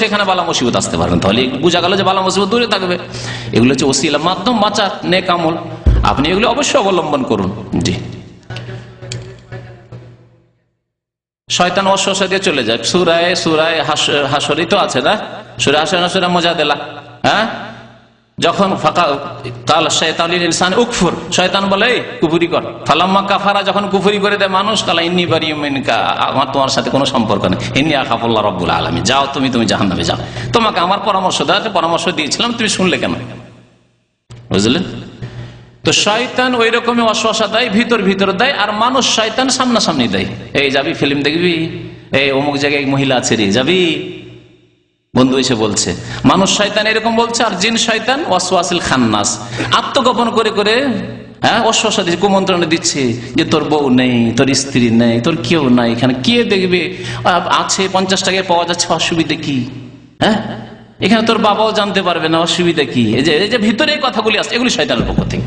[SPEAKER 1] সেখানে বালা মুসিবত আসতে পারে না। তাহলে বোঝা গেল যে বালা মুসিবত দূরে থাকবে। এগুলো হচ্ছে ওসিলা, মাধ্যম, বাঁচার নেক আমল। আপনি এগুলো অবশ্যই অবলম্বন করুন। জি, শয়তান ওয়াসওয়াসা দিয়ে চলে যায়। সূরায়ে হাশরই তো আছে না, সূরা হাশর, সূরা মুজাদালা। হ্যাঁ, যখন কাল শাইতান লিল ইনসানি উকফুর, শয়তান বলে কুফরি কর। ফালাম্মা কাফারা, যখন কুফরি করে দেয় মানুষ, কালা ইন্নী বারিউম মিনকা, আমার তোমার সাথে কোনো সম্পর্ক নেই, ইন্নী আখাফুল্লাহ রাব্বুল আলামিন, যাও তুমি জাহান্নামে যাও, তোমাকে আমার পরামর্শ দিয়েছিলাম, তুমি শুনলে কেন? বুঝলেন? তো শয়তান ওই রকমই ওয়াসওয়াসা দেয়, ভিতর দেয়, আর মানুষ শয়তান সামনাসামনি দেয়। এই যাবি ফিল্ম দেখবি, এই অমুক জায়গায় মহিলা আছে রে, যাবি, বন্ধু এসে বলছে। মানুষ শয়তান এরকম বলছে, আর জিন শয়তান ওয়াসওয়াসিল খান্নাস, আত্মগোপন করে করে, হ্যাঁ, ওয়াসওয়াসা দিচ্ছে, কুমন্ত্রণা দিচ্ছে যে তোর বউ নেই, তোর স্ত্রী নেই, তোর কেউ নাই, এখানে কে দেখবে, আছে 50 টাকায় পাওয়া যাচ্ছে, অসুবিধা কি? হ্যাঁ, এখানে তোর বাবাও জানতে পারবে না, অসুবিধা কি? এই যে ভিতরে এই কথাগুলি আসছে, এগুলি শয়তানের পক্ষ থেকে।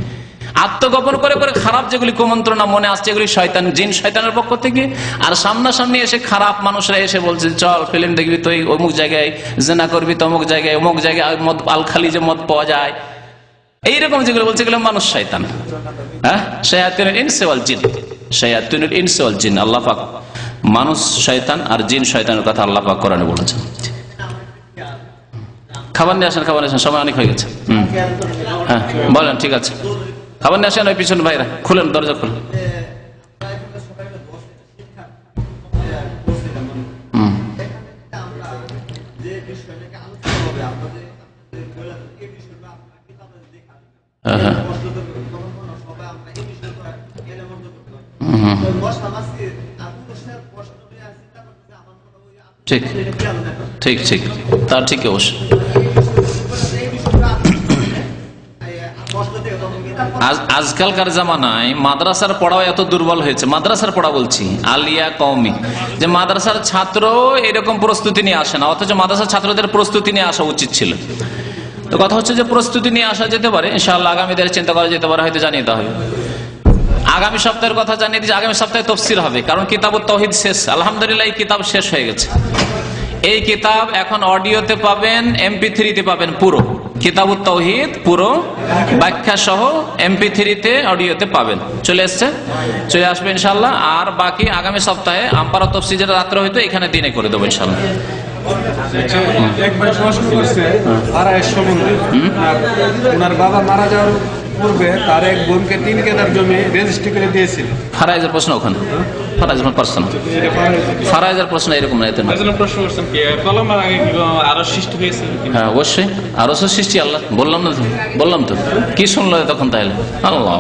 [SPEAKER 1] আত্মগোপন করে করে খারাপ যেগুলি কুমন্ত্রণা মনে আসছে এগুলি শয়তান, জিন শয়তানের পক্ষ থেকে। আর সামনাসামনি এসে খারাপ মানুষরা এসে বলছে চল ফিল্ম দেখবি, তুই অমুক জায়গায় জেনা করবি, তমুক জায়গায় অমুক জায়গায় মদ আলখালি যে মদ পাওয়া যায়, এইরকম যেগুলো বলছে এগুলো মানুষ শয়তান। হ্যাঁ, শায়াতিনুল ইনসি ওয়াল জিন, শায়াতিনুল ইনসি ওয়াল জিন। আল্লাহ পাক মানুষ শয়তান আর জিন শয়তানের কথা আল্লাহ পাক কোরআনে বলেছেন। খাবার নিয়ে আসেন, খাবার নিয়ে আসেন, সময় অনেক হয়ে গেছে। হ্যাঁ বলেন, ঠিক আছে, খাবার নিয়ে আসেন। ওই পিছনে ভাইরা খুলেন, দরজা খুলেন। ঠিক ঠিক ঠিক, তা ঠিক অবশ্যই। আজকালকার জামানায় মাদ্রাসার পড়াও এত দুর্বল হয়েছে, মাদ্রাসার পড়া বলছি আলিয়া কওমি, যে মাদ্রাসার ছাত্র এরকম প্রস্তুতি নিয়ে আসে না, অথচ মাদ্রাসার ছাত্রদের প্রস্তুতি নিয়ে আসা উচিত ছিল। তো কথা হচ্ছে যে প্রস্তুতি নিয়ে আসা যেতে পারে, ইনশাআল্লাহ আগামী দিনে চিন্তা করা যেতে পারে, হয়তো জানিয়ে দেওয়া হবে। আগামী সপ্তাহের কথা জানিয়ে দিচ্ছি, আগামী সপ্তাহে তাফসীর হবে, কারণ কিতাবুত তাওহীদ শেষ, আলহামদুলিল্লাহ এই কিতাব শেষ হয়ে গেছে। এই কিতাব এখন অডিওতে পাবেন, MP3-তে পাবেন, পুরো কিতাবুত তাওহীদ পুরো ব্যাখ্যা সহ MP3-তে অডিওতে পাবেন। চলে এসছে, চলে আসবে ইনশাআল্লাহ। আর বাকি আগামী সপ্তাহে আমপারা তাফসীর যেটা রাত্রে হয়তো এখানে দিনে করে দেবো ইনশাআল্লাহ।
[SPEAKER 2] ওনার বাবা মারা যাওয়ার পূর্বে তার এক বোনকে 3 কেদার জমি রেজিস্ট্রি করে দিয়েছিল।
[SPEAKER 1] ফারাইজের প্রশ্ন ওখানে, ফারাইজের প্রশ্ন, ফারাইজের প্রশ্ন এরকম না, এতে না। হ্যাঁ অবশ্যই আরো সৃষ্টি আল্লাহ, বললাম তো কি শুনলো তখন তাহলে? আল্লাহ